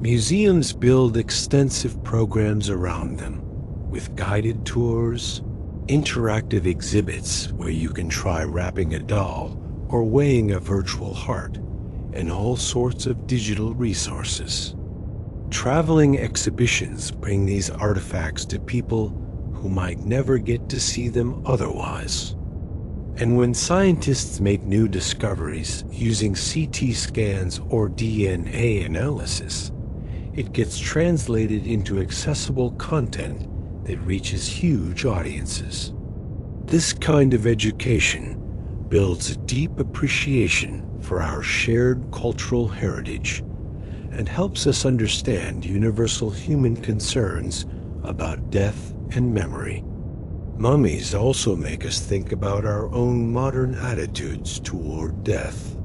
S1: Museums build extensive programs around them, with guided tours, interactive exhibits where you can try wrapping a doll or weighing a virtual heart, and all sorts of digital resources. Traveling exhibitions bring these artifacts to people who might never get to see them otherwise. And when scientists make new discoveries using CT scans or DNA analysis, it gets translated into accessible content that reaches huge audiences. This kind of education builds a deep appreciation for our shared cultural heritage and helps us understand universal human concerns about death and memory. Mummies also make us think about our own modern attitudes toward death.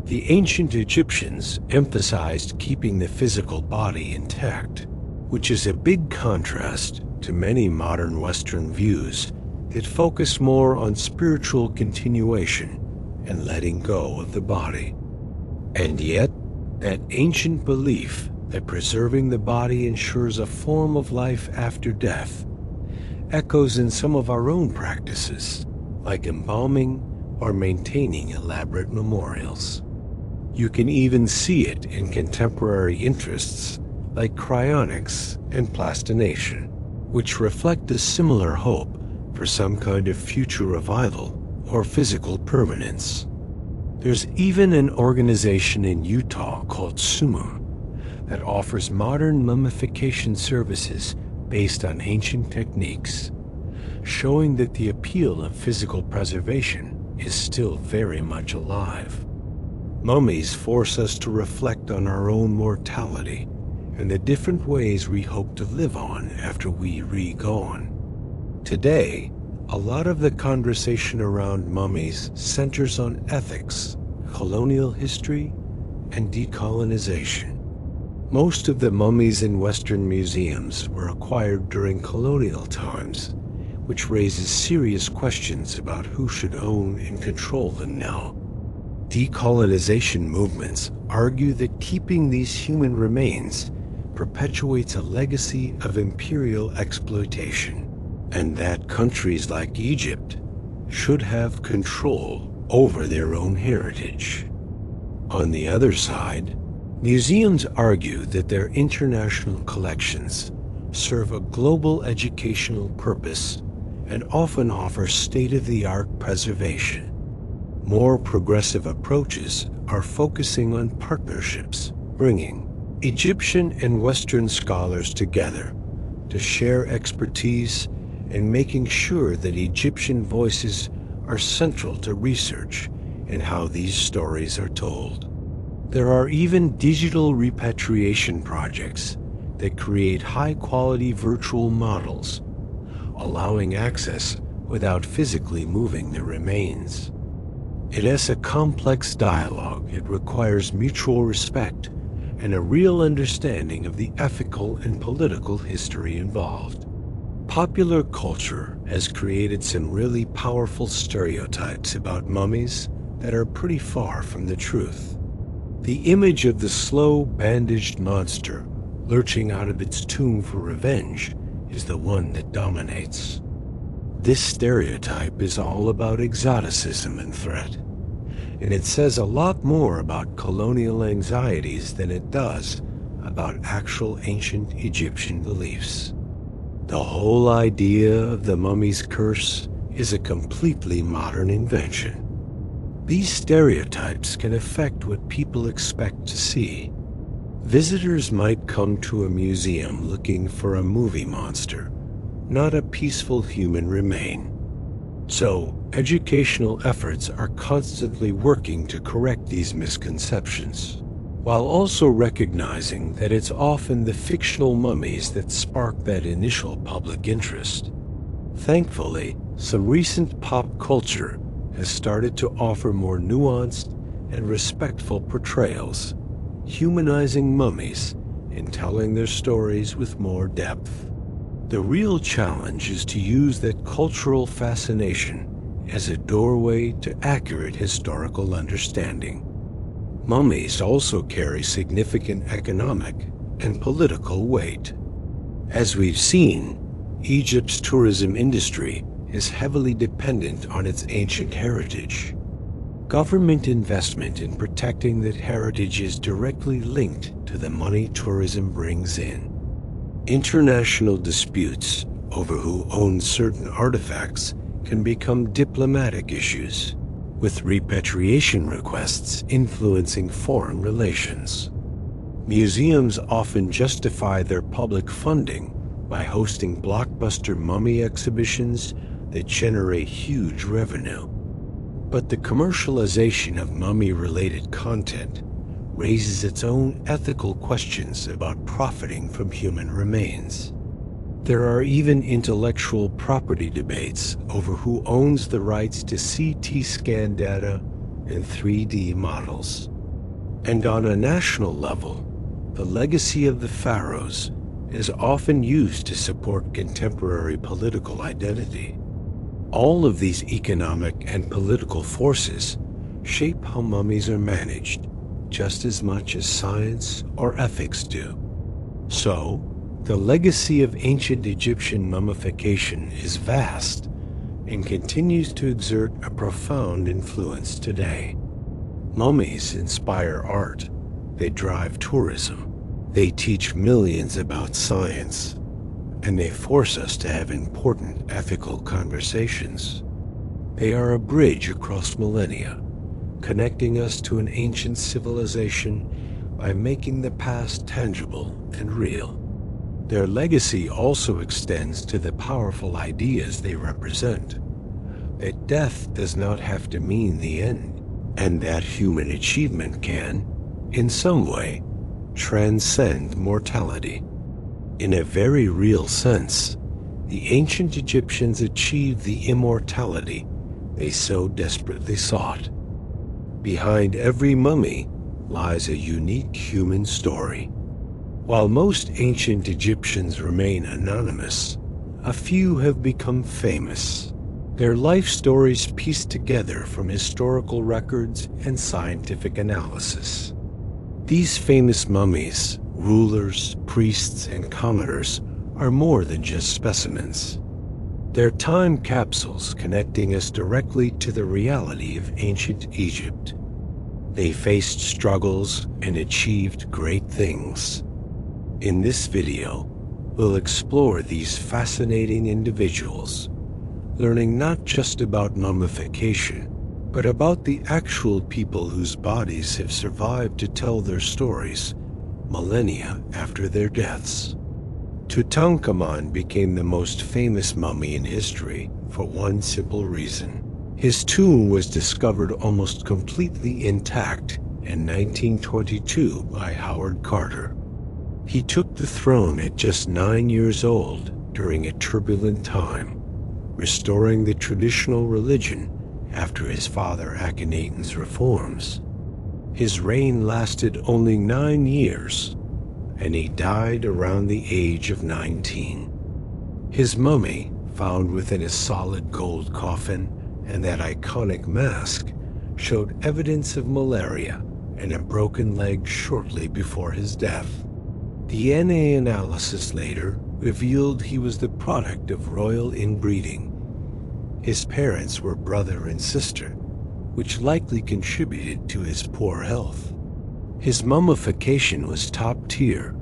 S1: The ancient Egyptians emphasized keeping the physical body intact, which is a big contrast to many modern Western views that focus more on spiritual continuation and letting go of the body. And yet, that ancient belief that preserving the body ensures a form of life after death echoes in some of our own practices, like embalming or maintaining elaborate memorials. You can even see it in contemporary interests like cryonics and plastination, which reflect a similar hope for some kind of future revival or physical permanence. There's even an organization in Utah called Sumu that offers modern mummification services based on ancient techniques, showing that the appeal of physical preservation is still very much alive. Mummies force us to reflect on our own mortality and the different ways we hope to live on after we re-gone. Today, a lot of the conversation around mummies centers on ethics, colonial history, and decolonization. Most of the mummies in Western museums were acquired during colonial times, which raises serious questions about who should own and control them now. Decolonization movements argue that keeping these human remains perpetuates a legacy of imperial exploitation, and that countries like Egypt should have control over their own heritage. On the other side, museums argue that their international collections serve a global educational purpose and often offer state-of-the-art preservation. More progressive approaches are focusing on partnerships, bringing Egyptian and Western scholars together to share expertise in making sure that Egyptian voices are central to research and how these stories are told. There are even digital repatriation projects that create high-quality virtual models, allowing access without physically moving the remains. It is a complex dialogue. It requires mutual respect and a real understanding of the ethical and political history involved. Popular culture has created some really powerful stereotypes about mummies that are pretty far from the truth. The image of the slow, bandaged monster lurching out of its tomb for revenge is the one that dominates. This stereotype is all about exoticism and threat, and it says a lot more about colonial anxieties than it does about actual ancient Egyptian beliefs. The whole idea of the mummy's curse is a completely modern invention. These stereotypes can affect what people expect to see. Visitors might come to a museum looking for a movie monster, not a peaceful human remain. So, educational efforts are constantly working to correct these misconceptions, while also recognizing that it's often the fictional mummies that spark that initial public interest. Thankfully, some recent pop culture has started to offer more nuanced and respectful portrayals, humanizing mummies and telling their stories with more depth. The real challenge is to use that cultural fascination as a doorway to accurate historical understanding. Mummies also carry significant economic and political weight. As we've seen, Egypt's tourism industry is heavily dependent on its ancient heritage. Government investment in protecting that heritage is directly linked to the money tourism brings in. International disputes over who owns certain artifacts can become diplomatic issues, with repatriation requests influencing foreign relations. Museums often justify their public funding by hosting blockbuster mummy exhibitions that generate huge revenue. But the commercialization of mummy-related content raises its own ethical questions about profiting from human remains. There are even intellectual property debates over who owns the rights to CT scan data and 3D models. And on a national level, the legacy of the pharaohs is often used to support contemporary political identity. All of these economic and political forces shape how mummies are managed, just as much as science or ethics do. So, the legacy of ancient Egyptian mummification is vast and continues to exert a profound influence today. Mummies inspire art, they drive tourism, they teach millions about science, and they force us to have important ethical conversations. They are a bridge across millennia, connecting us to an ancient civilization by making the past tangible and real. Their legacy also extends to the powerful ideas they represent, that death does not have to mean the end, and that human achievement can, in some way, transcend mortality. In a very real sense, the ancient Egyptians achieved the immortality they so desperately sought. Behind every mummy lies a unique human story. While most ancient Egyptians remain anonymous, a few have become famous. Their life stories pieced together from historical records and scientific analysis. These famous mummies, rulers, priests, and commoners are more than just specimens. They're time capsules connecting us directly to the reality of ancient Egypt. They faced struggles and achieved great things. In this video, we'll explore these fascinating individuals, learning not just about mummification, but about the actual people whose bodies have survived to tell their stories millennia after their deaths. Tutankhamun became the most famous mummy in history for one simple reason. His tomb was discovered almost completely intact in 1922 by Howard Carter. He took the throne at just 9 years old during a turbulent time, restoring the traditional religion after his father Akhenaten's reforms. His reign lasted only 9 years, and he died around the age of 19. His mummy, found within a solid gold coffin and that iconic mask, showed evidence of malaria and a broken leg shortly before his death. DNA analysis later revealed he was the product of royal inbreeding. His parents were brother and sister, which likely contributed to his poor health. His mummification was top tier,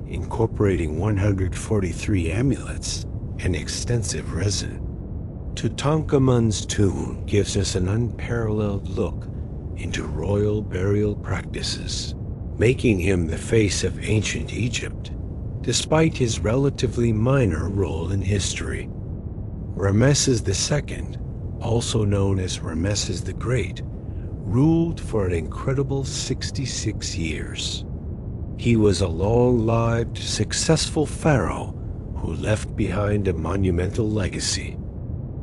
S1: incorporating 143 amulets and extensive resin. Tutankhamun's tomb gives us an unparalleled look into royal burial practices, making him the face of ancient Egypt, despite his relatively minor role in history. Ramesses II, also known as Ramesses the Great, ruled for an incredible 66 years. He was a long-lived, successful pharaoh who left behind a monumental legacy.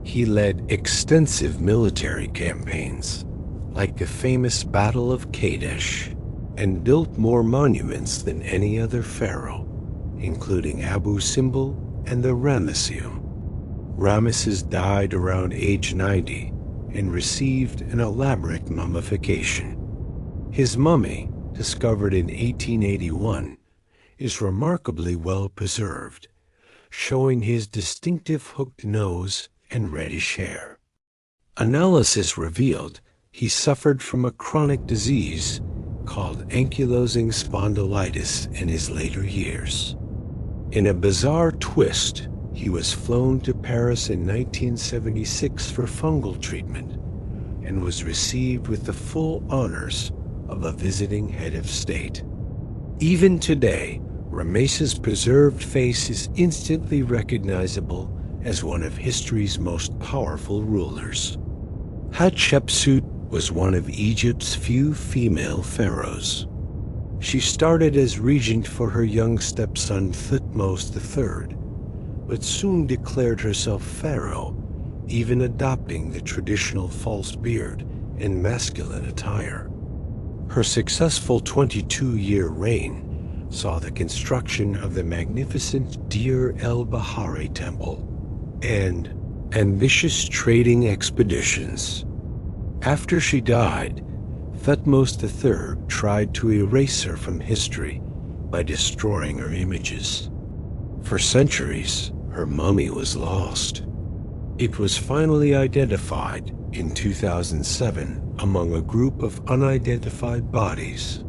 S1: He led extensive military campaigns, like the famous Battle of Kadesh, and built more monuments than any other pharaoh, including Abu Simbel and the Ramesseum. Ramesses died around age 90 and received an elaborate mummification. His mummy, discovered in 1881, is remarkably well preserved, showing his distinctive hooked nose and reddish hair. Analysis revealed he suffered from a chronic disease called ankylosing spondylitis in his later years. In a bizarre twist, he was flown to Paris in 1976 for fungal treatment and was received with the full honors of a visiting head of state. Even today, Ramesses' preserved face is instantly recognizable as one of history's most powerful rulers. Hatshepsut was one of Egypt's few female pharaohs. She started as regent for her young stepson Thutmose III, but soon declared herself pharaoh, even adopting the traditional false beard and masculine attire. Her successful 22-year reign saw the construction of the magnificent Deir el-Bahari Temple and ambitious trading expeditions. After she died, Thutmose III tried to erase her from history by destroying her images. For centuries, her mummy was lost. It was finally identified in 2007 among a group of unidentified bodies.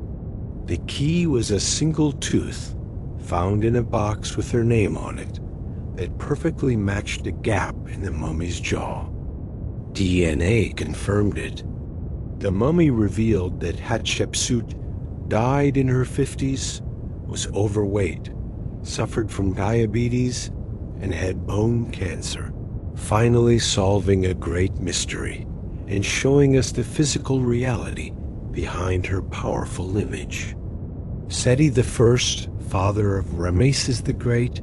S1: The key was a single tooth found in a box with her name on it that perfectly matched a gap in the mummy's jaw. DNA confirmed it. The mummy revealed that Hatshepsut died in her 50s, was overweight, suffered from diabetes, and had bone cancer, finally solving a great mystery and showing us the physical reality behind her powerful image. Seti I, father of Ramesses the Great,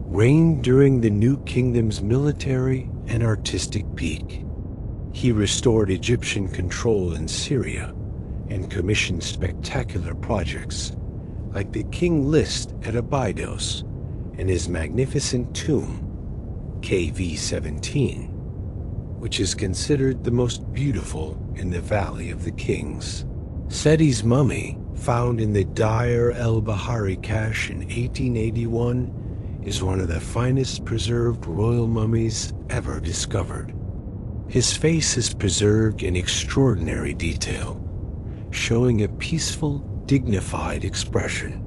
S1: reigned during the New Kingdom's military and artistic peak. He restored Egyptian control in Syria and commissioned spectacular projects like the King List at Abydos and his magnificent tomb, KV-17, which is considered the most beautiful in the Valley of the Kings. Seti's mummy, found in the Deir el-Bahari cache in 1881, is one of the finest preserved royal mummies ever discovered. His face is preserved in extraordinary detail, showing a peaceful, dignified expression.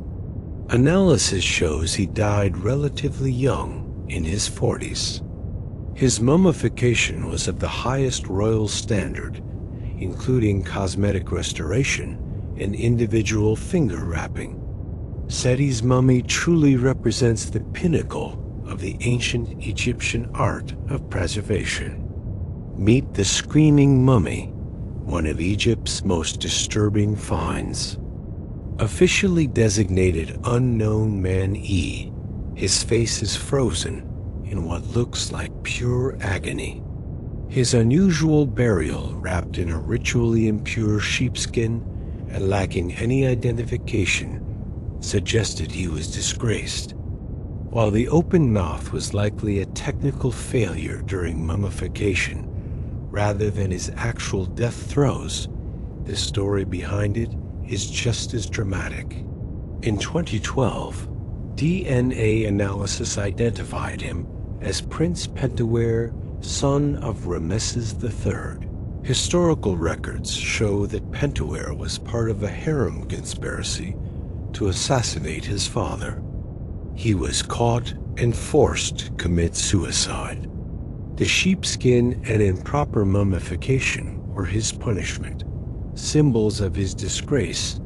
S1: Analysis shows he died relatively young, in his 40s. His mummification was of the highest royal standard, including cosmetic restoration and individual finger wrapping. Seti's mummy truly represents the pinnacle of the ancient Egyptian art of preservation. Meet the Screaming Mummy, one of Egypt's most disturbing finds. Officially designated Unknown Man E, his face is frozen in what looks like pure agony. His unusual burial, wrapped in a ritually impure sheepskin and lacking any identification, suggested he was disgraced. While the open mouth was likely a technical failure during mummification, rather than his actual death throes, the story behind it is just as dramatic. In 2012, DNA analysis identified him as Prince Pentawere, son of Rameses III. Historical records show that Pentawere was part of a harem conspiracy to assassinate his father. He was caught and forced to commit suicide. The sheepskin and improper mummification were his punishment, symbols of his disgrace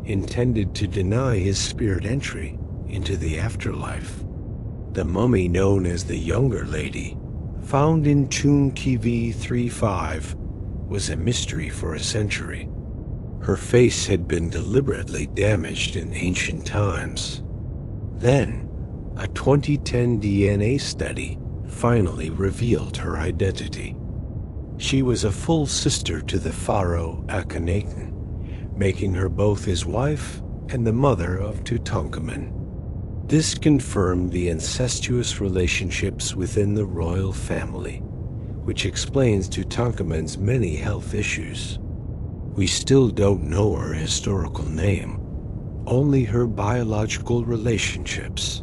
S1: intended to deny his spirit entry into the afterlife. The mummy known as the Younger Lady, found in tomb KV-35, was a mystery for a century. Her face had been deliberately damaged in ancient times. Then, a 2010 DNA study finally revealed her identity. She was a full sister to the pharaoh Akhenaten, making her both his wife and the mother of Tutankhamun. This confirmed the incestuous relationships within the royal family, which explains Tutankhamun's many health issues. We still don't know her historical name, only her biological relationships.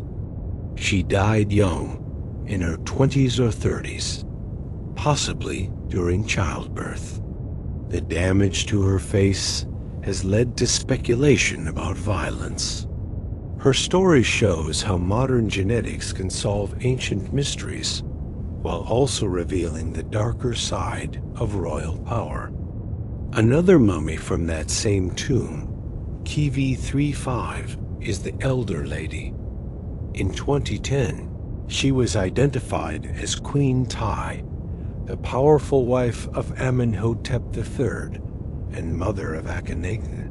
S1: She died young, in her 20s or 30s, possibly during childbirth. The damage to her face has led to speculation about violence. Her story shows how modern genetics can solve ancient mysteries, while also revealing the darker side of royal power. Another mummy from that same tomb, KV-35, is the Elder Lady. In 2010, she was identified as Queen Tai, the powerful wife of Amenhotep III and mother of Akhenaten.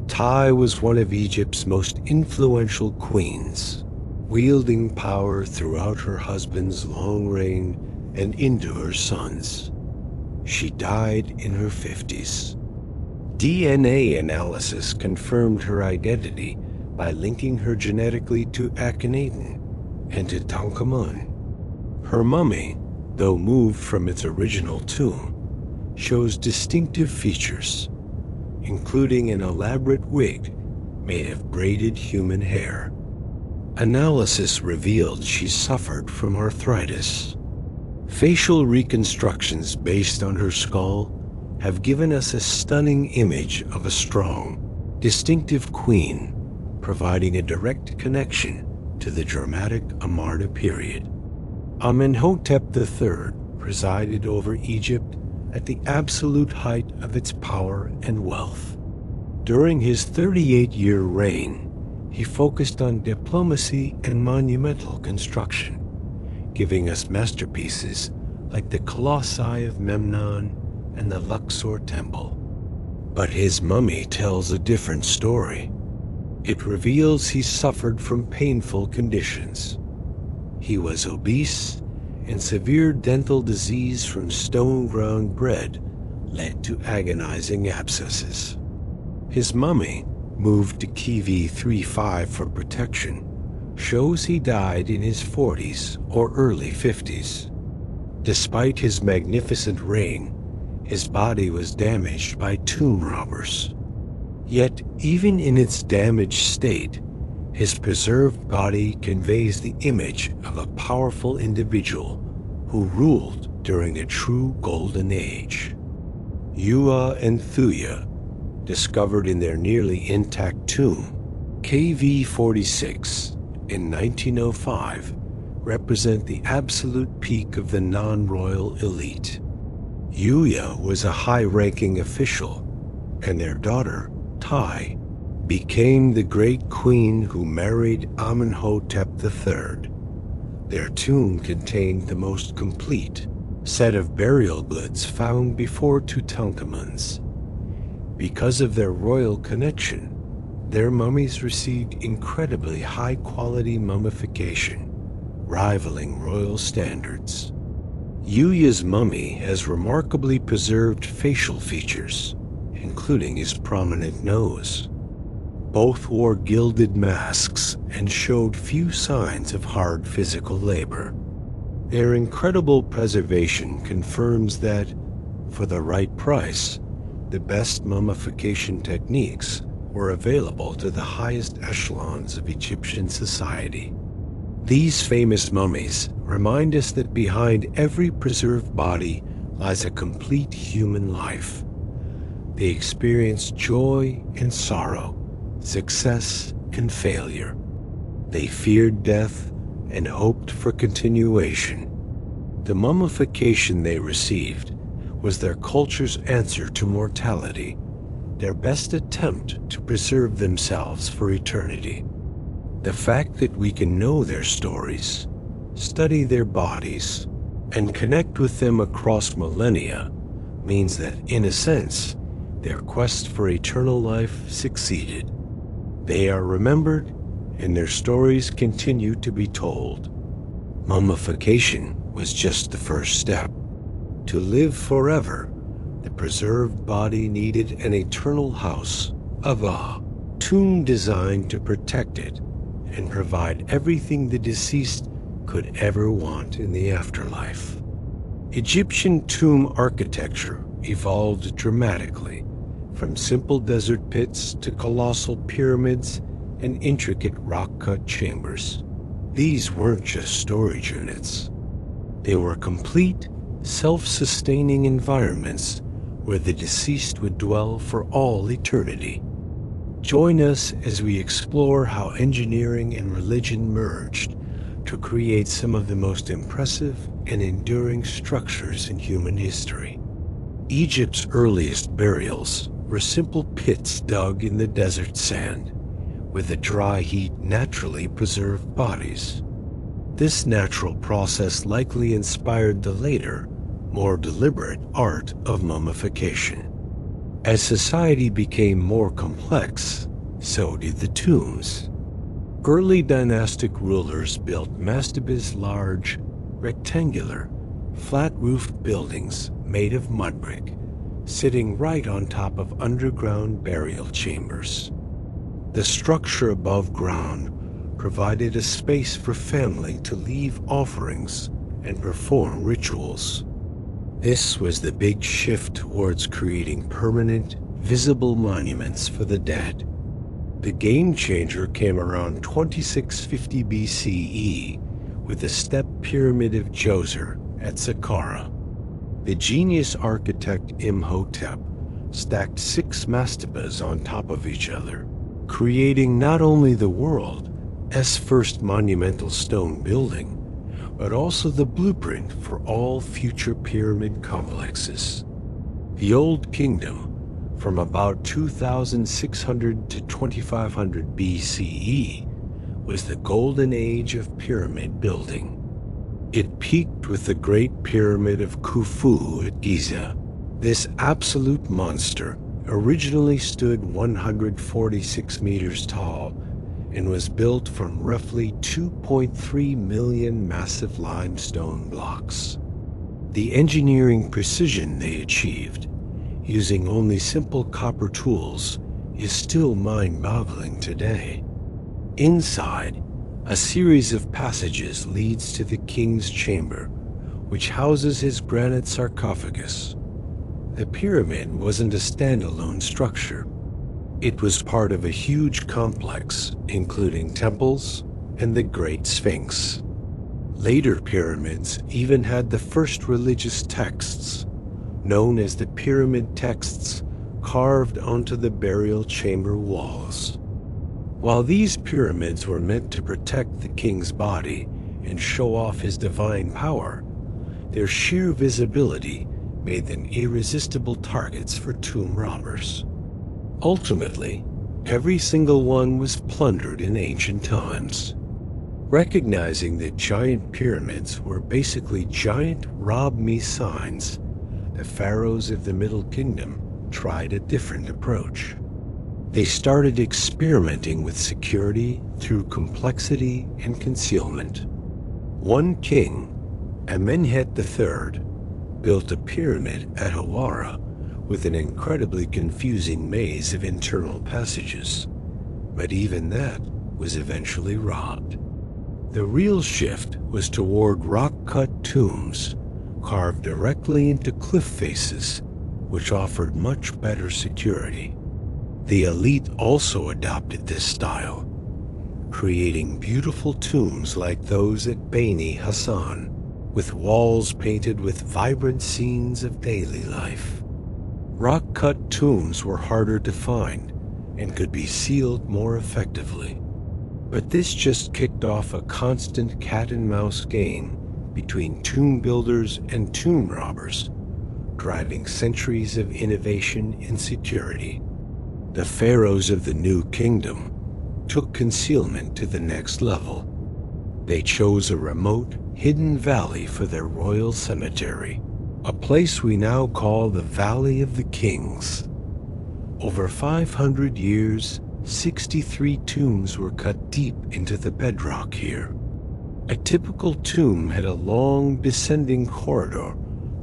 S1: Tai was one of Egypt's most influential queens, wielding power throughout her husband's long reign and into her son's. She died in her 50s. DNA analysis confirmed her identity by linking her genetically to Akhenaten and to Tutankhamun. Her mummy, though moved from its original tomb, shows distinctive features, including an elaborate wig made of braided human hair. Analysis revealed she suffered from arthritis. Facial reconstructions based on her skull have given us a stunning image of a strong, distinctive queen, providing a direct connection to the dramatic Amarna period. Amenhotep III presided over Egypt at the absolute height of its power and wealth. During his 38-year reign, he focused on diplomacy and monumental construction, giving us masterpieces like the Colossi of Memnon and the Luxor Temple. But his mummy tells a different story. It reveals he suffered from painful conditions. He was obese, and severe dental disease from stone-ground bread led to agonizing abscesses. His mummy, moved to KV-35 for protection, shows he died in his 40s or early 50s. Despite his magnificent reign, his body was damaged by tomb robbers. Yet, even in its damaged state, his preserved body conveys the image of a powerful individual who ruled during a true golden age. Ua and Thuya, discovered in their nearly intact tomb, KV-46, in 1905, represent the absolute peak of the non-royal elite. Ua was a high-ranking official, and their daughter, Tai, became the great queen who married Amenhotep III. Their tomb contained the most complete set of burial goods found before Tutankhamun's. Because of their royal connection, their mummies received incredibly high-quality mummification, rivaling royal standards. Yuya's mummy has remarkably preserved facial features, including his prominent nose. Both wore gilded masks and showed few signs of hard physical labor. Their incredible preservation confirms that, for the right price, the best mummification techniques were available to the highest echelons of Egyptian society. These famous mummies remind us that behind every preserved body lies a complete human life. They experienced joy and sorrow, success and failure. They feared death and hoped for continuation. The mummification they received was their culture's answer to mortality, their best attempt to preserve themselves for eternity. The fact that we can know their stories, study their bodies, and connect with them across millennia means that, in a sense, their quest for eternal life succeeded. They are remembered, and their stories continue to be told. Mummification was just the first step. To live forever, the preserved body needed an eternal house, a tomb designed to protect it and provide everything the deceased could ever want in the afterlife. Egyptian tomb architecture evolved dramatically, from simple desert pits to colossal pyramids and intricate rock-cut chambers. These weren't just storage units. They were complete, self-sustaining environments where the deceased would dwell for all eternity. Join us as we explore how engineering and religion merged to create some of the most impressive and enduring structures in human history. Egypt's earliest burials were simple pits dug in the desert sand, where the dry heat naturally preserved bodies. This natural process likely inspired the later, more deliberate art of mummification. As society became more complex, so did the tombs. Early dynastic rulers built mastabas, large, rectangular, flat-roofed buildings made of mud brick, sitting right on top of underground burial chambers. The structure above ground provided a space for family to leave offerings and perform rituals. This was the big shift towards creating permanent, visible monuments for the dead. The game changer came around 2650 BCE with the step pyramid of Djoser at Saqqara. The genius architect Imhotep stacked 6 mastabas on top of each other, creating not only the world's first monumental stone building, but also the blueprint for all future pyramid complexes. The Old Kingdom, from about 2600 to 2500 BCE, was the golden age of pyramid building. It peaked with the Great Pyramid of Khufu at Giza. This absolute monster originally stood 146 meters tall and was built from roughly 2.3 million massive limestone blocks. The engineering precision they achieved, using only simple copper tools, is still mind-boggling today. Inside, a series of passages leads to the king's chamber, which houses his granite sarcophagus. The pyramid wasn't a standalone structure. It was part of a huge complex, including temples and the Great Sphinx. Later pyramids even had the first religious texts, known as the pyramid texts, carved onto the burial chamber walls. While these pyramids were meant to protect the king's body and show off his divine power, their sheer visibility made them irresistible targets for tomb robbers. Ultimately, Every single one was plundered in ancient times. Recognizing that giant pyramids were basically giant rob me signs, the pharaohs of the Middle Kingdom tried a different approach. They started experimenting with security through complexity and concealment. One king, Amenhotep III, built a pyramid at Hawara with an incredibly confusing maze of internal passages, but even that was eventually robbed. The real shift was toward rock-cut tombs carved directly into cliff faces, which offered much better security. The elite also adopted this style, creating beautiful tombs like those at Beni Hassan, with walls painted with vibrant scenes of daily life. Rock-cut tombs were harder to find and could be sealed more effectively. But this just kicked off a constant cat-and-mouse game between tomb builders and tomb robbers, driving centuries of innovation in security. The pharaohs of the New Kingdom took concealment to the next level. They chose a remote, hidden valley for their royal cemetery, a place we now call the Valley of the Kings. Over 500 years, 63 tombs were cut deep into the bedrock here. A typical tomb had a long, descending corridor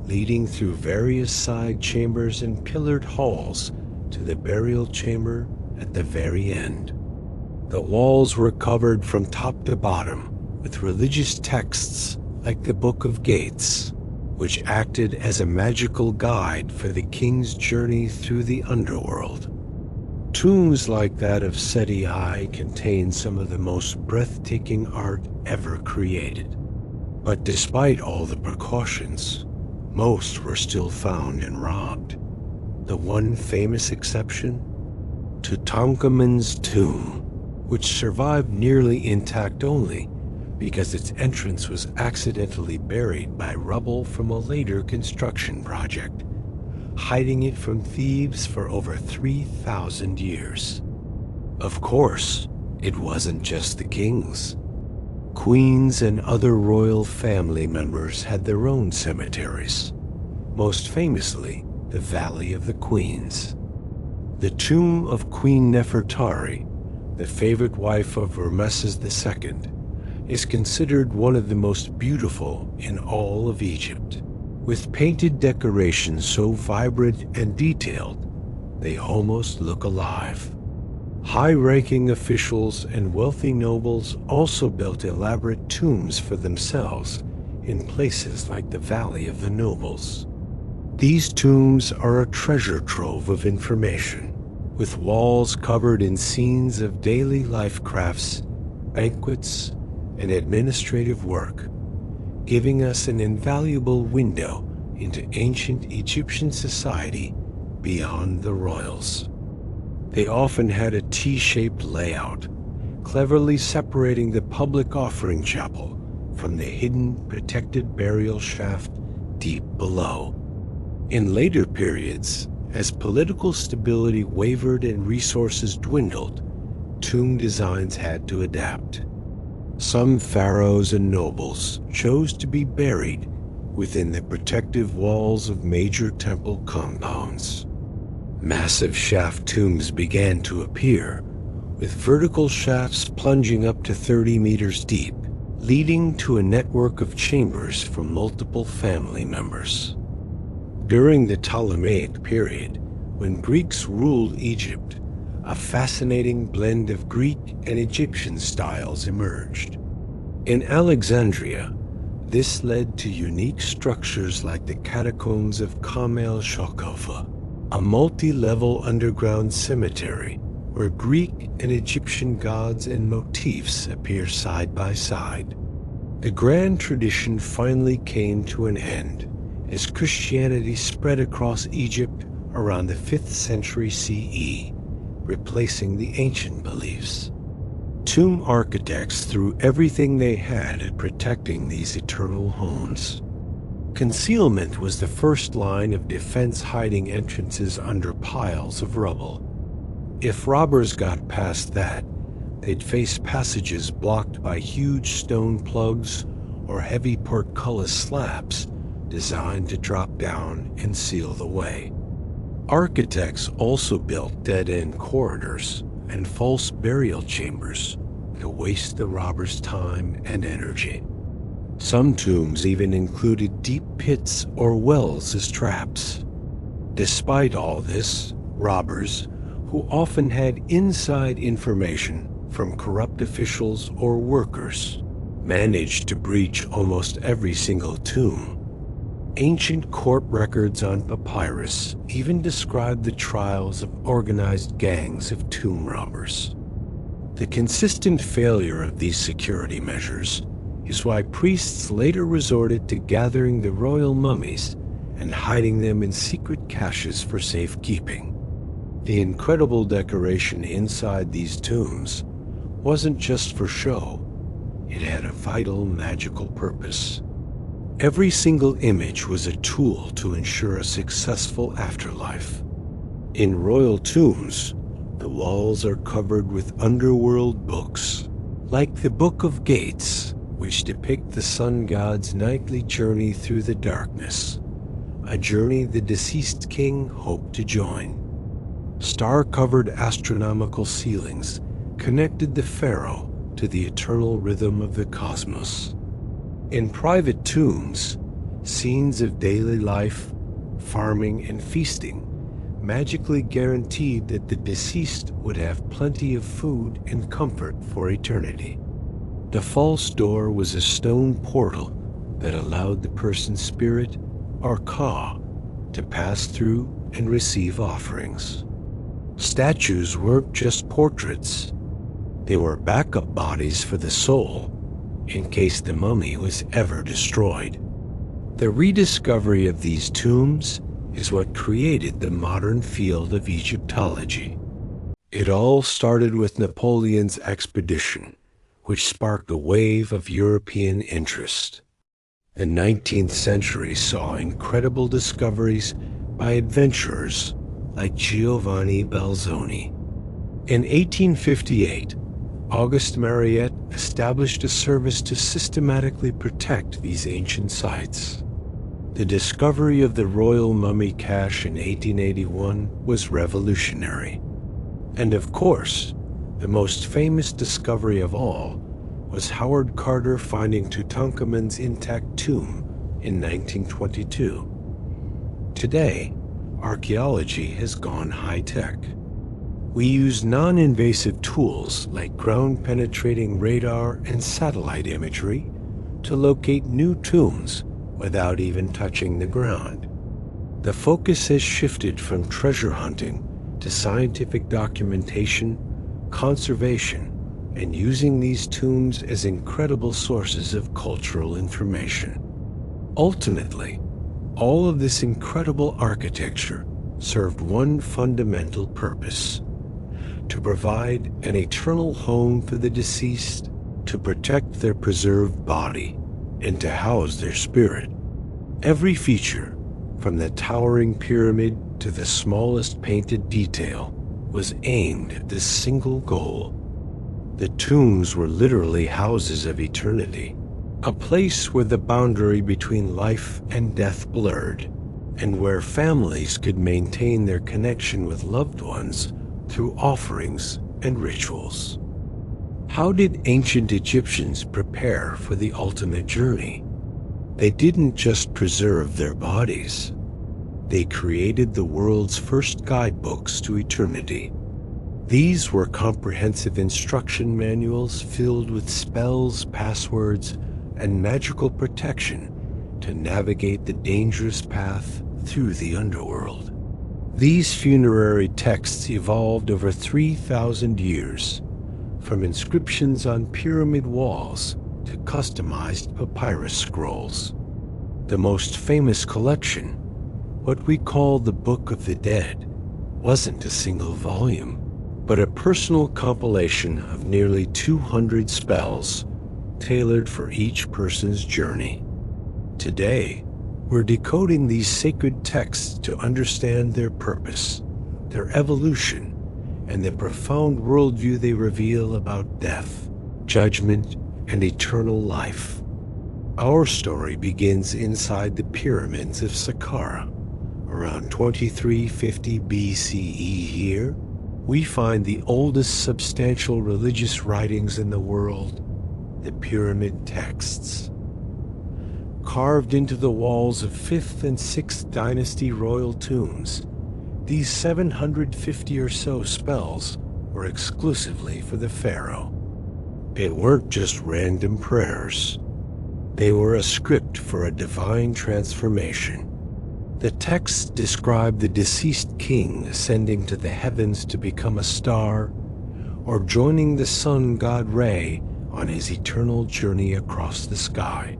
S1: leading through various side chambers and pillared halls to the burial chamber at the very end. The walls were covered from top to bottom with religious texts like the Book of Gates, which acted as a magical guide for the king's journey through the underworld. Tombs like that of Seti I contain some of the most breathtaking art ever created. But despite all the precautions, most were still found and robbed. The one famous exception? Tutankhamun's tomb, which survived nearly intact only because its entrance was accidentally buried by rubble from a later construction project, hiding it from thieves for over 3,000 years. Of course, it wasn't just the kings. Queens and other royal family members had their own cemeteries, most famously the Valley of the Queens. The tomb of Queen Nefertari, the favorite wife of Ramesses II, is considered one of the most beautiful in all of Egypt. With painted decorations so vibrant and detailed, they almost look alive. High-ranking officials and wealthy nobles also built elaborate tombs for themselves in places like the Valley of the Nobles. These tombs are a treasure trove of information, with walls covered in scenes of daily life crafts, banquets, and administrative work, giving us an invaluable window into ancient Egyptian society beyond the royals. They often had a T-shaped layout, cleverly separating the public offering chapel from the hidden, protected burial shaft deep below. In later periods, as political stability wavered and resources dwindled, tomb designs had to adapt. Some pharaohs and nobles chose to be buried within the protective walls of major temple compounds. Massive shaft tombs began to appear, with vertical shafts plunging up to 30 meters deep, leading to a network of chambers for multiple family members. During the Ptolemaic period, when Greeks ruled Egypt, a fascinating blend of Greek and Egyptian styles emerged. In Alexandria, this led to unique structures like the catacombs of Kam el-Shokofa, a multi-level underground cemetery where Greek and Egyptian gods and motifs appear side by side. The grand tradition finally came to an end as Christianity spread across Egypt around the 5th century CE, replacing the ancient beliefs. Tomb architects threw everything they had at protecting these eternal homes. Concealment was the first line of defense, hiding entrances under piles of rubble. If robbers got past that, they'd face passages blocked by huge stone plugs or heavy portcullis slabs designed to drop down and seal the way. Architects also built dead-end corridors and false burial chambers to waste the robbers' time and energy. Some tombs even included deep pits or wells as traps. Despite all this, robbers, who often had inside information from corrupt officials or workers, managed to breach almost every single tomb. Ancient court records on papyrus even describe the trials of organized gangs of tomb robbers. The consistent failure of these security measures is why priests later resorted to gathering the royal mummies and hiding them in secret caches for safekeeping. The incredible decoration inside these tombs wasn't just for show, it had a vital magical purpose. Every single image was a tool to ensure a successful afterlife. In royal tombs, the walls are covered with underworld books, like the Book of Gates, which depict the sun god's nightly journey through the darkness, a journey the deceased king hoped to join. Star-covered astronomical ceilings connected the pharaoh to the eternal rhythm of the cosmos. In private tombs, scenes of daily life, farming, and feasting magically guaranteed that the deceased would have plenty of food and comfort for eternity. The false door was a stone portal that allowed the person's spirit, or ka, to pass through and receive offerings. Statues weren't just portraits. They were backup bodies for the soul, in case the mummy was ever destroyed. The rediscovery of these tombs is what created the modern field of Egyptology. It all started with Napoleon's expedition, which sparked a wave of European interest. The 19th century saw incredible discoveries by adventurers like Giovanni Belzoni. In 1858, Auguste Mariette established a service to systematically protect these ancient sites. The discovery of the royal mummy cache in 1881 was revolutionary. And of course, the most famous discovery of all was Howard Carter finding Tutankhamun's intact tomb in 1922. Today, archaeology has gone high-tech. We use non-invasive tools like ground-penetrating radar and satellite imagery to locate new tombs without even touching the ground. The focus has shifted from treasure hunting to scientific documentation, conservation, and using these tombs as incredible sources of cultural information. Ultimately, all of this incredible architecture served one fundamental purpose: to provide an eternal home for the deceased, to protect their preserved body, and to house their spirit. Every feature, from the towering pyramid to the smallest painted detail, was aimed at this single goal. The tombs were literally houses of eternity, a place where the boundary between life and death blurred, and where families could maintain their connection with loved ones through offerings and rituals. How did ancient Egyptians prepare for the ultimate journey? They didn't just preserve their bodies. They created the world's first guidebooks to eternity. These were comprehensive instruction manuals filled with spells, passwords, and magical protection to navigate the dangerous path through the underworld. These funerary texts evolved over 3,000 years, from inscriptions on pyramid walls to customized papyrus scrolls. The most famous collection, what we call the Book of the Dead, wasn't a single volume, but a personal compilation of nearly 200 spells tailored for each person's journey. Today, we're decoding these sacred texts to understand their purpose, their evolution, and the profound worldview they reveal about death, judgment, and eternal life. Our story begins inside the pyramids of Saqqara. Around 2350 BCE here, we find the oldest substantial religious writings in the world, the pyramid texts. Carved into the walls of 5th and 6th dynasty royal tombs, these 750 or so spells were exclusively for the pharaoh. It weren't just random prayers. They were a script for a divine transformation. The texts describe the deceased king ascending to the heavens to become a star, or joining the sun god Re on his eternal journey across the sky.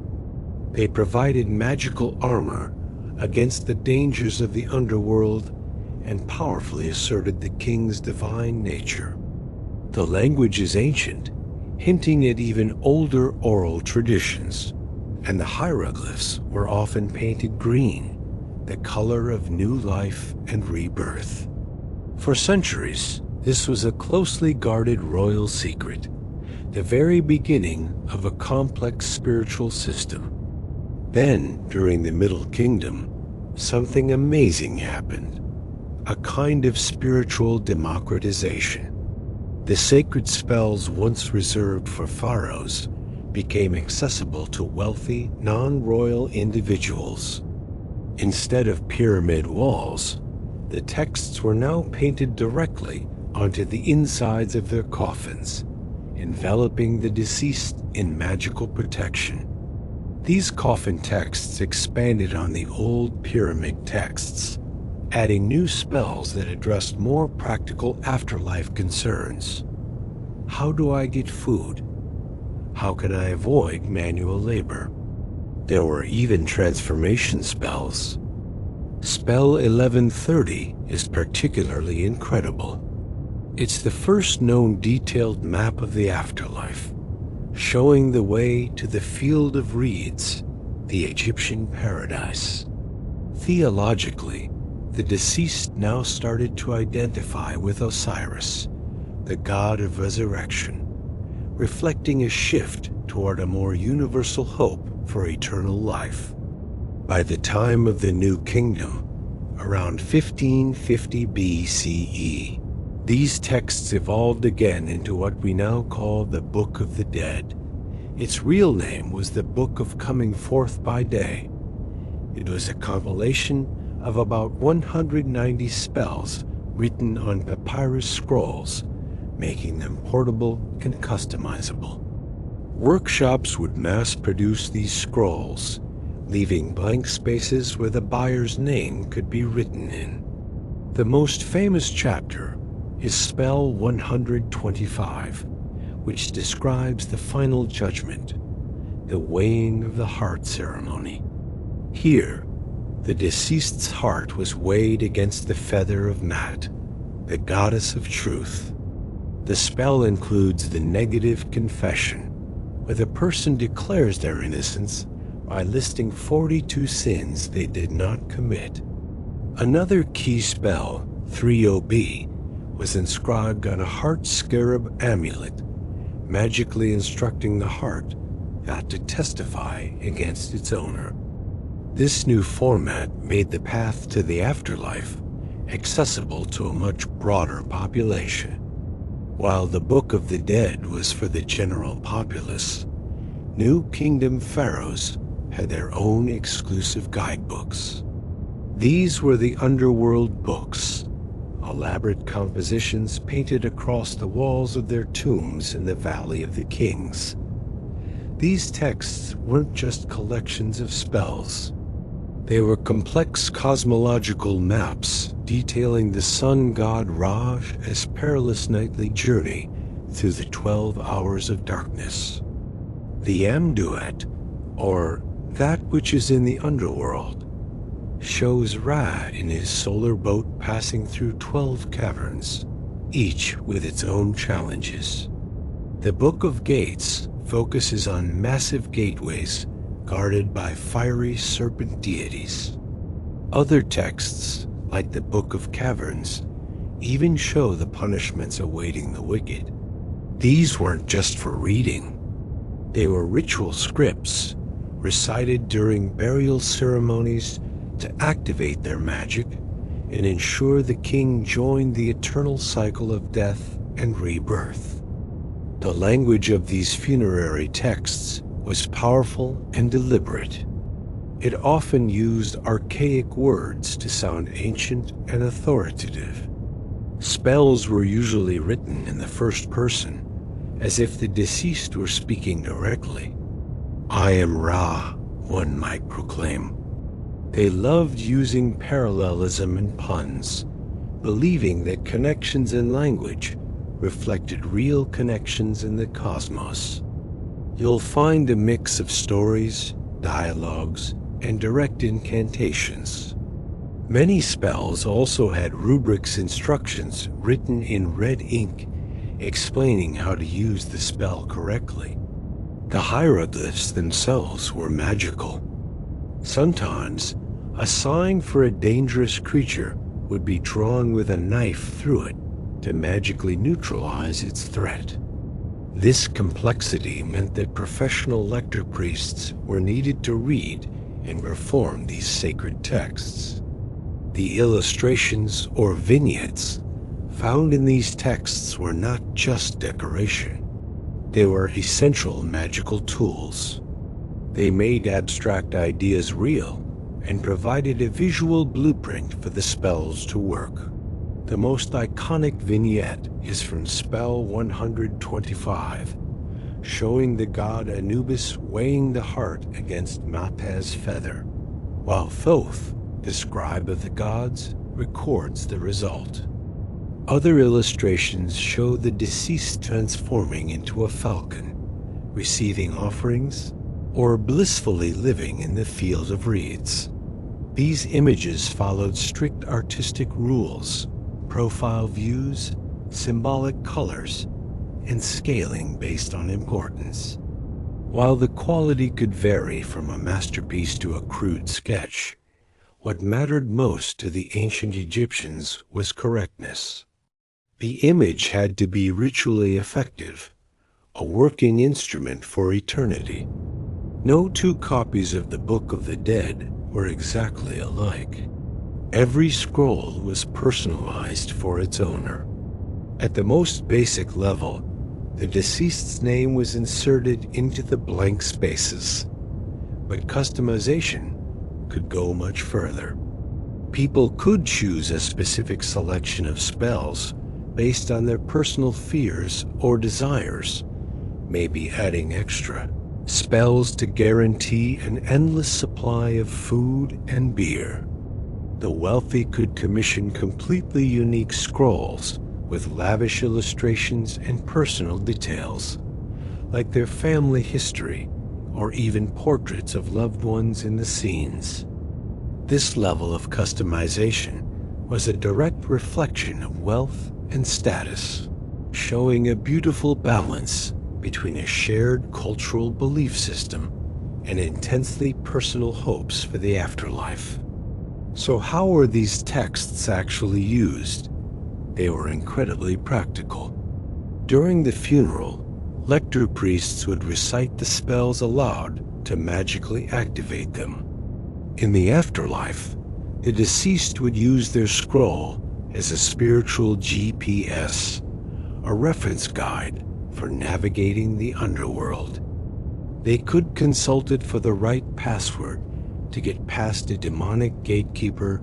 S1: They provided magical armor against the dangers of the underworld and powerfully asserted the king's divine nature. The language is ancient, hinting at even older oral traditions, and the hieroglyphs were often painted green, the color of new life and rebirth. For centuries, this was a closely guarded royal secret, the very beginning of a complex spiritual system. Then, during the Middle Kingdom, something amazing happened, a kind of spiritual democratization. The sacred spells once reserved for pharaohs became accessible to wealthy, non-royal individuals. Instead of pyramid walls, the texts were now painted directly onto the insides of their coffins, enveloping the deceased in magical protection. These coffin texts expanded on the old pyramid texts, adding new spells that addressed more practical afterlife concerns. How do I get food? How can I avoid manual labor? There were even transformation spells. Spell 1130 is particularly incredible. It's the first known detailed map of the afterlife, showing the way to the Field of Reeds, the Egyptian paradise. Theologically, the deceased now started to identify with Osiris, the god of resurrection, reflecting a shift toward a more universal hope for eternal life. By the time of the New Kingdom, around 1550 BCE, these texts evolved again into what we now call the Book of the Dead. Its real name was the Book of Coming Forth by Day. It was a compilation of about 190 spells written on papyrus scrolls, making them portable and customizable. Workshops would mass-produce these scrolls, leaving blank spaces where the buyer's name could be written in. The most famous chapter is Spell 125, which describes the final judgment, the weighing of the heart ceremony. Here, the deceased's heart was weighed against the feather of Mat, the goddess of truth. The spell includes the negative confession, where the person declares their innocence by listing 42 sins they did not commit. Another key spell, 30B, was inscribed on a heart scarab amulet, magically instructing the heart not to testify against its owner. This new format made the path to the afterlife accessible to a much broader population. While the Book of the Dead was for the general populace, New Kingdom pharaohs had their own exclusive guidebooks. These were the underworld books, elaborate compositions painted across the walls of their tombs in the Valley of the Kings. These texts weren't just collections of spells. They were complex cosmological maps detailing the sun god Ra's perilous nightly journey through the 12 hours of darkness. The Amduat, or that which is in the underworld, shows Ra in his solar boat passing through 12 caverns, each with its own challenges. The Book of Gates focuses on massive gateways guarded by fiery serpent deities. Other texts, like the Book of Caverns, even show the punishments awaiting the wicked. These weren't just for reading. They were ritual scripts recited during burial ceremonies to activate their magic and ensure the king joined the eternal cycle of death and rebirth. The language of these funerary texts was powerful and deliberate. It often used archaic words to sound ancient and authoritative. Spells were usually written in the first person, as if the deceased were speaking directly. "I am Ra," one might proclaim. They loved using parallelism and puns, believing that connections in language reflected real connections in the cosmos. You'll find a mix of stories, dialogues, and direct incantations. Many spells also had rubrics instructions written in red ink explaining how to use the spell correctly. The hieroglyphs themselves were magical. Sometimes, a sign for a dangerous creature would be drawn with a knife through it to magically neutralize its threat. This complexity meant that professional lector priests were needed to read and perform these sacred texts. The illustrations, or vignettes, found in these texts were not just decoration. They were essential magical tools. They made abstract ideas real and provided a visual blueprint for the spells to work. The most iconic vignette is from Spell 125, showing the god Anubis weighing the heart against Map's feather, while Thoth, the scribe of the gods, records the result. Other illustrations show the deceased transforming into a falcon, receiving offerings, or blissfully living in the field of reeds. These images followed strict artistic rules, profile views, symbolic colors, and scaling based on importance. While the quality could vary from a masterpiece to a crude sketch, what mattered most to the ancient Egyptians was correctness. The image had to be ritually effective, a working instrument for eternity. No two copies of the Book of the Dead were exactly alike. Every scroll was personalized for its owner. At the most basic level, the deceased's name was inserted into the blank spaces, but customization could go much further. People could choose a specific selection of spells based on their personal fears or desires, maybe adding extra spells to guarantee an endless supply of food and beer. The wealthy could commission completely unique scrolls with lavish illustrations and personal details, like their family history or even portraits of loved ones in the scenes. This level of customization was a direct reflection of wealth and status, showing a beautiful balance between a shared cultural belief system and intensely personal hopes for the afterlife. So how were these texts actually used? They were incredibly practical. During the funeral, lector priests would recite the spells aloud to magically activate them. In the afterlife, the deceased would use their scroll as a spiritual GPS, a reference guide for navigating the underworld. They could consult it for the right password to get past a demonic gatekeeper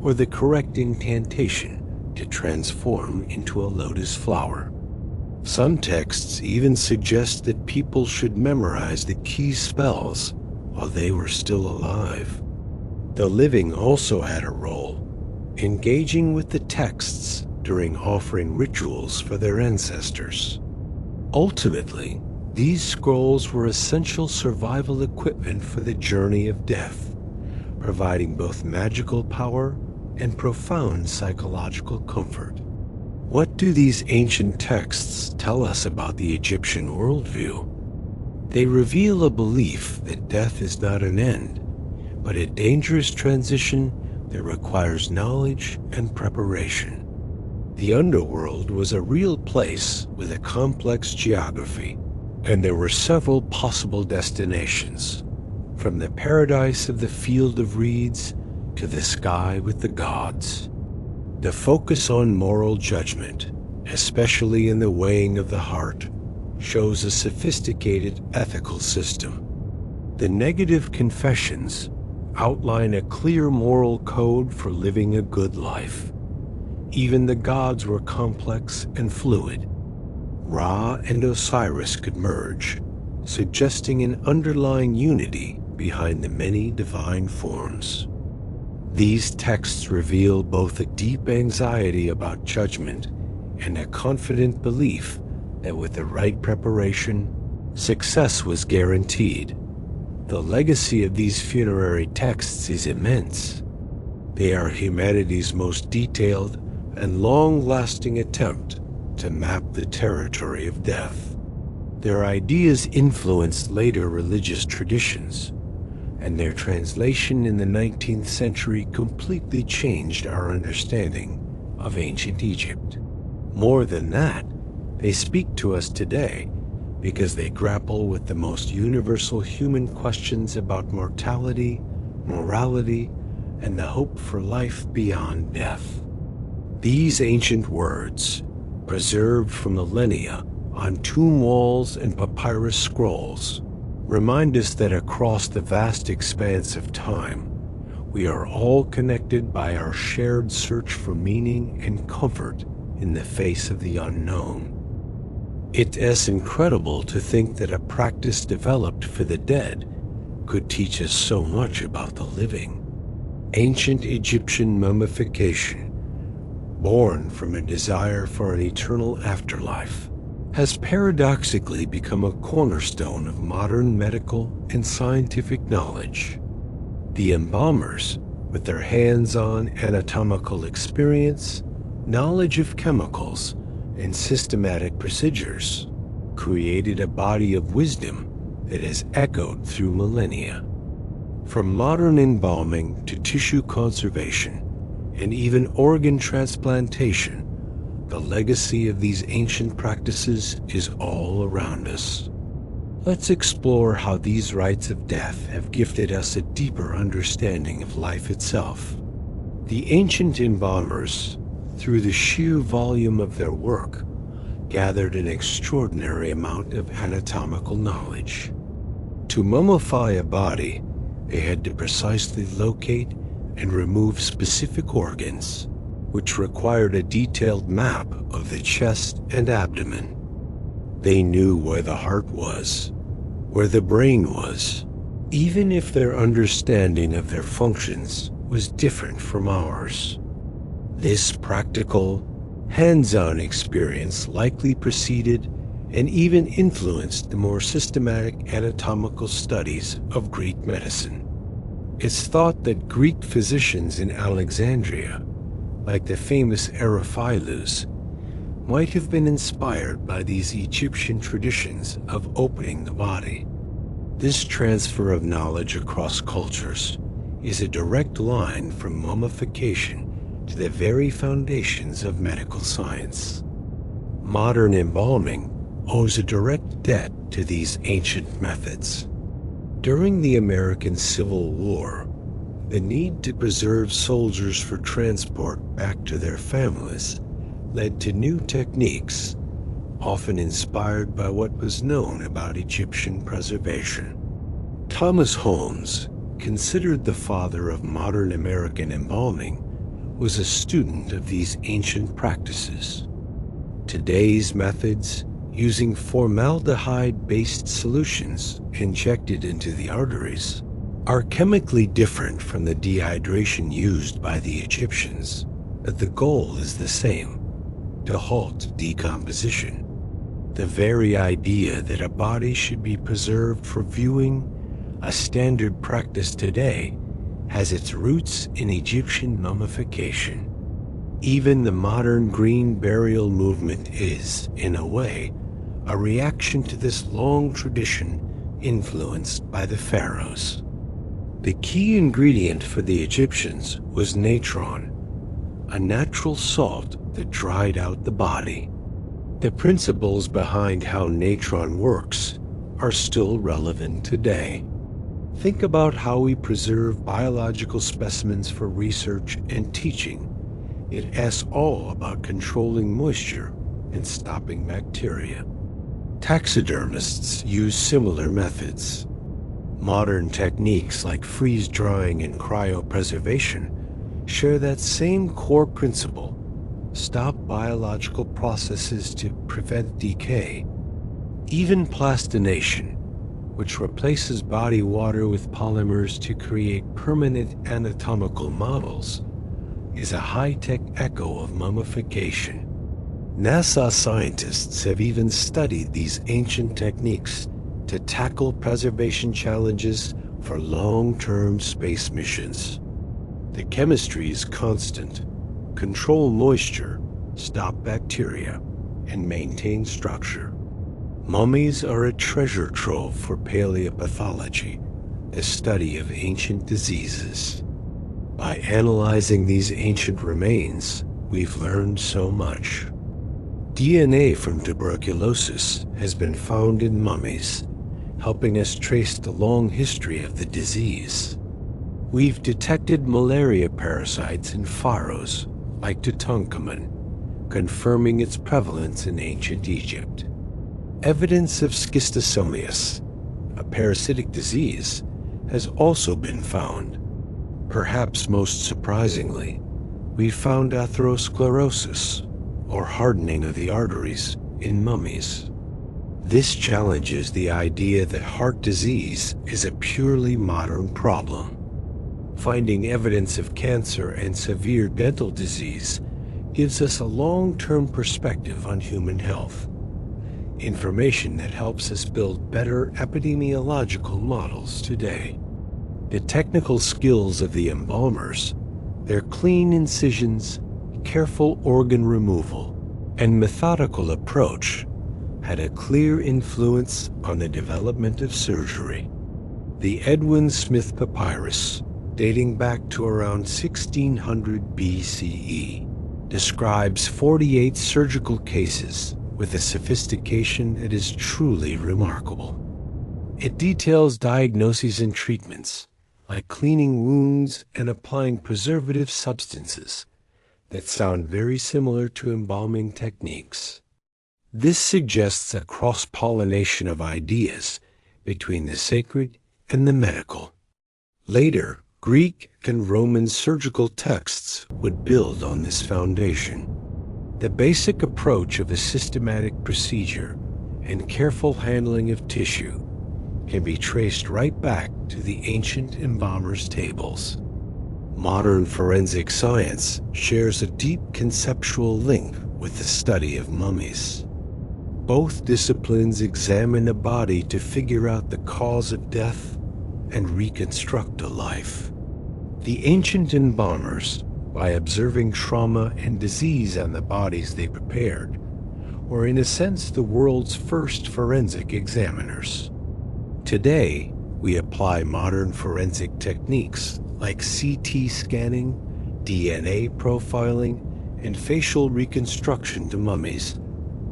S1: or the correct incantation to transform into a lotus flower. Some texts even suggest that people should memorize the key spells while they were still alive. The living also had a role, engaging with the texts during offering rituals for their ancestors. Ultimately, these scrolls were essential survival equipment for the journey of death, providing both magical power and profound psychological comfort. What do these ancient texts tell us about the Egyptian worldview? They reveal a belief that death is not an end, but a dangerous transition that requires knowledge and preparation. The underworld was a real place with a complex geography, and there were several possible destinations, from the paradise of the Field of Reeds to the sky with the gods. The focus on moral judgment, especially in the weighing of the heart, shows a sophisticated ethical system. The negative confessions outline a clear moral code for living a good life. Even the gods were complex and fluid. Ra and Osiris could merge, suggesting an underlying unity behind the many divine forms. These texts reveal both a deep anxiety about judgment and a confident belief that with the right preparation, success was guaranteed. The legacy of these funerary texts is immense. They are humanity's most detailed and long-lasting attempt to map the territory of death. Their ideas influenced later religious traditions, and their translation in the 19th century completely changed our understanding of ancient Egypt. More than that, they speak to us today because they grapple with the most universal human questions about mortality, morality, and the hope for life beyond death. These ancient words, preserved for millennia on tomb walls and papyrus scrolls, remind us that across the vast expanse of time, we are all connected by our shared search for meaning and comfort in the face of the unknown. It's incredible to think that a practice developed for the dead could teach us so much about the living. Ancient Egyptian mummification, born from a desire for an eternal afterlife, has paradoxically become a cornerstone of modern medical and scientific knowledge. The embalmers, with their hands-on anatomical experience, knowledge of chemicals, and systematic procedures, created a body of wisdom that has echoed through millennia. From modern embalming to tissue conservation, and even organ transplantation, the legacy of these ancient practices is all around us. Let's explore how these rites of death have gifted us a deeper understanding of life itself. The ancient embalmers, through the sheer volume of their work, gathered an extraordinary amount of anatomical knowledge. To mummify a body, they had to precisely locate and remove specific organs, which required a detailed map of the chest and abdomen. They knew where the heart was, where the brain was, even if their understanding of their functions was different from ours. This practical, hands-on experience likely preceded and even influenced the more systematic anatomical studies of Greek medicine. It's thought that Greek physicians in Alexandria, like the famous Eryphilus, might have been inspired by these Egyptian traditions of opening the body. This transfer of knowledge across cultures is a direct line from mummification to the very foundations of medical science. Modern embalming owes a direct debt to these ancient methods. During the American Civil War, the need to preserve soldiers for transport back to their families led to new techniques, often inspired by what was known about Egyptian preservation. Thomas Holmes, considered the father of modern American embalming, was a student of these ancient practices. Today's methods, using formaldehyde-based solutions injected into the arteries, are chemically different from the dehydration used by the Egyptians, but the goal is the same: to halt decomposition. The very idea that a body should be preserved for viewing, a standard practice today, has its roots in Egyptian mummification. Even the modern green burial movement is, in a way, a reaction to this long tradition influenced by the pharaohs. The key ingredient for the Egyptians was natron, a natural salt that dried out the body. The principles behind how natron works are still relevant today. Think about how we preserve biological specimens for research and teaching. It asks all about controlling moisture and stopping bacteria. Taxidermists use similar methods. Modern techniques like freeze drying and cryopreservation share that same core principle: stop biological processes to prevent decay. Even plastination, which replaces body water with polymers to create permanent anatomical models, is a high-tech echo of mummification. NASA scientists have even studied these ancient techniques to tackle preservation challenges for long-term space missions. The chemistry is constant: control moisture, stop bacteria, and maintain structure. Mummies are a treasure trove for paleopathology, a study of ancient diseases. By analyzing these ancient remains, we've learned so much. DNA from tuberculosis has been found in mummies, helping us trace the long history of the disease. We've detected malaria parasites in pharaohs like Tutankhamun, confirming its prevalence in ancient Egypt. Evidence of schistosomiasis, a parasitic disease, has also been found. Perhaps most surprisingly, we found atherosclerosis, or hardening of the arteries, in mummies. This challenges the idea that heart disease is a purely modern problem. Finding evidence of cancer and severe dental disease gives us a long-term perspective on human health, information that helps us build better epidemiological models today. The technical skills of the embalmers, their clean incisions, careful organ removal, and methodical approach had a clear influence on the development of surgery. The Edwin Smith Papyrus, dating back to around 1600 BCE, describes 48 surgical cases with a sophistication that is truly remarkable. It details diagnoses and treatments, like cleaning wounds and applying preservative substances, that sound very similar to embalming techniques. This suggests a cross-pollination of ideas between the sacred and the medical. Later, Greek and Roman surgical texts would build on this foundation. The basic approach of a systematic procedure and careful handling of tissue can be traced right back to the ancient embalmers' tables. Modern forensic science shares a deep conceptual link with the study of mummies. Both disciplines examine a body to figure out the cause of death and reconstruct a life. The ancient embalmers, by observing trauma and disease on the bodies they prepared, were in a sense the world's first forensic examiners. Today, we apply modern forensic techniques like CT scanning, DNA profiling, and facial reconstruction to mummies,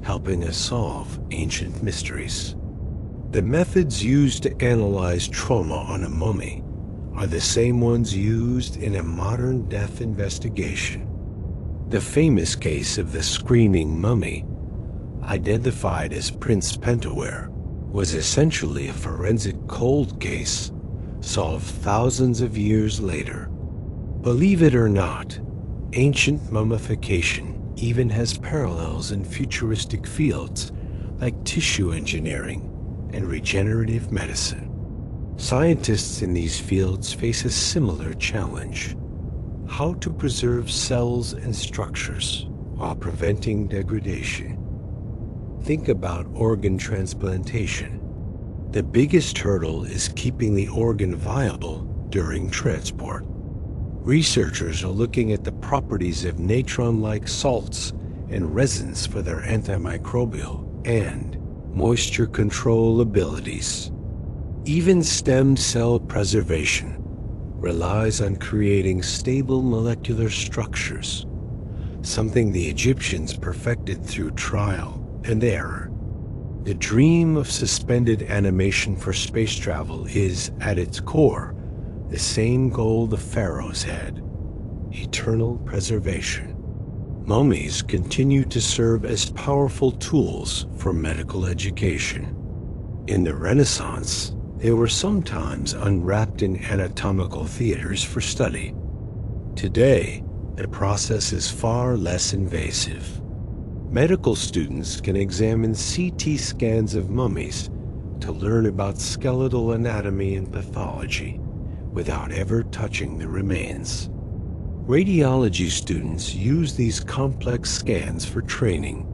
S1: helping us solve ancient mysteries. The methods used to analyze trauma on a mummy are the same ones used in a modern death investigation. The famous case of the screaming mummy, identified as Prince Pentawere, was essentially a forensic cold case solved thousands of years later. Believe it or not, ancient mummification even has parallels in futuristic fields like tissue engineering and regenerative medicine. Scientists in these fields face a similar challenge: how to preserve cells and structures while preventing degradation. Think about organ transplantation. The biggest hurdle is keeping the organ viable during transport. Researchers are looking at the properties of natron-like salts and resins for their antimicrobial and moisture control abilities. Even stem cell preservation relies on creating stable molecular structures something the Egyptians perfected through trial and error. The dream of suspended animation for space travel is, at its core, the same goal the pharaohs had: eternal preservation. Mummies continue to serve as powerful tools for medical education. In the Renaissance, they were sometimes unwrapped in anatomical theaters for study. Today, the process is far less invasive. Medical students can examine CT scans of mummies to learn about skeletal anatomy and pathology without ever touching the remains. Radiology students use these complex scans for training,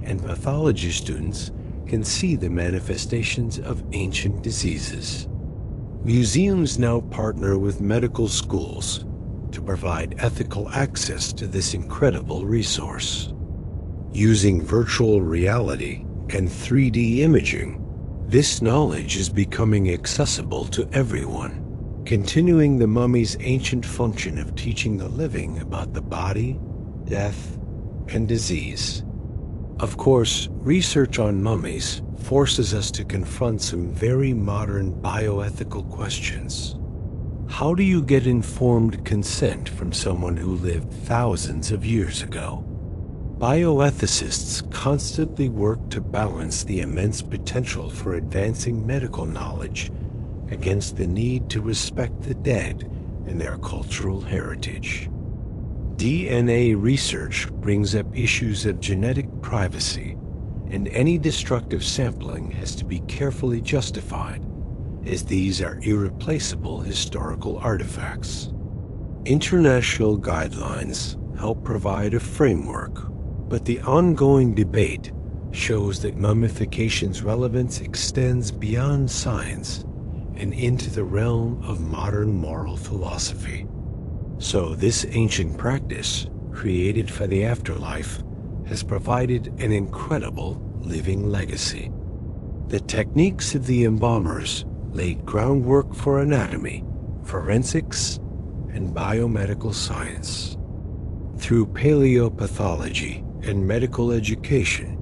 S1: and pathology students can see the manifestations of ancient diseases. Museums now partner with medical schools to provide ethical access to this incredible resource. Using virtual reality and 3D imaging, this knowledge is becoming accessible to everyone, continuing the mummy's ancient function of teaching the living about the body, death, and disease. Of course, research on mummies forces us to confront some very modern bioethical questions. How do you get informed consent from someone who lived thousands of years ago? Bioethicists constantly work to balance the immense potential for advancing medical knowledge against the need to respect the dead and their cultural heritage. DNA research brings up issues of genetic privacy, and any destructive sampling has to be carefully justified, as these are irreplaceable historical artifacts. International guidelines help provide a framework, but the ongoing debate shows that mummification's relevance extends beyond science and into the realm of modern moral philosophy. So this ancient practice, created for the afterlife, has provided an incredible living legacy. The techniques of the embalmers laid groundwork for anatomy, forensics, and biomedical science. Through paleopathology and medical education,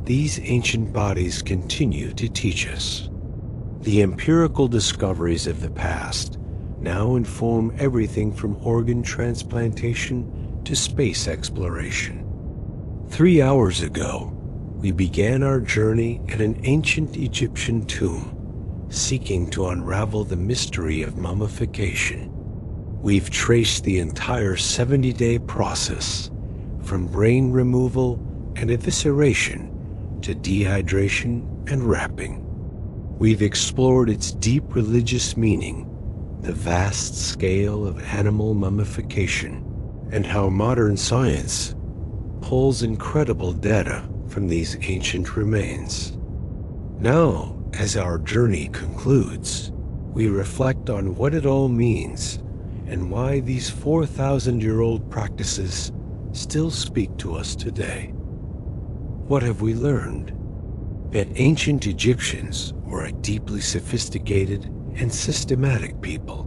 S1: these ancient bodies continue to teach us. The empirical discoveries of the past now inform everything from organ transplantation to space exploration. 3 hours ago, we began our journey at an ancient Egyptian tomb, seeking to unravel the mystery of mummification. We've traced the entire 70-day process, from brain removal and evisceration to dehydration and wrapping. We've explored its deep religious meaning, the vast scale of animal mummification, and how modern science pulls incredible data from these ancient remains. Now, as our journey concludes, we reflect on what it all means and why these 4,000-year-old practices still speak to us today. What have we learned? That ancient Egyptians were a deeply sophisticated and systematic people.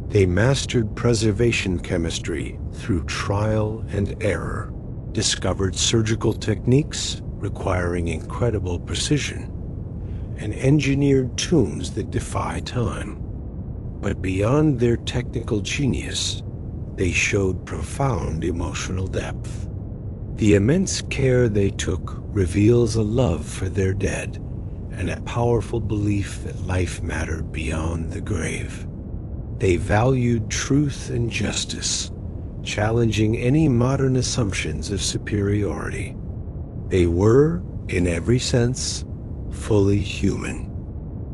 S1: They mastered preservation chemistry through trial and error, discovered surgical techniques requiring incredible precision, and engineered tombs that defy time. But beyond their technical genius, they showed profound emotional depth. The immense care they took reveals a love for their dead and a powerful belief that life mattered beyond the grave. They valued truth and justice, challenging any modern assumptions of superiority. They were, in every sense, fully human.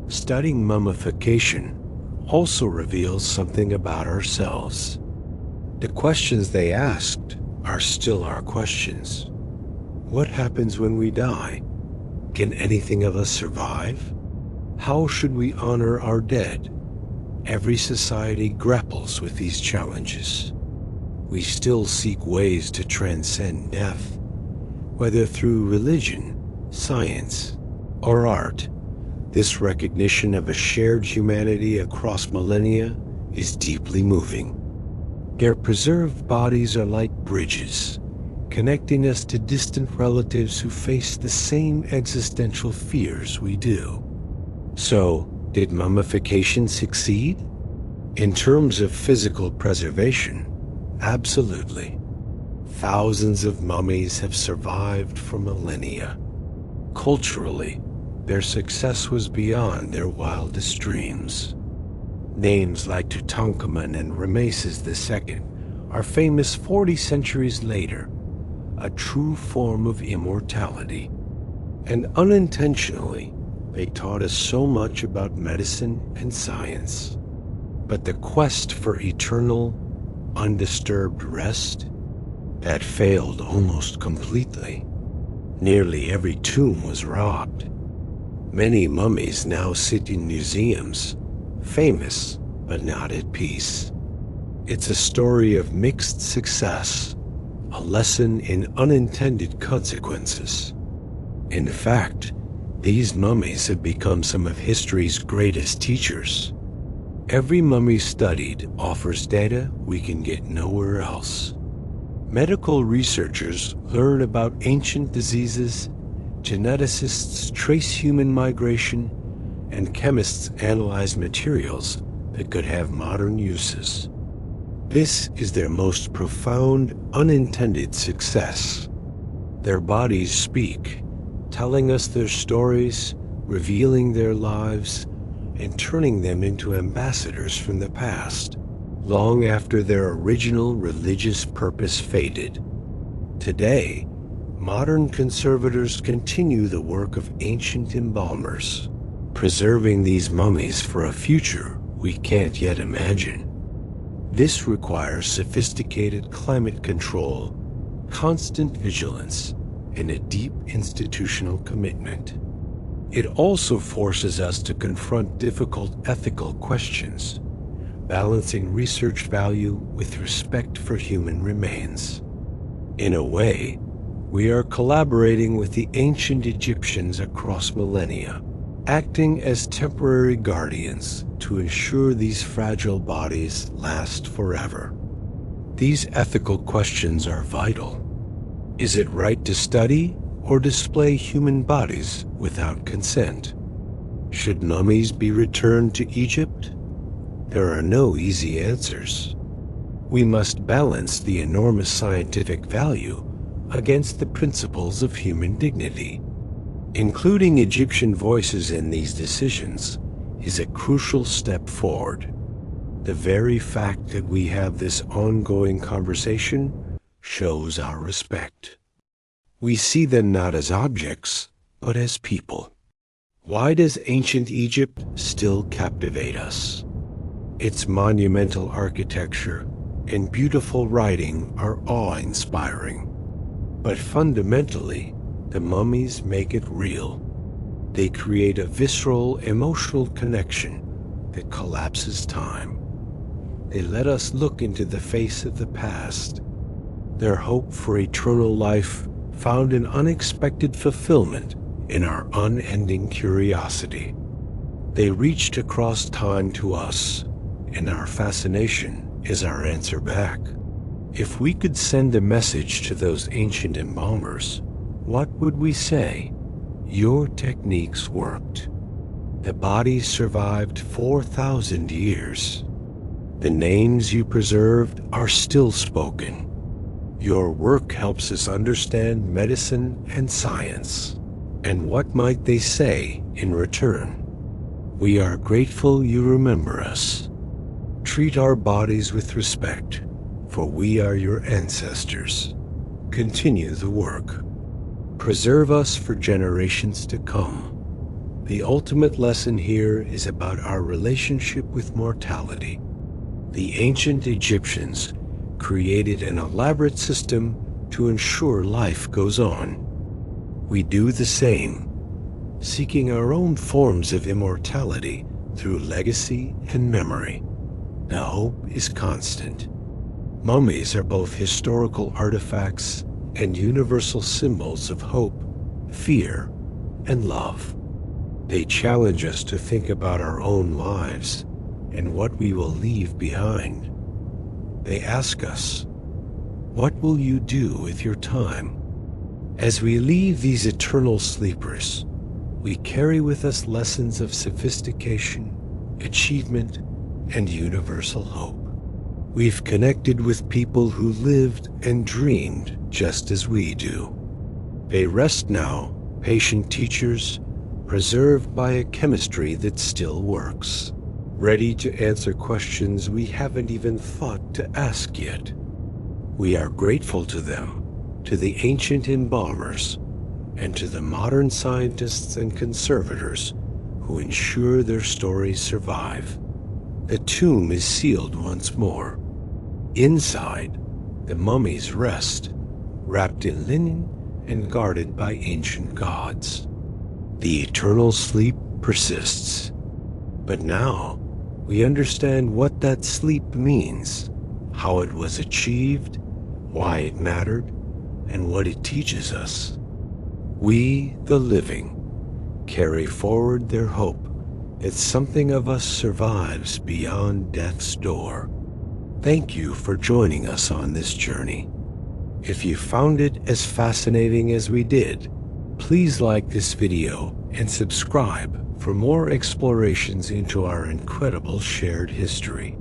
S1: Studying mummification also reveals something about ourselves. The questions they asked are still our questions. What happens when we die? Can anything of us survive? How should we honor our dead? Every society grapples with these challenges. We still seek ways to transcend death, whether through religion, science, or art. This recognition of a shared humanity across millennia is deeply moving. Their preserved bodies are like bridges, connecting us to distant relatives who face the same existential fears we do. So, did mummification succeed? In terms of physical preservation, absolutely. Thousands of mummies have survived for millennia. Culturally, their success was beyond their wildest dreams. Names like Tutankhamun and Ramesses II are famous 40 centuries later, a true form of immortality. And unintentionally, they taught us so much about medicine and science. But the quest for eternal, undisturbed rest, that failed almost completely. Nearly every tomb was robbed. Many mummies now sit in museums, famous but not at peace. It's a story of mixed success, a lesson in unintended consequences. In fact, these mummies have become some of history's greatest teachers. Every mummy studied offers data we can get nowhere else. Medical researchers learn about ancient diseases, geneticists trace human migration, and chemists analyze materials that could have modern uses. This is their most profound, unintended success. Their bodies speak, telling us their stories, revealing their lives, and turning them into ambassadors from the past, long after their original religious purpose faded. Today, modern conservators continue the work of ancient embalmers, preserving these mummies for a future we can't yet imagine. This requires sophisticated climate control, constant vigilance, and a deep institutional commitment. It also forces us to confront difficult ethical questions, balancing research value with respect for human remains. In a way, we are collaborating with the ancient Egyptians across millennia, acting as temporary guardians to ensure these fragile bodies last forever. These ethical questions are vital. Is it right to study or display human bodies without consent? Should mummies be returned to Egypt? There are no easy answers. We must balance the enormous scientific value against the principles of human dignity. Including Egyptian voices in these decisions is a crucial step forward. The very fact that we have this ongoing conversation shows our respect. We see them not as objects, but as people. Why does ancient Egypt still captivate us? Its monumental architecture and beautiful writing are awe-inspiring. But fundamentally, the mummies make it real. They create a visceral, emotional connection that collapses time. They let us look into the face of the past. Their hope for eternal life found an unexpected fulfillment in our unending curiosity. They reached across time to us, and our fascination is our answer back. If we could send a message to those ancient embalmers, what would we say? Your techniques worked. The bodies survived 4,000 years. The names you preserved are still spoken. Your work helps us understand medicine and science. And what might they say in return? We are grateful you remember us. Treat our bodies with respect, for we are your ancestors. Continue the work. Preserve us for generations to come. The ultimate lesson here is about our relationship with mortality. The ancient Egyptians created an elaborate system to ensure life goes on. We do the same, seeking our own forms of immortality through legacy and memory. The hope is constant. Mummies are both historical artifacts and universal symbols of hope, fear, and love. They challenge us to think about our own lives and what we will leave behind. They ask us, What will you do with your time? As we leave these eternal sleepers, we carry with us lessons of sophistication, achievement, and universal hope. We've connected with people who lived and dreamed just as we do. They rest now, patient teachers, preserved by a chemistry that still works, ready to answer questions we haven't even thought to ask yet. We are grateful to them, to the ancient embalmers, and to the modern scientists and conservators who ensure their stories survive. The tomb is sealed once more. Inside, the mummies rest, wrapped in linen and guarded by ancient gods. The eternal sleep persists. But now, we understand what that sleep means, how it was achieved, why it mattered, and what it teaches us. We, the living, carry forward their hope that something of us survives beyond death's door. Thank you for joining us on this journey. If you found it as fascinating as we did, please like this video and subscribe for more explorations into our incredible shared history.